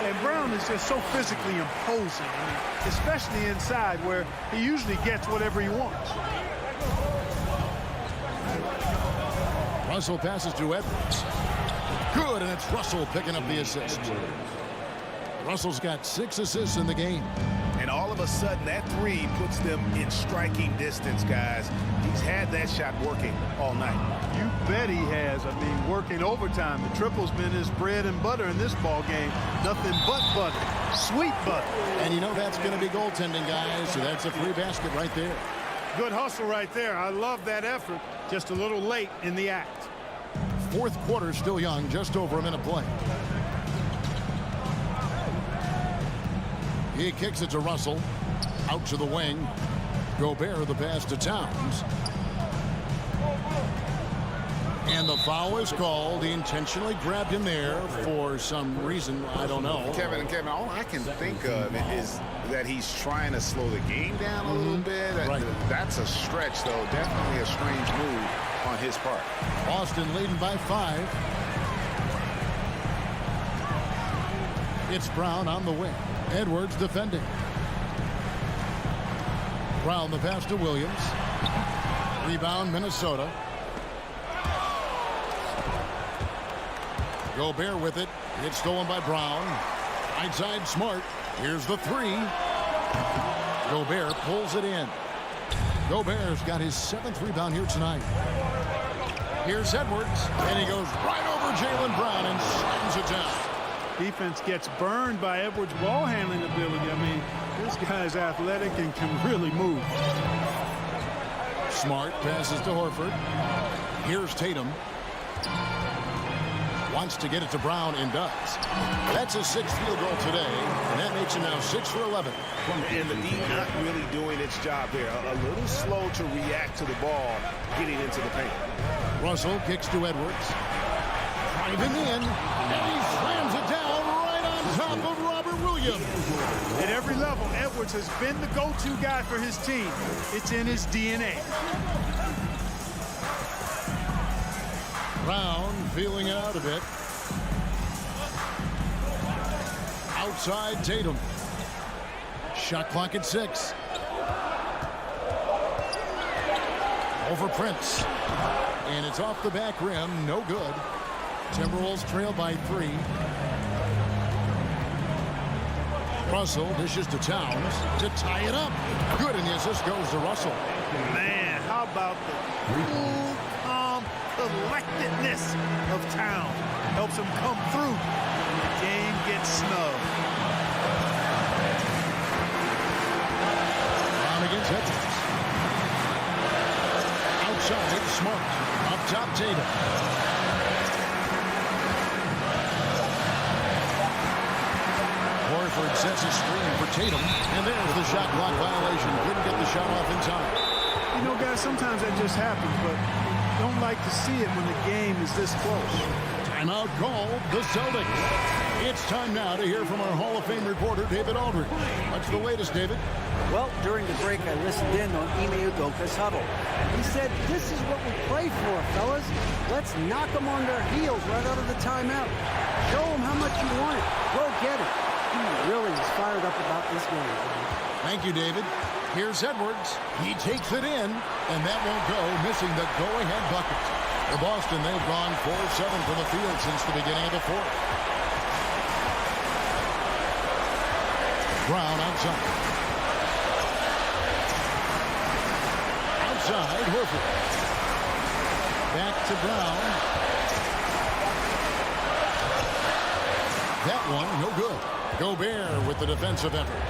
And Brown is just so physically imposing, I mean, especially inside where he usually gets whatever he wants. Russell passes to Edwards. Good, and it's Russell picking up the assist. Russell's got 6 assists in the game. And all of a sudden, that three puts them in striking distance, guys. He's had that shot working all night. You bet he has. I mean, working overtime. The triple's been his bread and butter in this ball game. Nothing but butter. Sweet butter. And you know that's going to be goaltending, guys, so that's a free basket right there. Good hustle right there. I love that effort. Just a little late in the act. Fourth quarter still young, just over a minute play. He kicks it to Russell. Out to the wing. Gobert the pass to Towns. And the foul is called. He intentionally grabbed him there for some reason. I don't know. Kevin, all I can think of is that he's trying to slow the game down a little bit. Right. That's a stretch, though. Definitely a strange move on his part. Boston leading by 5. It's Brown on the wing. Edwards defending. Brown the pass to Williams. Rebound Minnesota. Gobert with it. It's stolen by Brown. Right side Smart. Here's the three. Gobert pulls it in. Gobert's got his 7th rebound here tonight. Here's Edwards. And he goes right over Jaylen Brown and slams it down. Defense gets burned by Edwards' ball handling ability. I mean, this guy's athletic and can really move. Smart passes to Horford. Here's Tatum. Wants to get it to Brown and does. That's his 6th field goal today, and that makes him now 6 for 11. And the D not really doing its job there. A little slow to react to the ball getting into the paint. Russell kicks to Edwards. Driving in, and he slams it down right on top of Robert Williams. At every level, Edwards has been the go-to guy for his team. It's in his DNA. Brown feeling it out a bit. Outside Tatum. Shot clock at 6. Over Prince. And it's off the back rim. No good. Timberwolves trail by 3. Russell dishes to Towns to tie it up. Good, and the assist goes to Russell. Man, how about the cool, calm collectedness of Towns? Helps him come through. The game gets snug. Brown against Edwards. Outside, Smart. Up top, Tatum. Horford sets a screen for Tatum, and there's the shot clock violation. Couldn't get the shot off in time. You know, guys, sometimes that just happens, but don't like to see it when the game is this close. Timeout called the Celtics. It's time now to hear from our Hall of Fame reporter, David Aldridge. What's the latest, David? Well, during the break, I listened in on Ime Udoka's huddle. He said, this is what we play for, fellas. Let's knock them on their heels right out of the timeout. Show them how much you want it. Go get it. He really is fired up about this game. Thank you, David. Here's Edwards. He takes it in, and that won't go, missing the go-ahead bucket. The Boston, they've gone 4-7 from the field since the beginning of the fourth. Brown outside. Outside, Horford. Back to Brown. That one, no good. Gobert with the defensive effort.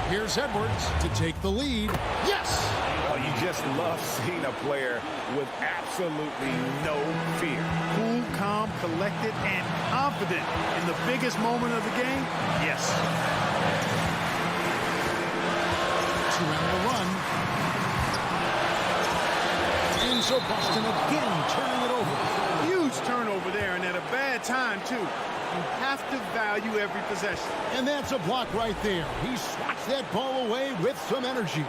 Here's Edwards to take the lead. Yes! Oh, you just love seeing a player with absolutely no fear. Cool, calm, collected, and confident in the biggest moment of the game? Yes. 2 on the run. And so Boston again turning it over. Huge turnover there, and at a a bad time, too. You have to value every possession. And that's a block right there. He swats that ball away with some energy.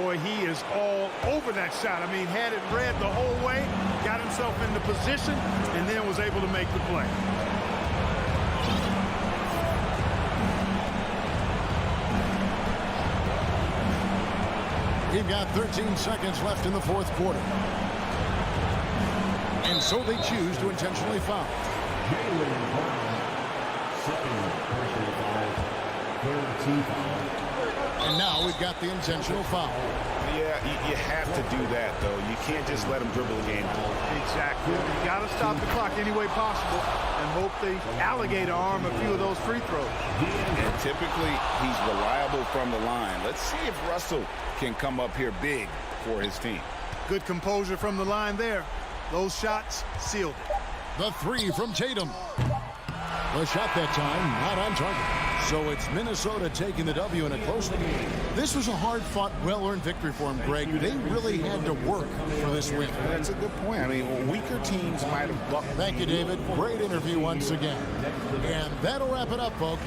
Boy, he is all over that shot. I mean, had it read the whole way, got himself into position, and then was able to make the play. We've got 13 seconds left in the fourth quarter. And so they choose to intentionally foul. And now we've got the intentional foul. Yeah, you have to do that, though. You can't just let him dribble the game. Exactly. You got to stop the clock any way possible and hope the alligator arm a few of those free throws. And typically, he's reliable from the line. Let's see if Russell can come up here big for his team. Good composure from the line there. Those shots sealed it. The three from Tatum. The shot that time, not on target. So it's Minnesota taking the W in a close one. This was a hard-fought, well-earned victory for them, Greg. They really had to work for this win. That's a good point. I mean, weaker teams might have bucked. Thank you, David. Great interview once again. And that'll wrap it up, folks.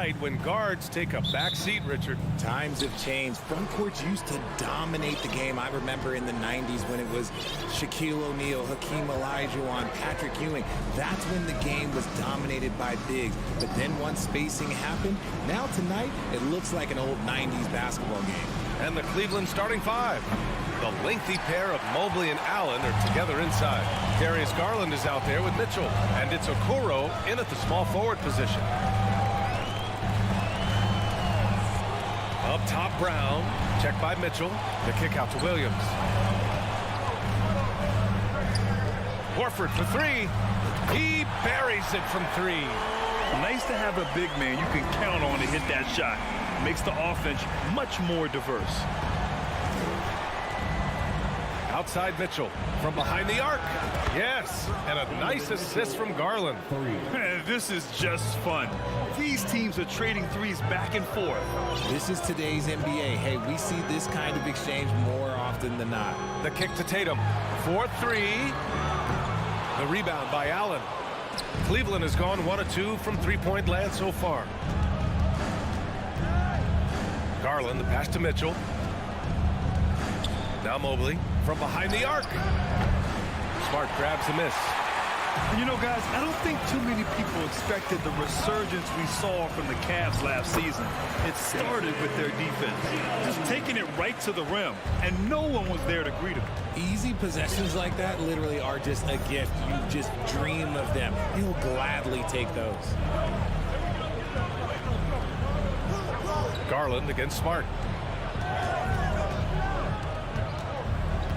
night when guards take a back seat, Richard. Times have changed. Front courts used to dominate the game. I remember in the 90s when it was Shaquille O'Neal, Hakeem Olajuwon, Patrick Ewing. That's when the game was dominated by bigs. But then once spacing happened, now tonight it looks like an old 90s basketball game. And the Cleveland starting five. The lengthy pair of Mobley and Allen are together inside. Darius Garland is out there with Mitchell. And it's Okoro in at the small forward position. Up top, Brown. Checked by Mitchell. The kick out to Williams. Horford for three. He buries it from three. Nice to have a big man you can count on to hit that shot. Makes the offense much more diverse. Outside Mitchell from behind the arc. Yes, and a nice assist from Garland. This is just fun. These teams are trading threes back and forth. This is today's NBA. Hey, we see this kind of exchange more often than not. The kick to Tatum for three. The rebound by Allen. Cleveland has gone 1 of 2 from three-point land so far. Garland, the pass to Mitchell. Now Mobley from behind the arc. Smart grabs the miss. And you know, guys, I don't think too many people expected the resurgence we saw from the Cavs last season. It started with their defense, just taking it right to the rim, and no one was there to greet them. Easy possessions like that literally are just a gift. You just dream of them. You'll gladly take those. Garland against Smart.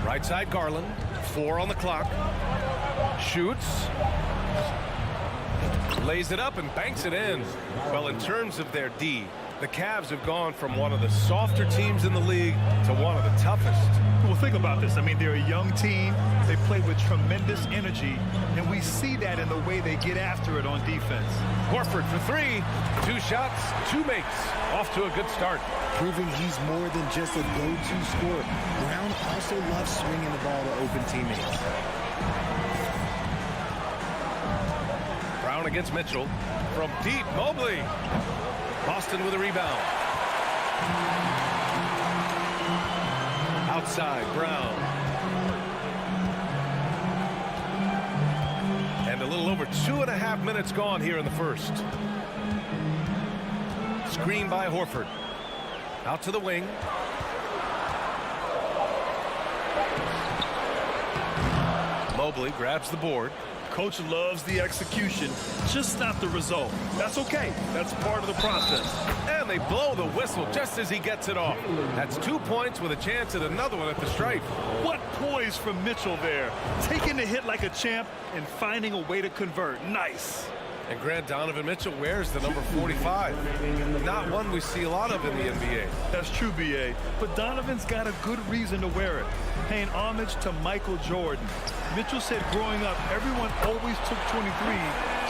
Right side Garland. 4 on the clock. Shoots. Lays it up and banks it in. Well, in terms of their D, the Cavs have gone from one of the softer teams in the league to one of the toughest. Well, think about this. I mean, they're a young team. They play with tremendous energy, and we see that in the way they get after it on defense. Horford for three. 2 shots, 2 makes. Off to a good start. Proving he's more than just a go-to scorer. Brown also loves swinging the ball to open teammates. Brown against Mitchell. From deep, Mobley. Boston with a rebound. Outside, Brown. And a little over 2.5 minutes gone here in the first. Screen by Horford. Out to the wing. Mobley grabs the board. Coach loves the execution, just not the result. That's okay. That's part of the process. And they blow the whistle just as he gets it off. That's 2 points with a chance at another one at the stripe. What poise from Mitchell there. Taking the hit like a champ and finding a way to convert. Nice. And Grant Donovan Mitchell wears the number 45. Not one we see a lot of in the NBA. That's true, B.A. But Donovan's got a good reason to wear it. Paying homage to Michael Jordan. Mitchell said growing up, everyone always took 23,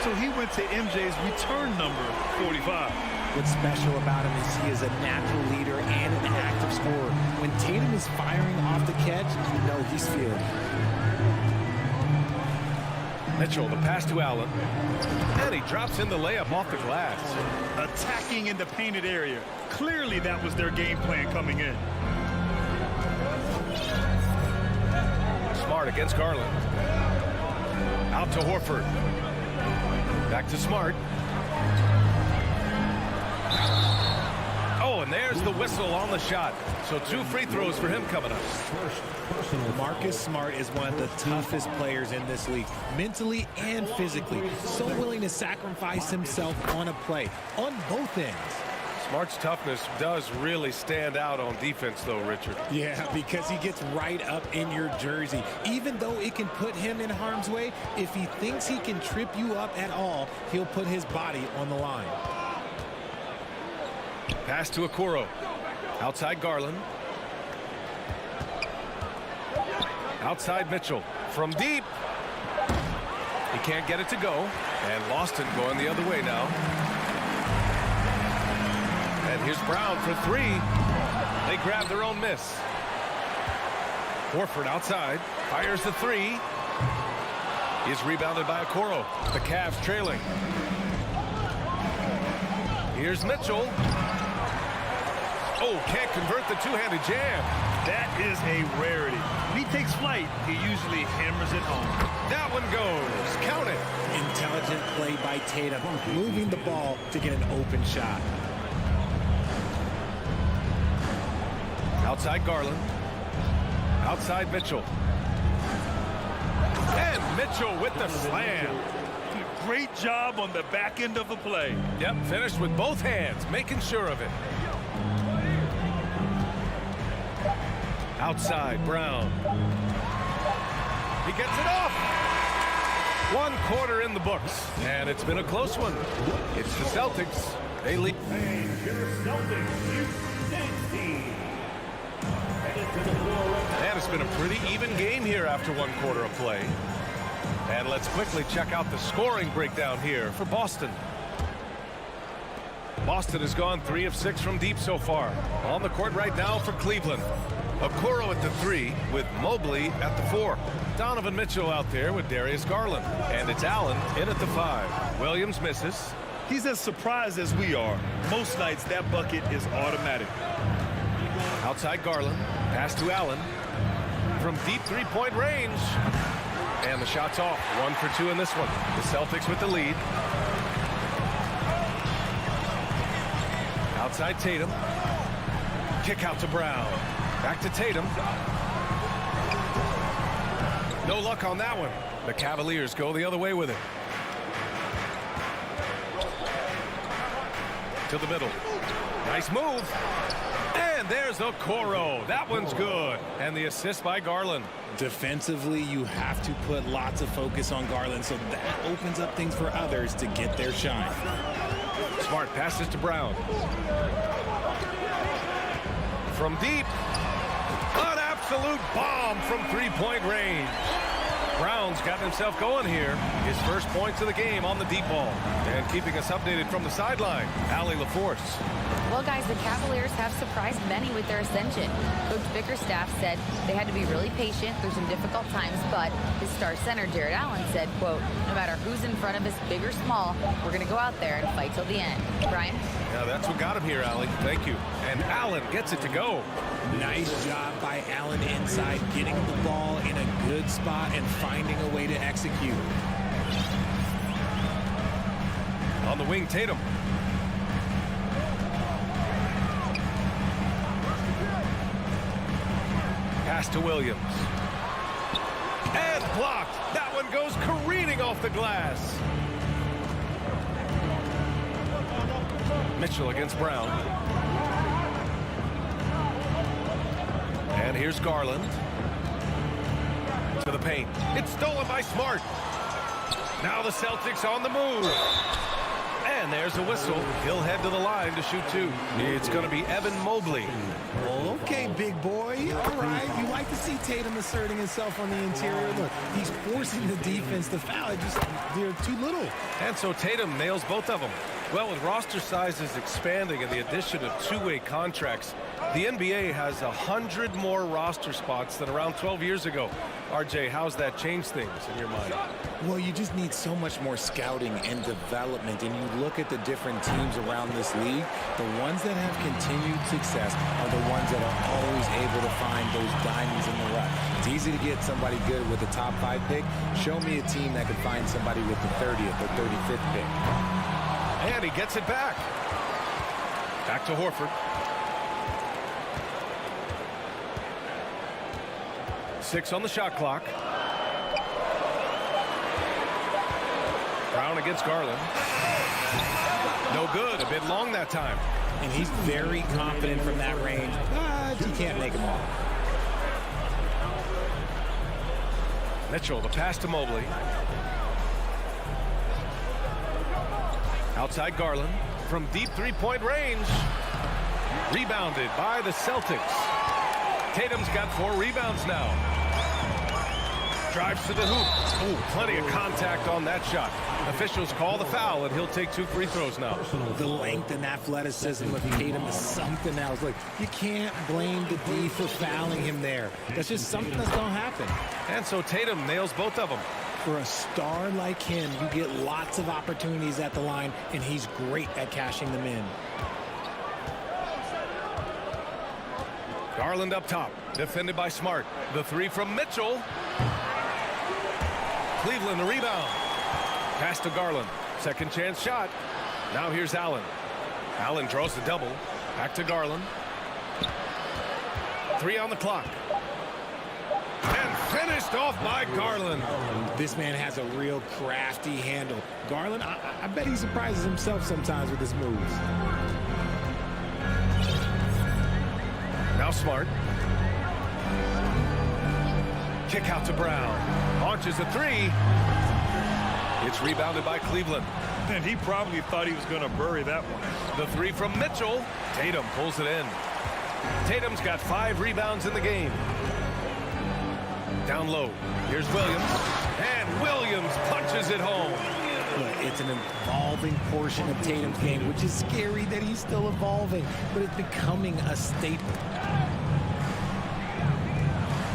so he went to MJ's return number, 45. What's special about him is he is a natural leader and an active scorer. When Tatum is firing off the catch, you know he's feeling it. Mitchell, the pass to Allen. And he drops in the layup off the glass. Attacking in the painted area. Clearly that was their game plan coming in. Smart against Garland. Out to Horford. Back to Smart. Oh, and there's the whistle on the shot. So 2 free throws for him coming up. Marcus Smart is one of the toughest players in this league, mentally and physically. So willing to sacrifice himself on a play, on both ends. Smart's toughness does really stand out on defense, though, Richard. Yeah, because he gets right up in your jersey. Even though it can put him in harm's way, if he thinks he can trip you up at all, he'll put his body on the line. Pass to Okoro. Outside Garland. Outside Mitchell. From deep. He can't get it to go. And Loston going the other way now. And here's Brown for 3. They grab their own miss. Horford outside. Fires the 3. He's rebounded by Okoro. The Cavs trailing. Here's Mitchell. Oh, can't convert the two-handed jam. That is a rarity. When he takes flight, he usually hammers it home. That one goes. Count it. Intelligent play by Tatum, moving the ball to get an open shot. Outside Garland. Outside Mitchell. And Mitchell with the slam. Great job on the back end of the play. Yep, finished with both hands, making sure of it. Outside, Brown. He gets it off. 1 quarter in the books, and it's been a close one. It's the Celtics. They lead. And your Celtics, you 16. Headed to the floor. And it's been a pretty even game here after 1 quarter of play. And let's quickly check out the scoring breakdown here for Boston. Boston has gone 3 of 6 from deep so far. On the court right now for Cleveland. Okoro at the 3 with Mobley at the 4. Donovan Mitchell out there with Darius Garland. And it's Allen in at the 5. Williams misses. He's as surprised as we are. Most nights that bucket is automatic. Outside Garland. Pass to Allen. From deep three-point range. And the shot's off. 1 for 2 in this one. The Celtics with the lead. Outside Tatum. Kick out to Brown. Back to Tatum. No luck on that one. The Cavaliers go the other way with it. To the middle. Nice move. And there's Okoro. That one's good. And the assist by Garland. Defensively, you have to put lots of focus on Garland, so that opens up things for others to get their shine. Smart passes to Brown. From deep. An absolute bomb from three-point range. Brown's got himself going here. His first points of the game on the deep ball. And keeping us updated from the sideline, Allie LaForce. Well, guys, the Cavaliers have surprised many with their ascension. Coach Bickerstaff said they had to be really patient through some difficult times, but his star center, Jared Allen, said, quote, no matter who's in front of us, big or small, we're going to go out there and fight till the end. Brian? Yeah, that's what got him here, Allie. Thank you. And Allen gets it to go. Nice job by Allen inside, getting the ball in a good spot and finding a way to execute. On the wing, Tatum. Pass to Williams. And blocked. That one goes careening off the glass. Mitchell against Brown. And here's Garland. To the paint. It's stolen by Smart. Now the Celtics on the move. And there's a whistle. He'll head to the line to shoot 2. It's going to be Evan Mobley. Okay, big boy. All right. You like to see Tatum asserting himself on the interior. Look, he's forcing the defense to foul. They're too little. And so Tatum nails both of them. Well, with roster sizes expanding and the addition of two-way contracts, the NBA has 100 more roster spots than around 12 years ago. RJ, how's that changed things in your mind? Well, you just need so much more scouting and development. And you look at the different teams around this league, the ones that have continued success are the ones that are always able to find those diamonds in the rough. It's easy to get somebody good with the top 5 pick. Show me a team that can find somebody with the 30th or 35th pick. And he gets it back. Back to Horford. 6 on the shot clock. Brown against Garland. No good. A bit long that time. And he's very confident from that range, but you can't make him all. Mitchell, the pass to Mobley. Outside Garland from deep three-point range. Rebounded by the Celtics. Tatum's got 4 rebounds now. Drives to the hoop. Ooh, plenty of contact on that shot. Officials call the foul, and he'll take 2 free throws now. The length and athleticism of Tatum is something else. Look, you can't blame the D for fouling him there. That's just something that's going to happen. And so Tatum nails both of them. For a star like him, you get lots of opportunities at the line, and he's great at cashing them in. Garland up top, defended by Smart. The three from Mitchell. Cleveland, the rebound. Pass to Garland. Second chance shot. Now here's Allen. Allen draws the double. Back to Garland. 3 on the clock. And finished off by Garland. This man has a real crafty handle. Garland, I bet he surprises himself sometimes with his moves. Now Smart. Kick out to Brown. Launches a three. It's rebounded by Cleveland. And he probably thought he was going to bury that one. The three from Mitchell. Tatum pulls it in. Tatum's got 5 rebounds in the game. Down low. Here's Williams. And Williams punches it home. Look, it's an evolving portion of Tatum's game, which is scary that he's still evolving, but it's becoming a staple.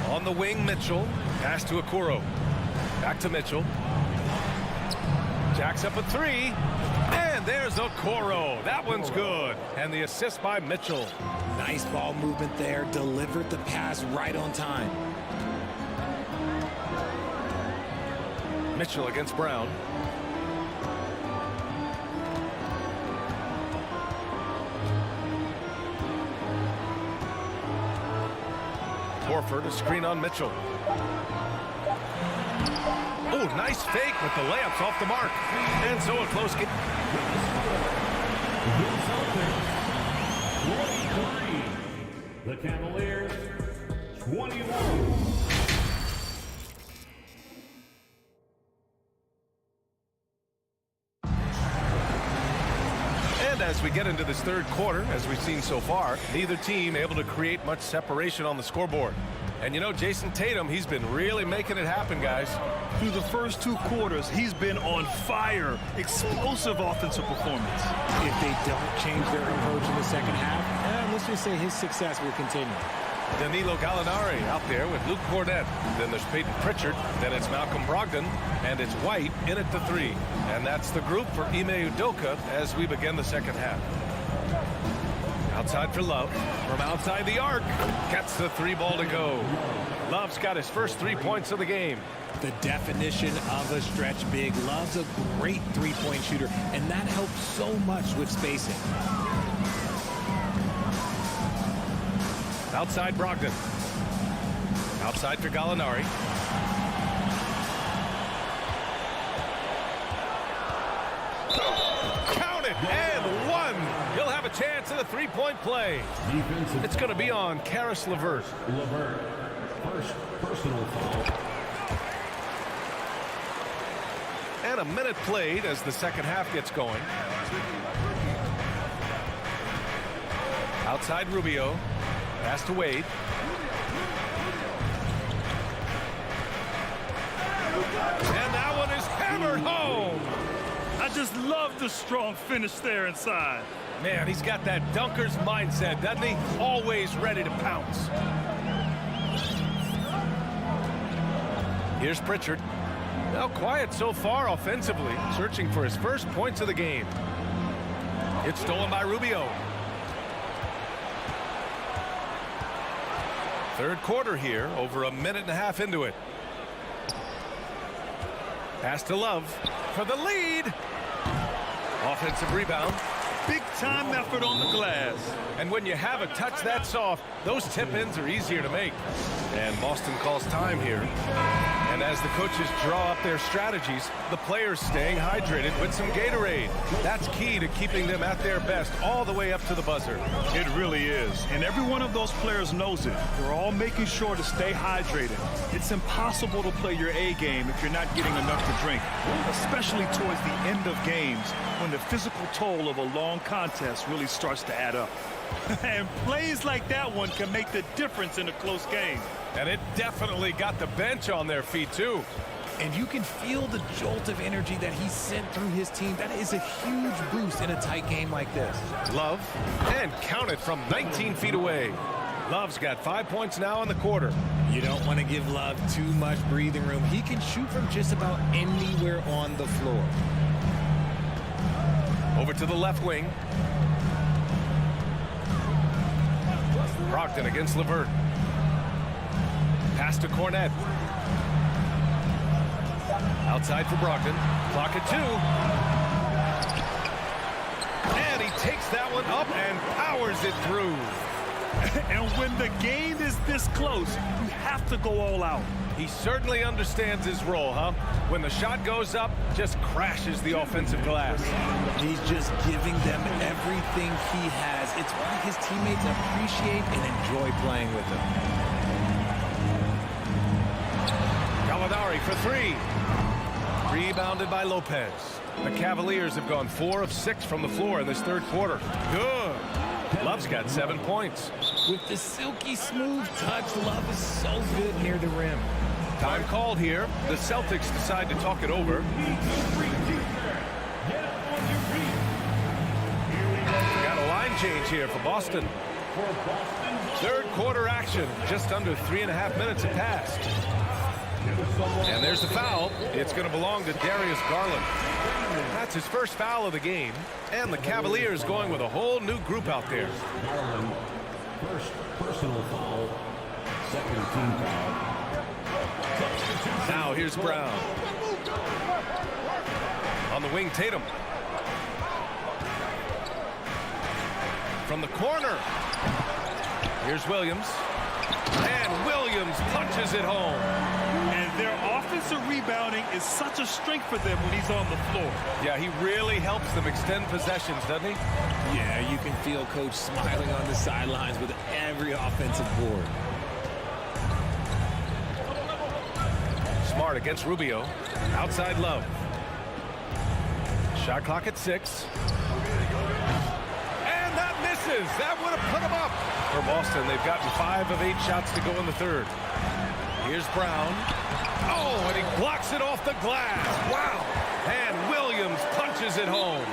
On the wing, Mitchell. Pass to Okoro. Back to Mitchell. Jacks up a 3. And there's Okoro. That one's good. And the assist by Mitchell. Nice ball movement there. Delivered the pass right on time. Mitchell against Brown. Horford, a screen on Mitchell. Oh, nice fake, but the layup's off the mark. And so a close game. The Cavaliers, 21. And as we get into this third quarter, as we've seen so far, neither team able to create much separation on the scoreboard. And you know, Jason Tatum, he's been really making it happen, guys. Through the first 2 quarters, he's been on fire. Explosive offensive performance. If they don't change their approach in the second half, let's just say his success will continue. Danilo Gallinari out there with Luke Cornett. Then there's Peyton Pritchard. Then it's Malcolm Brogdon. And it's White in at the 3. And that's the group for Ime Udoka as we begin the second half. Outside for Love. From outside the arc. Gets the 3 ball to go. Love's got his first 3 points of the game. The definition of a stretch big. Love's a great 3-point shooter, and that helps so much with spacing. Outside Brogdon. Outside for Gallinari. Count it, and 1. He'll have a chance at a 3-point play. It's going to be on Caris LeVert. First personal foul. And a minute played as the second half gets going. Outside Rubio. Pass to Wade. And that one is hammered home. I just love the strong finish there inside. Man, he's got that dunker's mindset, doesn't he? Always ready to pounce. Here's Pritchard. Now quiet so far offensively, searching for his first points of the game. It's stolen by Rubio. Third quarter here, over a minute and a half into it. Pass to Love for the lead. Offensive rebound. Big-time effort on the glass. And when you have a touch that soft, those tip-ins are easier to make. And Boston calls time here. And as the coaches draw up their strategies, the players staying hydrated with some Gatorade. That's key to keeping them at their best all the way up to the buzzer. It really is. And every one of those players knows it. They're all making sure to stay hydrated. It's impossible to play your A game if you're not getting enough to drink, especially towards the end of games when the physical toll of a long contest really starts to add up. And plays like that one can make the difference in a close game. And it definitely got the bench on their feet, too. And you can feel the jolt of energy that he sent through his team. That is a huge boost in a tight game like this. Love, and count it from 19 feet away. Love's got 5 points now in the quarter. You don't want to give Love too much breathing room. He can shoot from just about anywhere on the floor. Over to the left wing. Brogdon against LeVert. Pass to Cornet. Outside for Brogdon. Clock at 2. And he takes that one up and powers it through. And when the game is this close, you have to go all out. He certainly understands his role, huh? When the shot goes up, just crashes the offensive glass. He's just giving them everything he has. It's why his teammates appreciate and enjoy playing with him. Gallinari for 3. Rebounded by Lopez. The Cavaliers have gone 4 of 6 from the floor in this third quarter. Good. Love's got 7 points. With the silky smooth touch, Love is so good near the rim. Time called here. The Celtics decide to talk it over. Got a line change here for Boston. Third quarter action. Just under 3.5 minutes have passed. And there's the foul. It's going to belong to Darius Garland. That's his first foul of the game. And the Cavaliers going with a whole new group out there. Garland, first personal foul, second team foul. Now here's Brown. On the wing, Tatum. From the corner. Here's Williams. And Williams punches it home. And their offensive rebounding is such a strength for them when he's on the floor. Yeah, he really helps them extend possessions, doesn't he? Yeah, you can feel Coach smiling on the sidelines with every offensive board. Smart against Rubio. Outside Love. Shot clock at 6. And that misses. That would have put him up. For Boston, they've gotten 5 of 8 shots to go in the third. Here's Brown. Oh, and he blocks it off the glass. Wow. And Williams punches it home.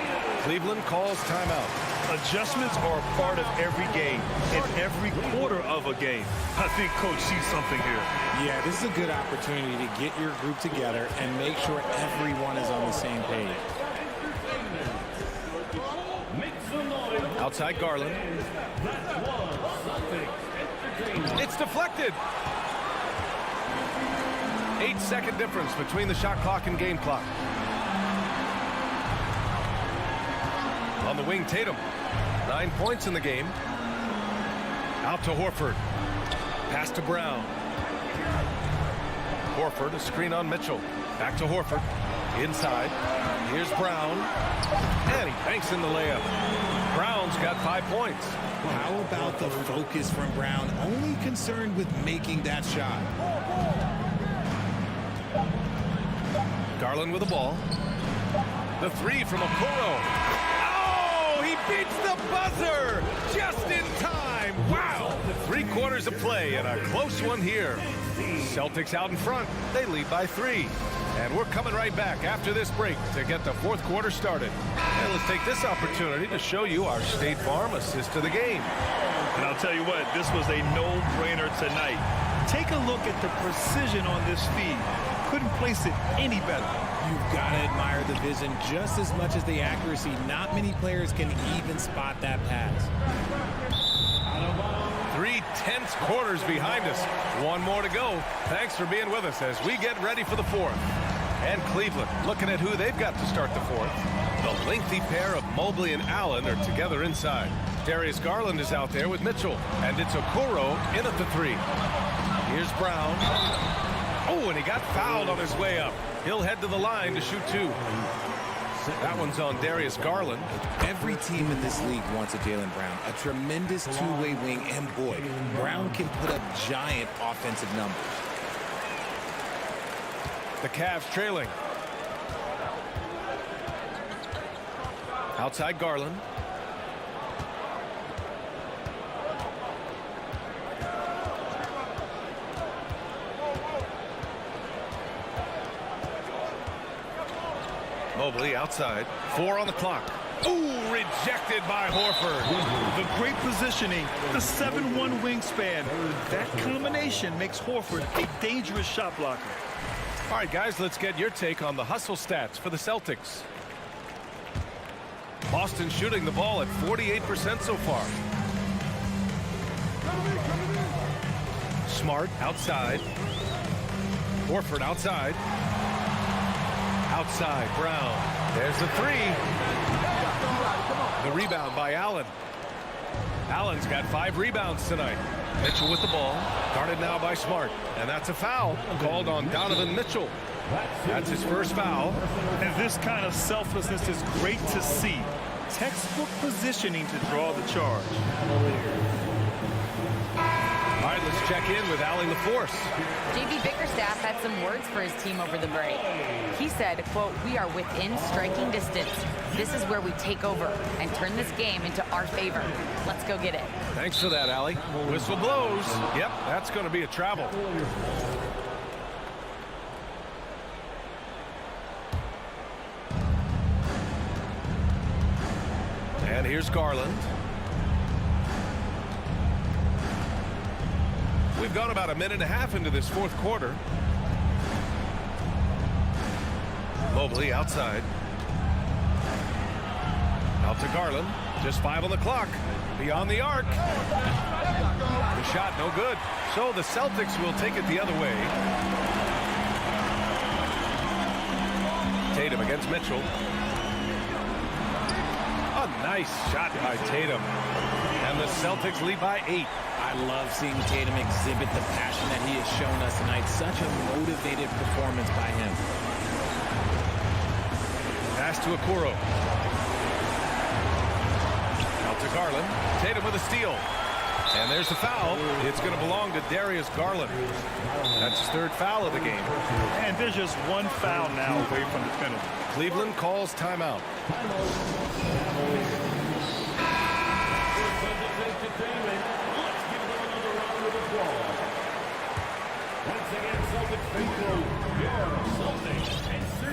Cleveland calls timeout. Adjustments are a part of every game, and every quarter of a game. I think Coach sees something here. Yeah, this is a good opportunity to get your group together and make sure everyone is on the same page. Outside Garland. It's deflected. 8-second difference between the shot clock and game clock. On the wing, Tatum. 9 points in the game. Out to Horford. Pass to Brown. Horford, a screen on Mitchell. Back to Horford. Inside. Here's Brown. And he banks in the layup. Brown's got 5 points. How about the focus from Brown? Only concerned with making that shot. Garland with the ball. The 3 from Okoro. Oh, he beats the buzzer just in time. Wow. 3 quarters of play and a close one here. Celtics out in front. They lead by 3. And we're coming right back after this break to get the fourth quarter started. And let's take this opportunity to show you our State Farm assist to the game. And I'll tell you what, this was a no-brainer tonight. Take a look at the precision on this feed. Couldn't place it any better. You've got to admire the vision just as much as the accuracy. Not many players can even spot that pass. 3 tense quarters behind us. 1 more to go. Thanks for being with us as we get ready for the fourth. And Cleveland looking at who they've got to start the fourth. The lengthy pair of Mobley and Allen are together inside. Darius Garland is out there with Mitchell. And it's Okoro in at the 3. Here's Brown. Oh, and he got fouled on his way up. He'll head to the line to shoot 2. That one's on Darius Garland. Every team in this league wants a Jaylen Brown, a tremendous two-way wing, and boy, Brown can put up giant offensive numbers. The Cavs trailing. Outside Garland. Mobley outside. 4 on the clock. Ooh, rejected by Horford. The great positioning, the 7'1" wingspan. That combination makes Horford a dangerous shot blocker. All right, guys, let's get your take on the hustle stats for the Celtics. Boston shooting the ball at 48% so far. Smart outside. Horford outside. Outside, Brown. There's the three. The rebound by Allen. Allen's got 5 rebounds tonight. Mitchell with the ball. Guarded now by Smart. And that's a foul called on Donovan Mitchell. That's his first foul. And this kind of selflessness is great to see. Textbook positioning to draw the charge. All right, let's check in with Allen LaForce. JB Bickerstaff had some words for his team over the break. He said, quote, "We are within striking distance. This is where we take over and turn this game into our favor. Let's go get it." Thanks for that, Allie. Whistle blows. Yep, that's going to be a travel. And here's Garland. We've gone about a minute and a half into this fourth quarter. Mobley outside. Out to Garland. Just 5 on the clock. Beyond the arc. The shot no good. So the Celtics will take it the other way. Tatum against Mitchell. A nice shot by Tatum. And the Celtics lead by 8. I love seeing Tatum exhibit the passion that he has shown us tonight. Such a motivated performance by him. Pass to Okoro. Out to Garland. Tatum with a steal. And there's the foul. It's going to belong to Darius Garland. That's his 3rd foul of the game. And there's just 1 foul now away from the penalty. Cleveland calls timeout.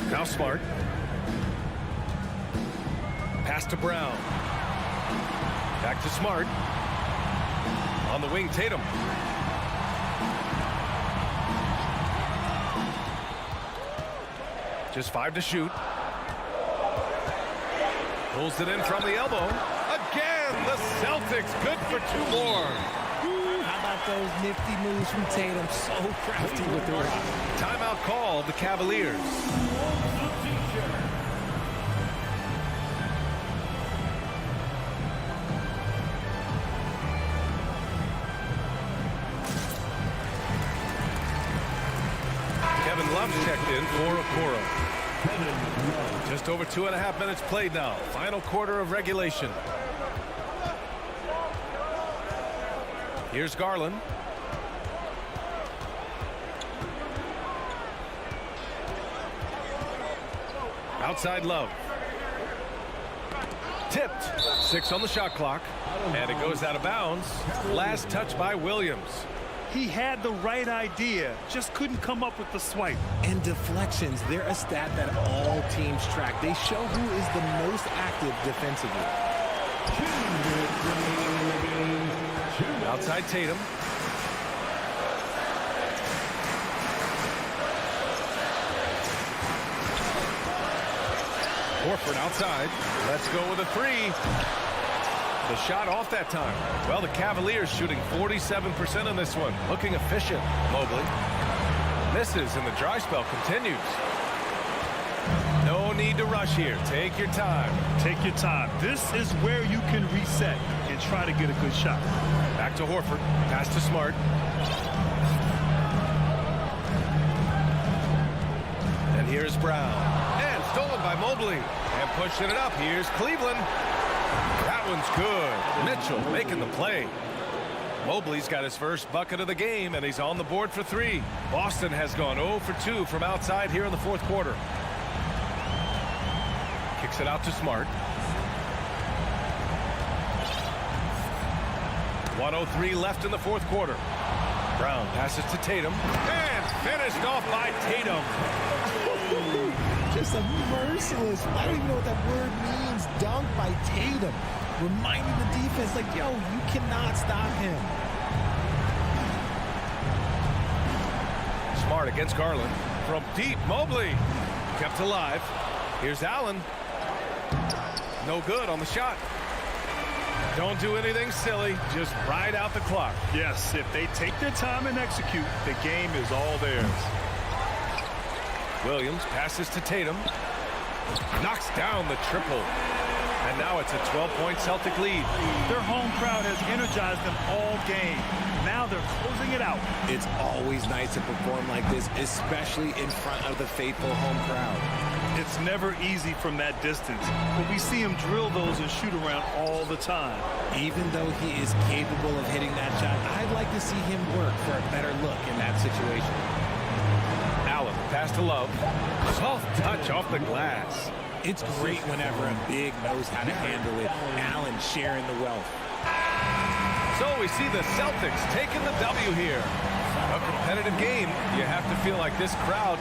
Now Smart. Pass to Brown. Back to Smart. On the wing, Tatum. Just 5 to shoot. Pulls it in from the elbow. Again, the Celtics good for 2 more. How about those nifty moves from Tatum? So crafty with the rock. Timeout called the Cavaliers. Kevin Love checked in for Okoro. Just over 2.5 minutes played now. Final quarter of regulation. Here's Garland. Outside Love. Tipped. 6 on the shot clock. And it goes out of bounds. Last touch by Williams. He had the right idea, just couldn't come up with the swipe. And deflections, they're a stat that all teams track. They show who is the most active defensively. Outside Tatum. Horford outside. Let's go with a 3. The shot off that time. Well, the Cavaliers shooting 47% on this one. Looking efficient. Mobley misses, and the dry spell continues. No need to rush here. Take your time. Take your time. This is where you can reset and try to get a good shot. Back to Horford. Pass to Smart. And here's Brown. And stolen by Mobley. And pushing it up. Here's Cleveland. That one's good. Mitchell making the play. Mobley's got his first bucket of the game, and he's on the board for 3. Boston has gone 0 for 2 from outside here in the fourth quarter. Kicks it out to Smart. 1:03 left in the fourth quarter. Brown passes to Tatum. And finished off by Tatum. just a merciless, I don't even know what that word means, dunk by Tatum. Reminding the defense, like, yo, you cannot stop him. Smart against Garland. From deep, Mobley. Kept alive. Here's Allen. No good on the shot. Don't do anything silly. Just ride out the clock. Yes, if they take their time and execute, the game is all theirs. Williams passes to Tatum. Knocks down the triple. And now it's a 12-point Celtic lead. Their home crowd has energized them all game. Now they're closing it out. It's always nice to perform like this, especially in front of the faithful home crowd. It's never easy from that distance, but we see him drill those and shoot around all the time. Even though he is capable of hitting that shot, I'd like to see him work for a better look in that situation. Allen, pass to Love. Soft touch off the glass. It's great whenever a big knows how to handle it. Allen sharing the wealth. So we see the Celtics taking the W here. A competitive game. You have to feel like this crowd